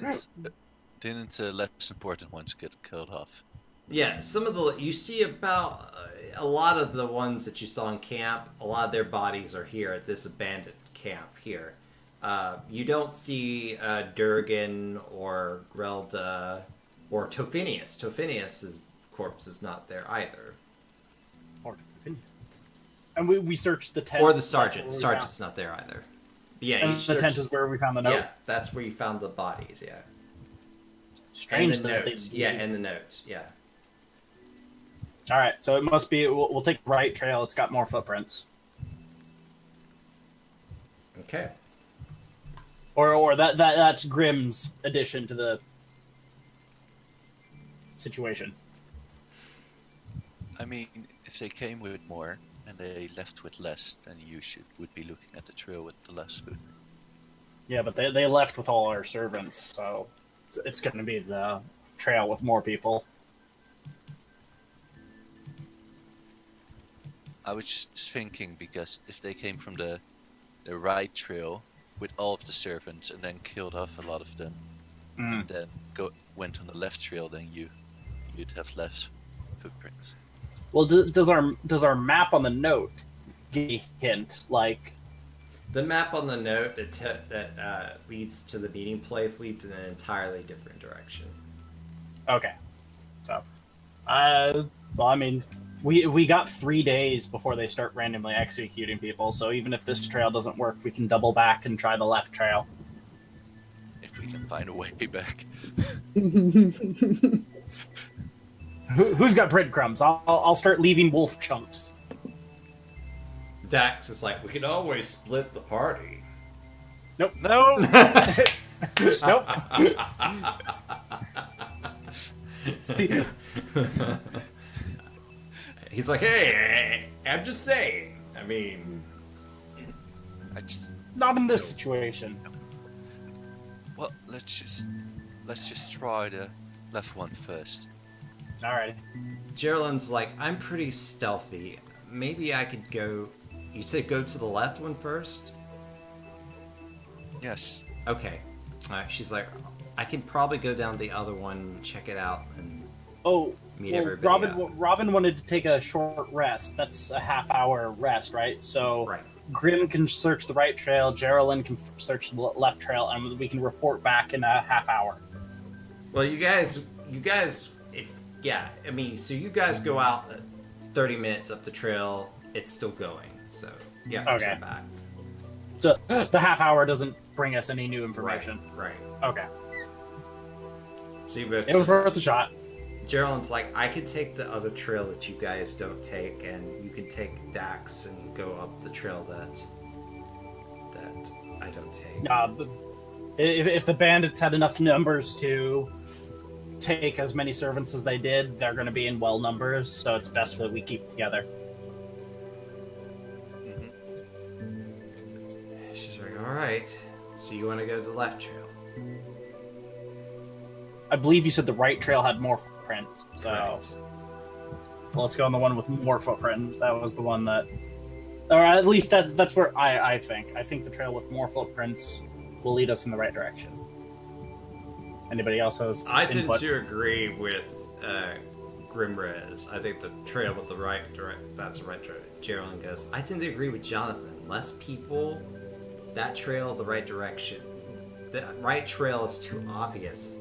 didn't less important ones get killed off? Yeah, some of the you see about a lot of the ones that you saw in camp. A lot of their bodies are here at this abandoned camp here. You don't see Durgan or Grelda or Tophinius. Tophinius's corpse is not there either. And we searched the tent. Or the That's sergeant. where we Sergeant's not there either. But yeah, found- you And the tent searched- is where we found the note. Yeah, that's where you found the bodies. Yeah, Strange and the that notes. they Yeah, and the notes. Yeah. All right, so it must be. We'll take the right trail. It's got more footprints. Okay. Or that's Grimm's addition to the situation. I mean, if they came with more and they left with less, then you would be looking at the trail with the less food. Yeah, but they left with all our servants, so it's going to be the trail with more people. I was just thinking, because if they came from the right trail with all of the servants and then killed off a lot of them, and then went on the left trail, then you'd have less footprints. Well, does our map on the note give a hint? Like, The map on the note that leads to the meeting place leads in an entirely different direction. okay, so, well, I mean, we got 3 days before they start randomly executing people. So even if this trail doesn't work, we can double back and try the left trail. If we can find a way back. Who's got breadcrumbs? I'll start leaving wolf chunks. Dax is like, we can always split the party. No! Nope. Steve, He's like, hey, I'm just saying. I mean, not in this situation. Well, let's just try the left one first. Alright. Geraldine's like, I'm pretty stealthy. Maybe I could go. You said go to the left one first? Yes. Okay. Alright, she's like, I can probably go down the other one, check it out, and Oh, meet well, everybody up. Robin wanted to take a short rest. That's a half-hour rest, right? So Right. Grim can search the right trail, Geraldine can search the left trail, and we can report back in a half hour. Well, you guys, I mean, so you guys go out 30 minutes up the trail, it's still going, so you have to Okay. turn back. So the half hour doesn't bring us any new information. Right. Okay. So you both It was worth a shot. Geraldine's like, I could take the other trail that you guys don't take, and you can take Dax and go up the trail that I don't take. But if the bandits had enough numbers to take as many servants as they did, they're going to be in well numbers, so it's best that we keep together. She's like, all right. So you want to go to the left trail? I believe you said the right trail had more footprints, so Correct. well, let's go on the one with more footprints. That was the one that, or at least that's where I think. I think the trail with more footprints will lead us in the right direction. Anybody else has I tend input? to agree with Grimrez. I think the trail with the right that's the right trail. Geraldine goes, I tend to agree with Jonathan. Less people, that trail, the right direction. The right trail is too obvious.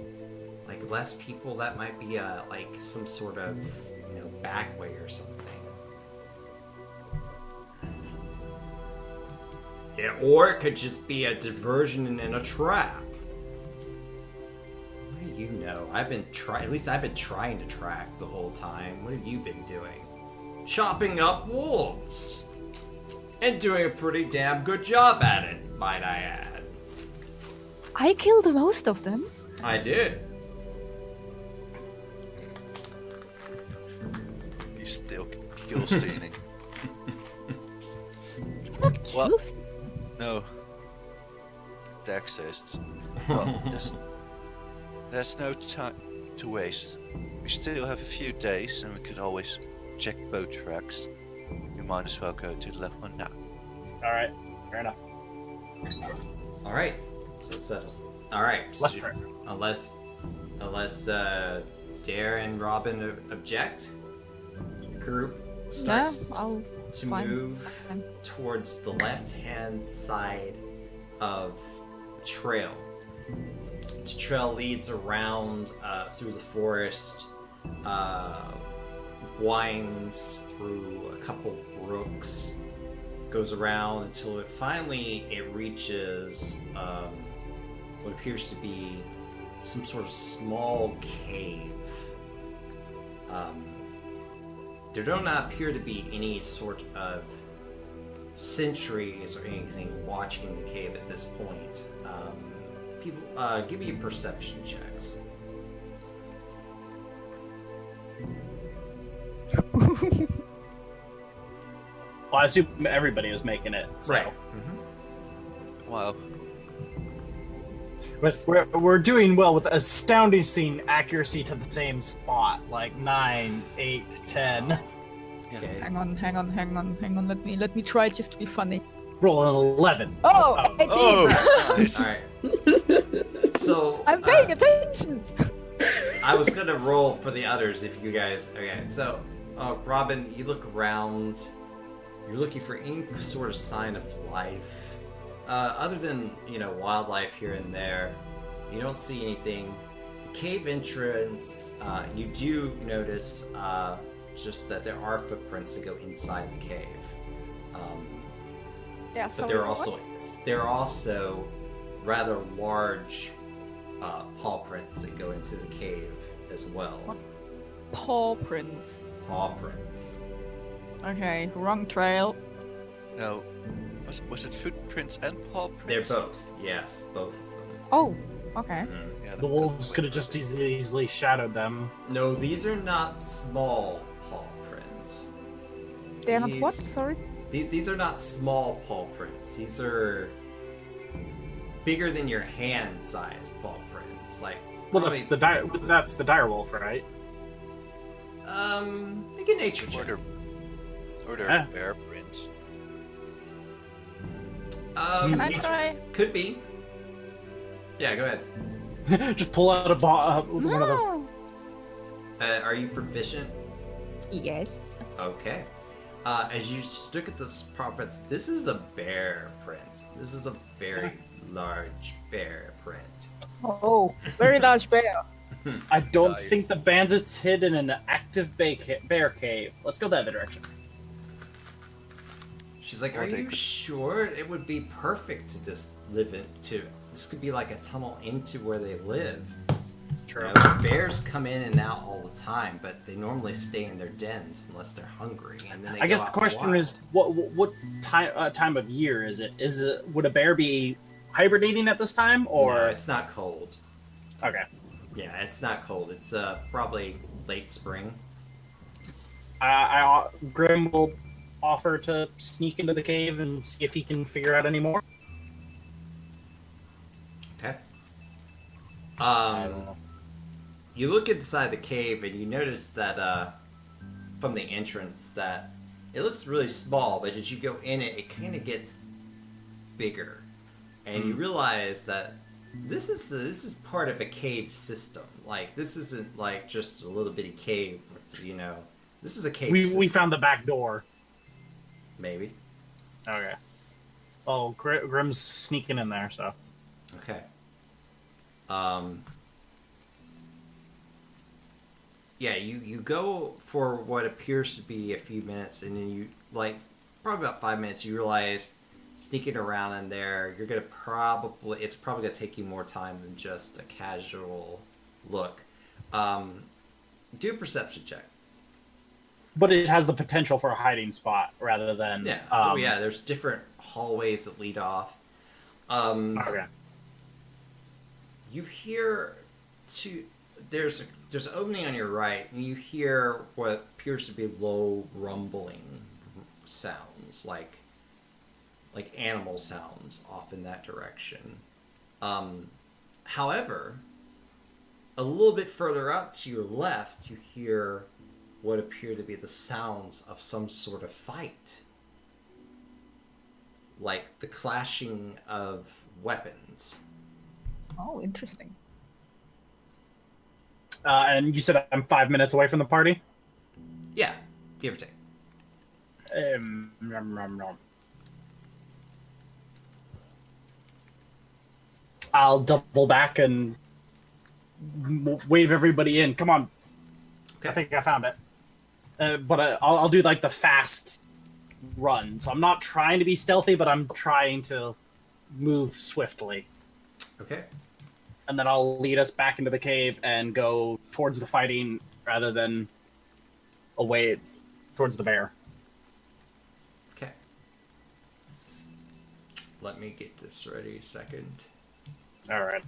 Like, less people, that might be like some sort of, back way or something. Yeah, or it could just be a diversion and a trap. What do you know? At least I've been trying to track the whole time. What have you been doing? Chopping up wolves. And doing a pretty damn good job at it, might I add. I killed most of them. I did. He's still kill stealing. Not Well- kills. No. Dexist. Well, there's no time to waste. We still have a few days and we could always check boat tracks. We might as well go to the left one now. Alright, fair enough. Alright, so it's settled. Alright, so Left track. unless Dare and Robin object, the group Yeah, starts I'll to fine. move Fine. towards the left-hand side of the trail. This trail leads around through the forest, winds through a couple brooks, goes around until it finally reaches what appears to be some sort of small cave. There do not appear to be any sort of sentries or anything watching the cave at this point. People, give me perception checks. Well, I assume everybody was making it. So. Wow. But we're doing well with astounding accuracy to the same spot, like 9, 8, 10. Yeah. Okay. Hang on. Let me try just to be funny. Roll an 11. Oh, I did. Oh, nice. All right. So I'm paying attention. I was gonna roll for the others if you guys. Okay. So, Robin, you look around. You're looking for any sort of sign of life, other than wildlife here and there. You don't see anything. The cave entrance. You do notice just that there are footprints that go inside the cave. Yeah, But there are also rather large paw prints that go into the cave as well. What? Paw prints. Paw prints. Okay, wrong trail. No. Was it footprints and paw They're prints? both. Yes, both of them. Oh, okay. Mhm. Yeah, The wolves could have just easily shadowed them. No, these are not small paw prints. They're not what? These- Sorry. These are not small paw prints. These are bigger than your hand size paw prints. Like, Well, probably, that's the direwolf, right? make a nature check. Or they're Yeah. bear prints. Can I nature. try? Could be. Yeah, go ahead. Just pull out one of them. No. Are you proficient? Yes. Okay. As you look at this paw prints, this is a bear print. This is a very large bear print. Oh, very large bear. I don't Nice. think the bandits hid in an active bear cave. Let's go the other direction. She's like, Well, "Are they you could- sure? It would be perfect to just live into. This could be like a tunnel into where they live. True. Bears come in and out all the time, but they normally stay in their dens unless they're hungry. And then they I go guess the out question wild. is, what time of year is it? Would a bear be hibernating at this time, or No, it's not cold. okay? Yeah, it's not cold. It's probably late spring. Grim will offer to sneak into the cave and see if he can figure out any more. Okay. I don't know. You look inside the cave and you notice that from the entrance that it looks really small, but as you go in it kind of gets bigger, and you realize that this is part of a cave system. Like, this isn't like just a little bitty cave. This is a cave. We system. found the back door. Maybe. Okay. Well, Grim's sneaking in there, so. Okay. Yeah, you go for what appears to be a few minutes, and then you, like, probably about 5 minutes, you realize sneaking around in there, it's probably gonna take you more time than just a casual look. Do a perception check. But it has the potential for a hiding spot rather than. Yeah. There's different hallways that lead off. Okay. You hear there's an opening on your right, and you hear what appears to be low rumbling sounds, like animal sounds off in that direction. However, a little bit further up to your left, you hear what appear to be the sounds of some sort of fight, like the clashing of weapons. Oh, interesting. And you said I'm 5 minutes away from the party? Yeah, give or take. I'll double back and wave everybody in. Come on. Okay. I think I found it. But I'll do like the fast run. So I'm not trying to be stealthy, but I'm trying to move swiftly. Okay. And then I'll lead us back into the cave and go towards the fighting rather than away towards the bear. Okay. Let me get this ready a second. All right.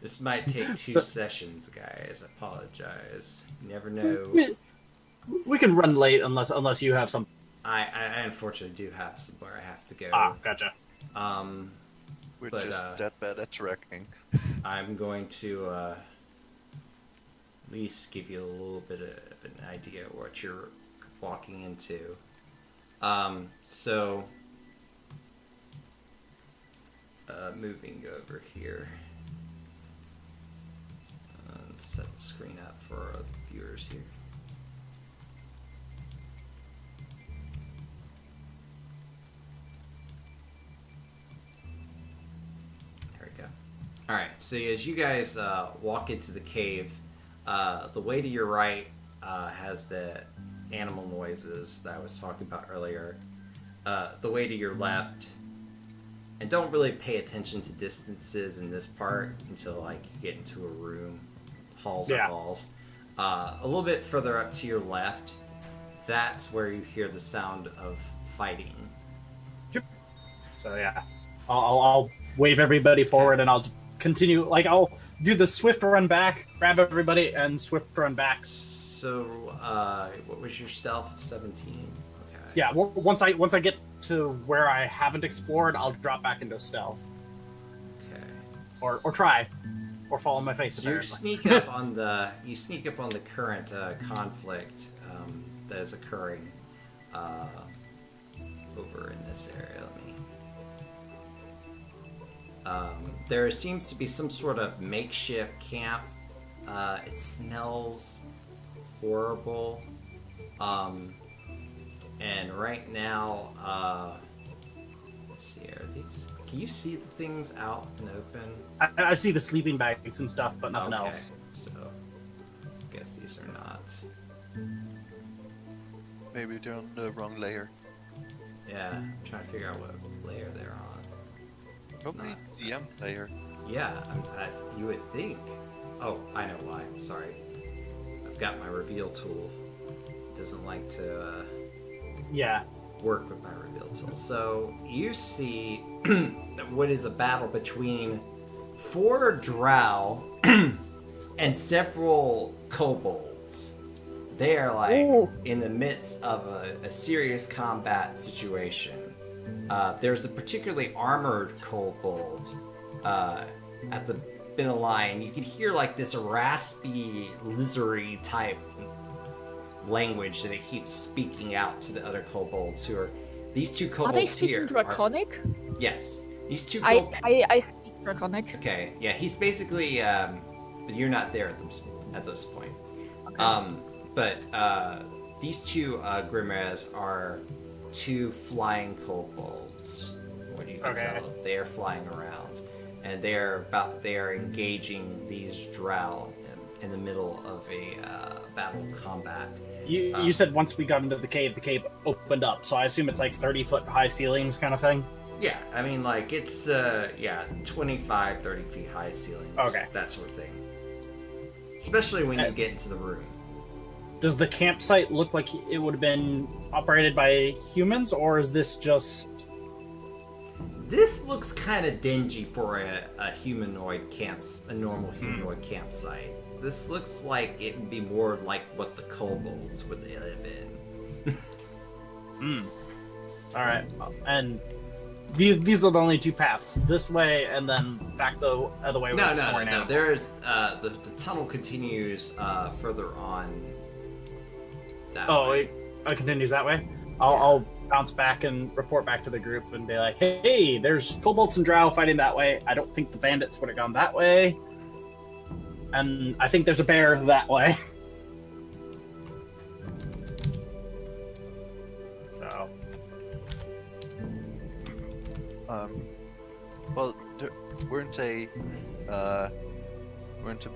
This might take 2 sessions, guys. I apologize. You never know. We can run late unless you have some. I unfortunately do have somewhere I have to go. Gotcha. We're But, just that bad at tracking. I'm going to at least give you a little bit of an idea of what you're walking into. Moving over here. Set the screen up for the viewers here. There we go. Alright, so as you guys walk into the cave, the way to your right has the animal noises that I was talking about earlier. The way to your left, and don't really pay attention to distances in this part until like you get into a room. Halls or halls. A little bit further up to your left, that's where you hear the sound of fighting. So yeah, I'll wave everybody forward and I'll continue. Like I'll do the swift run back, grab everybody, and swift run back. So, what was your stealth? 17. Okay. Yeah. Once I get to where I haven't explored, I'll drop back into stealth. Okay. Or try. Or fall on my face. So you sneak up on the current conflict that is occurring over in this area. There seems to be some sort of makeshift camp. It smells horrible. And right now, let's see, are these? Can you see the things out in the open? I see the sleeping bags and stuff, but nothing else. So, I guess these are not. Maybe they're on the wrong layer. Yeah, I'm trying to figure out what layer they're on. It's Probably not- DM layer. Yeah, you would think. Oh, I know why. Sorry. I've got my reveal tool. It doesn't like to Yeah. work with my reveal tool. So you see what is a battle between 4 drow and several kobolds. They are like Ooh. in the midst of a serious combat situation. There's a particularly armored kobold at the bit of line. You can hear like this raspy, lizardy type language that it keeps speaking out to the other kobolds who are these 2 kobolds Are they speaking here. Draconic? Yes, these 2 I kobolds. I speak Draconic. Okay, yeah, he's basically. But you're not there at this point. But these two Grimraz are two flying kobolds. What do you can Okay. tell? They are flying around, and they are engaging these drow in the middle of a battle combat. You said once we got into the cave opened up, so I assume it's like 30-foot high ceilings kind of thing? Yeah, I mean, like, it's, 25, 30 feet high ceilings. Okay. That sort of thing. Especially when you get into the room. Does the campsite look like it would have been operated by humans, or is this just... This looks kind of dingy for a humanoid a normal humanoid campsite. This looks like it would be more like what the kobolds would live in. Alright, and these are the only two paths. This way, and then back the other way. No. Animal. There's, the tunnel continues further on that way. It continues that way? I'll bounce back and report back to the group and be like, hey, there's kobolds and drow fighting that way. I don't think the bandits would have gone that way. And I think there's a bear that way. So... Well, weren't the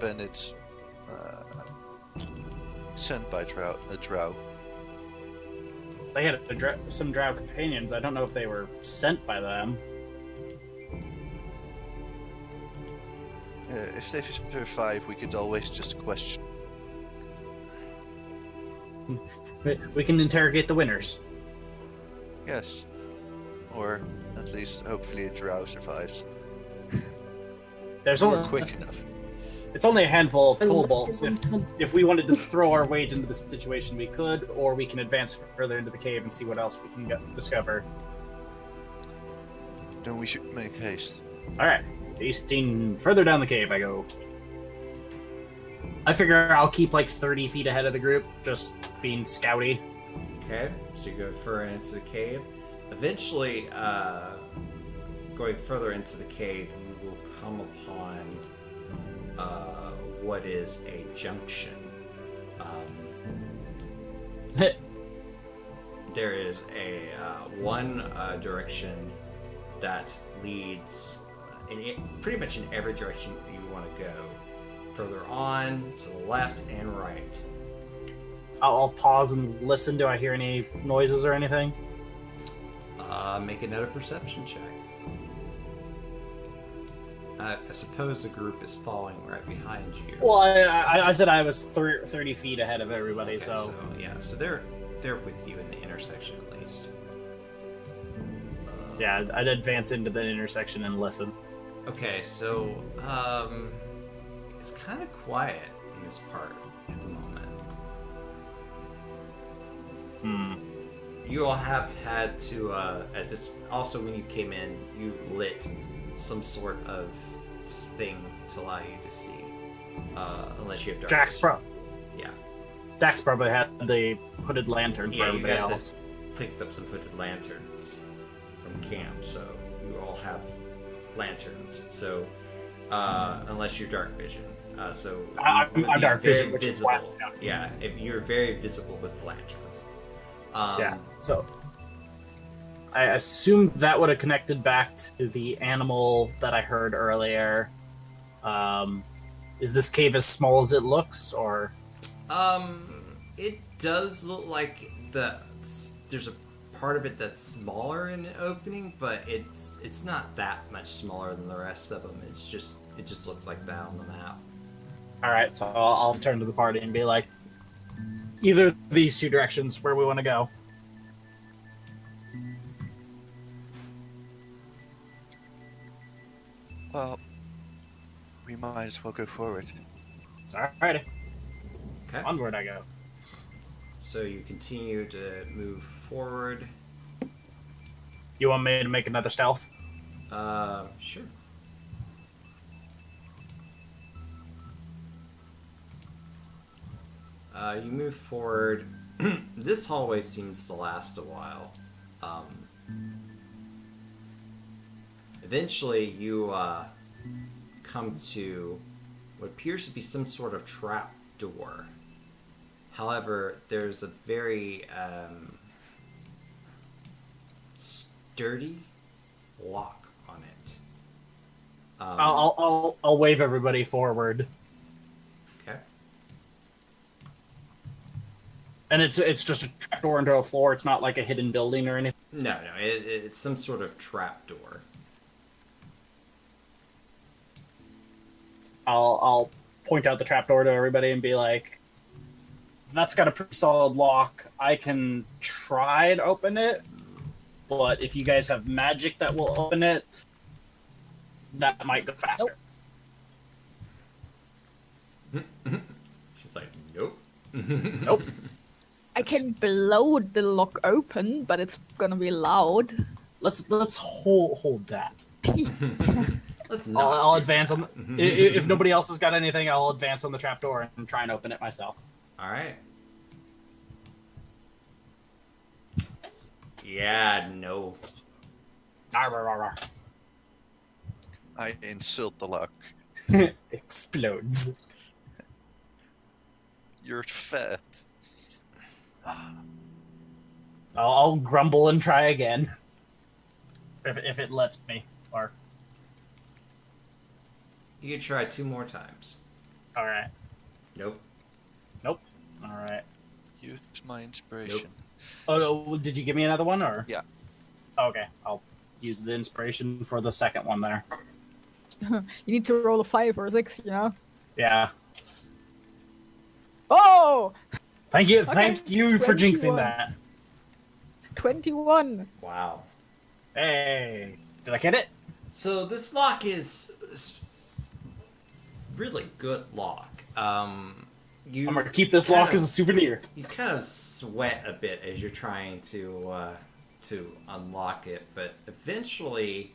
bandits sent by a drow? They had some drow companions. I don't know if they were sent by them. If they survive, we could always just question. We can interrogate the winners. Yes. Or at least, hopefully, a drow survives. There's Or only quick enough. It's only a handful of And kobolds. If we wanted to throw our weight into the situation, we could, or we can advance further into the cave and see what else we can discover. Then we should make haste. All right, 18 further down the cave I go. I figure I'll keep like 30 feet ahead of the group, just being scouty. Okay, so you go further into the cave. Eventually, going further into the cave, you will come upon what is a junction. There is a one direction that leads pretty much in every direction you want to go. Further on, to the left and right. I'll pause and listen. Do I hear any noises or anything? Make another perception check. I suppose the group is following right behind you. Well, I said I was 30 feet ahead of everybody, Okay, so... so they're with you in the intersection at least. Yeah, I'd advance into the intersection and listen. Okay, so it's kind of quiet in this part at the moment. You all have had to at this. Also, when you came in, you lit some sort of thing to allow you to see, unless you have dark Dax vision. Yeah. Dax probably had the hooded lantern for Yeah, you everybody guys else. have picked up some hooded lanterns from camp, so you all have lanterns. So, unless you're dark vision, so I'm you would be dark very vision, which is visible. flat down. Yeah, if you're very visible with lanterns. Yeah, so I assume that would have connected back to the animal that I heard earlier. Is this cave as small as it looks, or? It does look like there's a part of it that's smaller in the opening, but it's not that much smaller than the rest of them. It just looks like that on the map. All right, so I'll turn to the party and be like, either of these two directions where we want to go. Well, we might as well go forward. All righty, Okay. onward I go. So you continue to move forward. You want me to make another stealth? Sure. You move forward. This hallway seems to last a while. Eventually, you come to what appears to be some sort of trap door. However, there's a very sturdy lock on it. I'll wave everybody forward, Okay. and it's just a trapdoor into a floor. It's not like a hidden building or anything. No, it's some sort of trap door. I'll point out the trapdoor to everybody and be like, "That's got a pretty solid lock. I can try to open it, but if you guys have magic that will open it, that might go faster." She's like, nope. Nope. I can blow the lock open, but it's gonna be loud. Let's hold that. Let's not. I'll do advance that. on. If nobody else has got anything, I'll advance on the trapdoor and try and open it myself. All right. Yeah, no. Arr, arr, arr, arr. I insult the lock. Explodes. You're fat. I'll grumble and try again. If it lets me. Or You can try 2 more times. alright. Nope. Alright. Use my inspiration. Oh no, did you give me another one or? Yeah. Okay, I'll use the inspiration for the second one there. You need to roll a 5 or 6, you know? Yeah. Oh! Thank you, Okay, thank you for 21. jinxing that. 21! Wow. Hey, did I get it? So this lock is really good lock. You I'm gonna keep this kind lock of- as a souvenir. You kind of sweat a bit as you're trying to unlock it, but eventually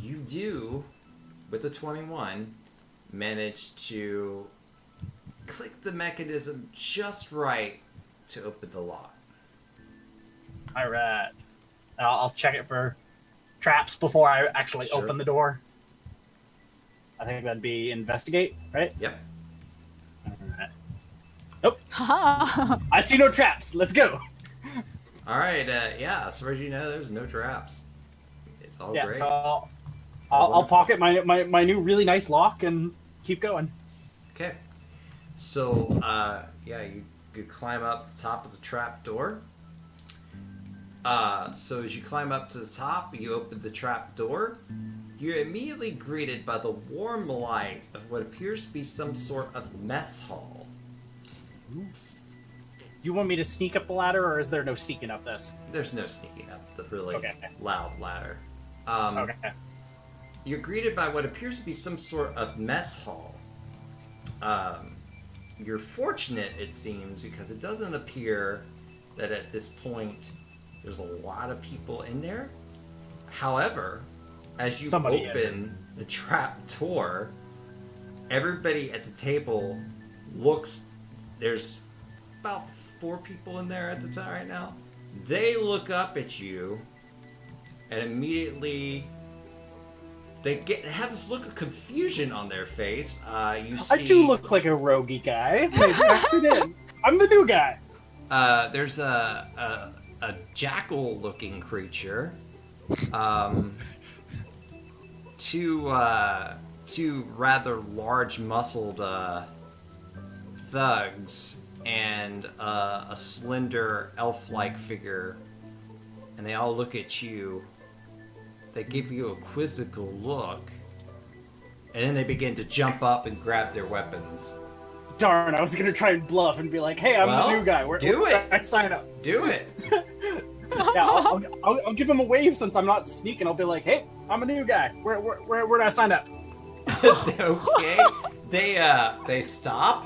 you do, with the 21, manage to click the mechanism just right to open the lock. Alright. I'll check it for traps before I actually Sure. open the door. I think that'd be investigate, right? Yep. Alright. Haha! I see no traps. Let's go. All right. Yeah. As far as you know, there's no traps. It's all Yeah, great. so I'll Wonderful. pocket my new really nice lock and keep going. Okay. So, yeah, you climb up the top of the trap door. So as you climb up to the top, you open the trap door. You're immediately greeted by the warm light of what appears to be some sort of mess hall. Do you want me to sneak up the ladder, or is there no sneaking up this? There's no sneaking up the really Okay. loud ladder. Okay. You're greeted by what appears to be some sort of mess hall. You're fortunate, it seems, because it doesn't appear that at this point there's a lot of people in there. However, as you Somebody is. open the trap door, everybody at the table looks. There's about 4 people in there at the time right now. They look up at you, and immediately they have this look of confusion on their face. You see, I do look like a roguey guy. Maybe I fit in. I'm the new guy. There's a jackal-looking creature. Two rather large, muscled thugs, and a slender elf-like figure, and they all look at you. They give you a quizzical look, and then they begin to jump up and grab their weapons. Darn, I was gonna try and bluff and be like, "Hey, I'm Well, the new guy. do it. I sign up." Do it! Yeah, I'll give him a wave since I'm not sneaking. I'll be like, "Hey, I'm a new guy. Where do I sign up?" Okay. They stop.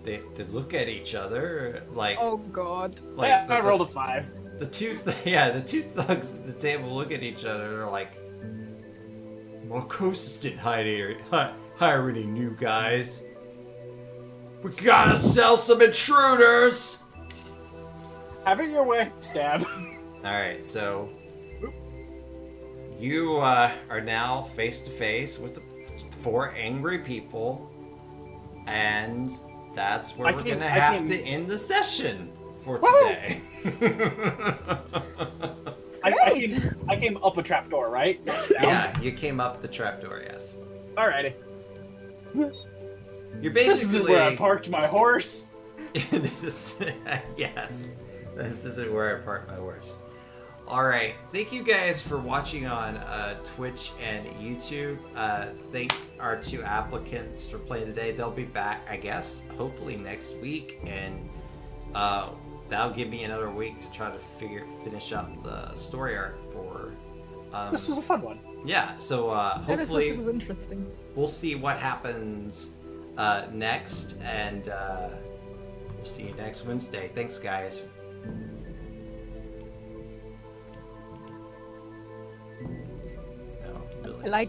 They look at each other like Oh god. like Yeah, the, I rolled a 5. the two thugs at the table look at each other and are like, Marcosis didn't hire any new guys. We gotta sell some intruders. Have it your way. Stab. Alright, so you are now face to face with the 4 angry people, and that's where I we're came- gonna I have came- to end the session for Woo! today. I came up a trapdoor, right? Down? Yeah, you came up the trapdoor, yes. Alrighty. You're This isn't basically where I parked my horse. Yes, this isn't where I park my horse. Alright, thank you guys for watching on Twitch and YouTube. Thank our 2 applicants for playing today. They'll be back, I guess, hopefully next week, and that'll give me another week to try to finish up the story arc for. This was a fun one. Yeah, so This hopefully was interesting. we'll see what happens next, and we'll see you next Wednesday. Thanks, guys. No, I like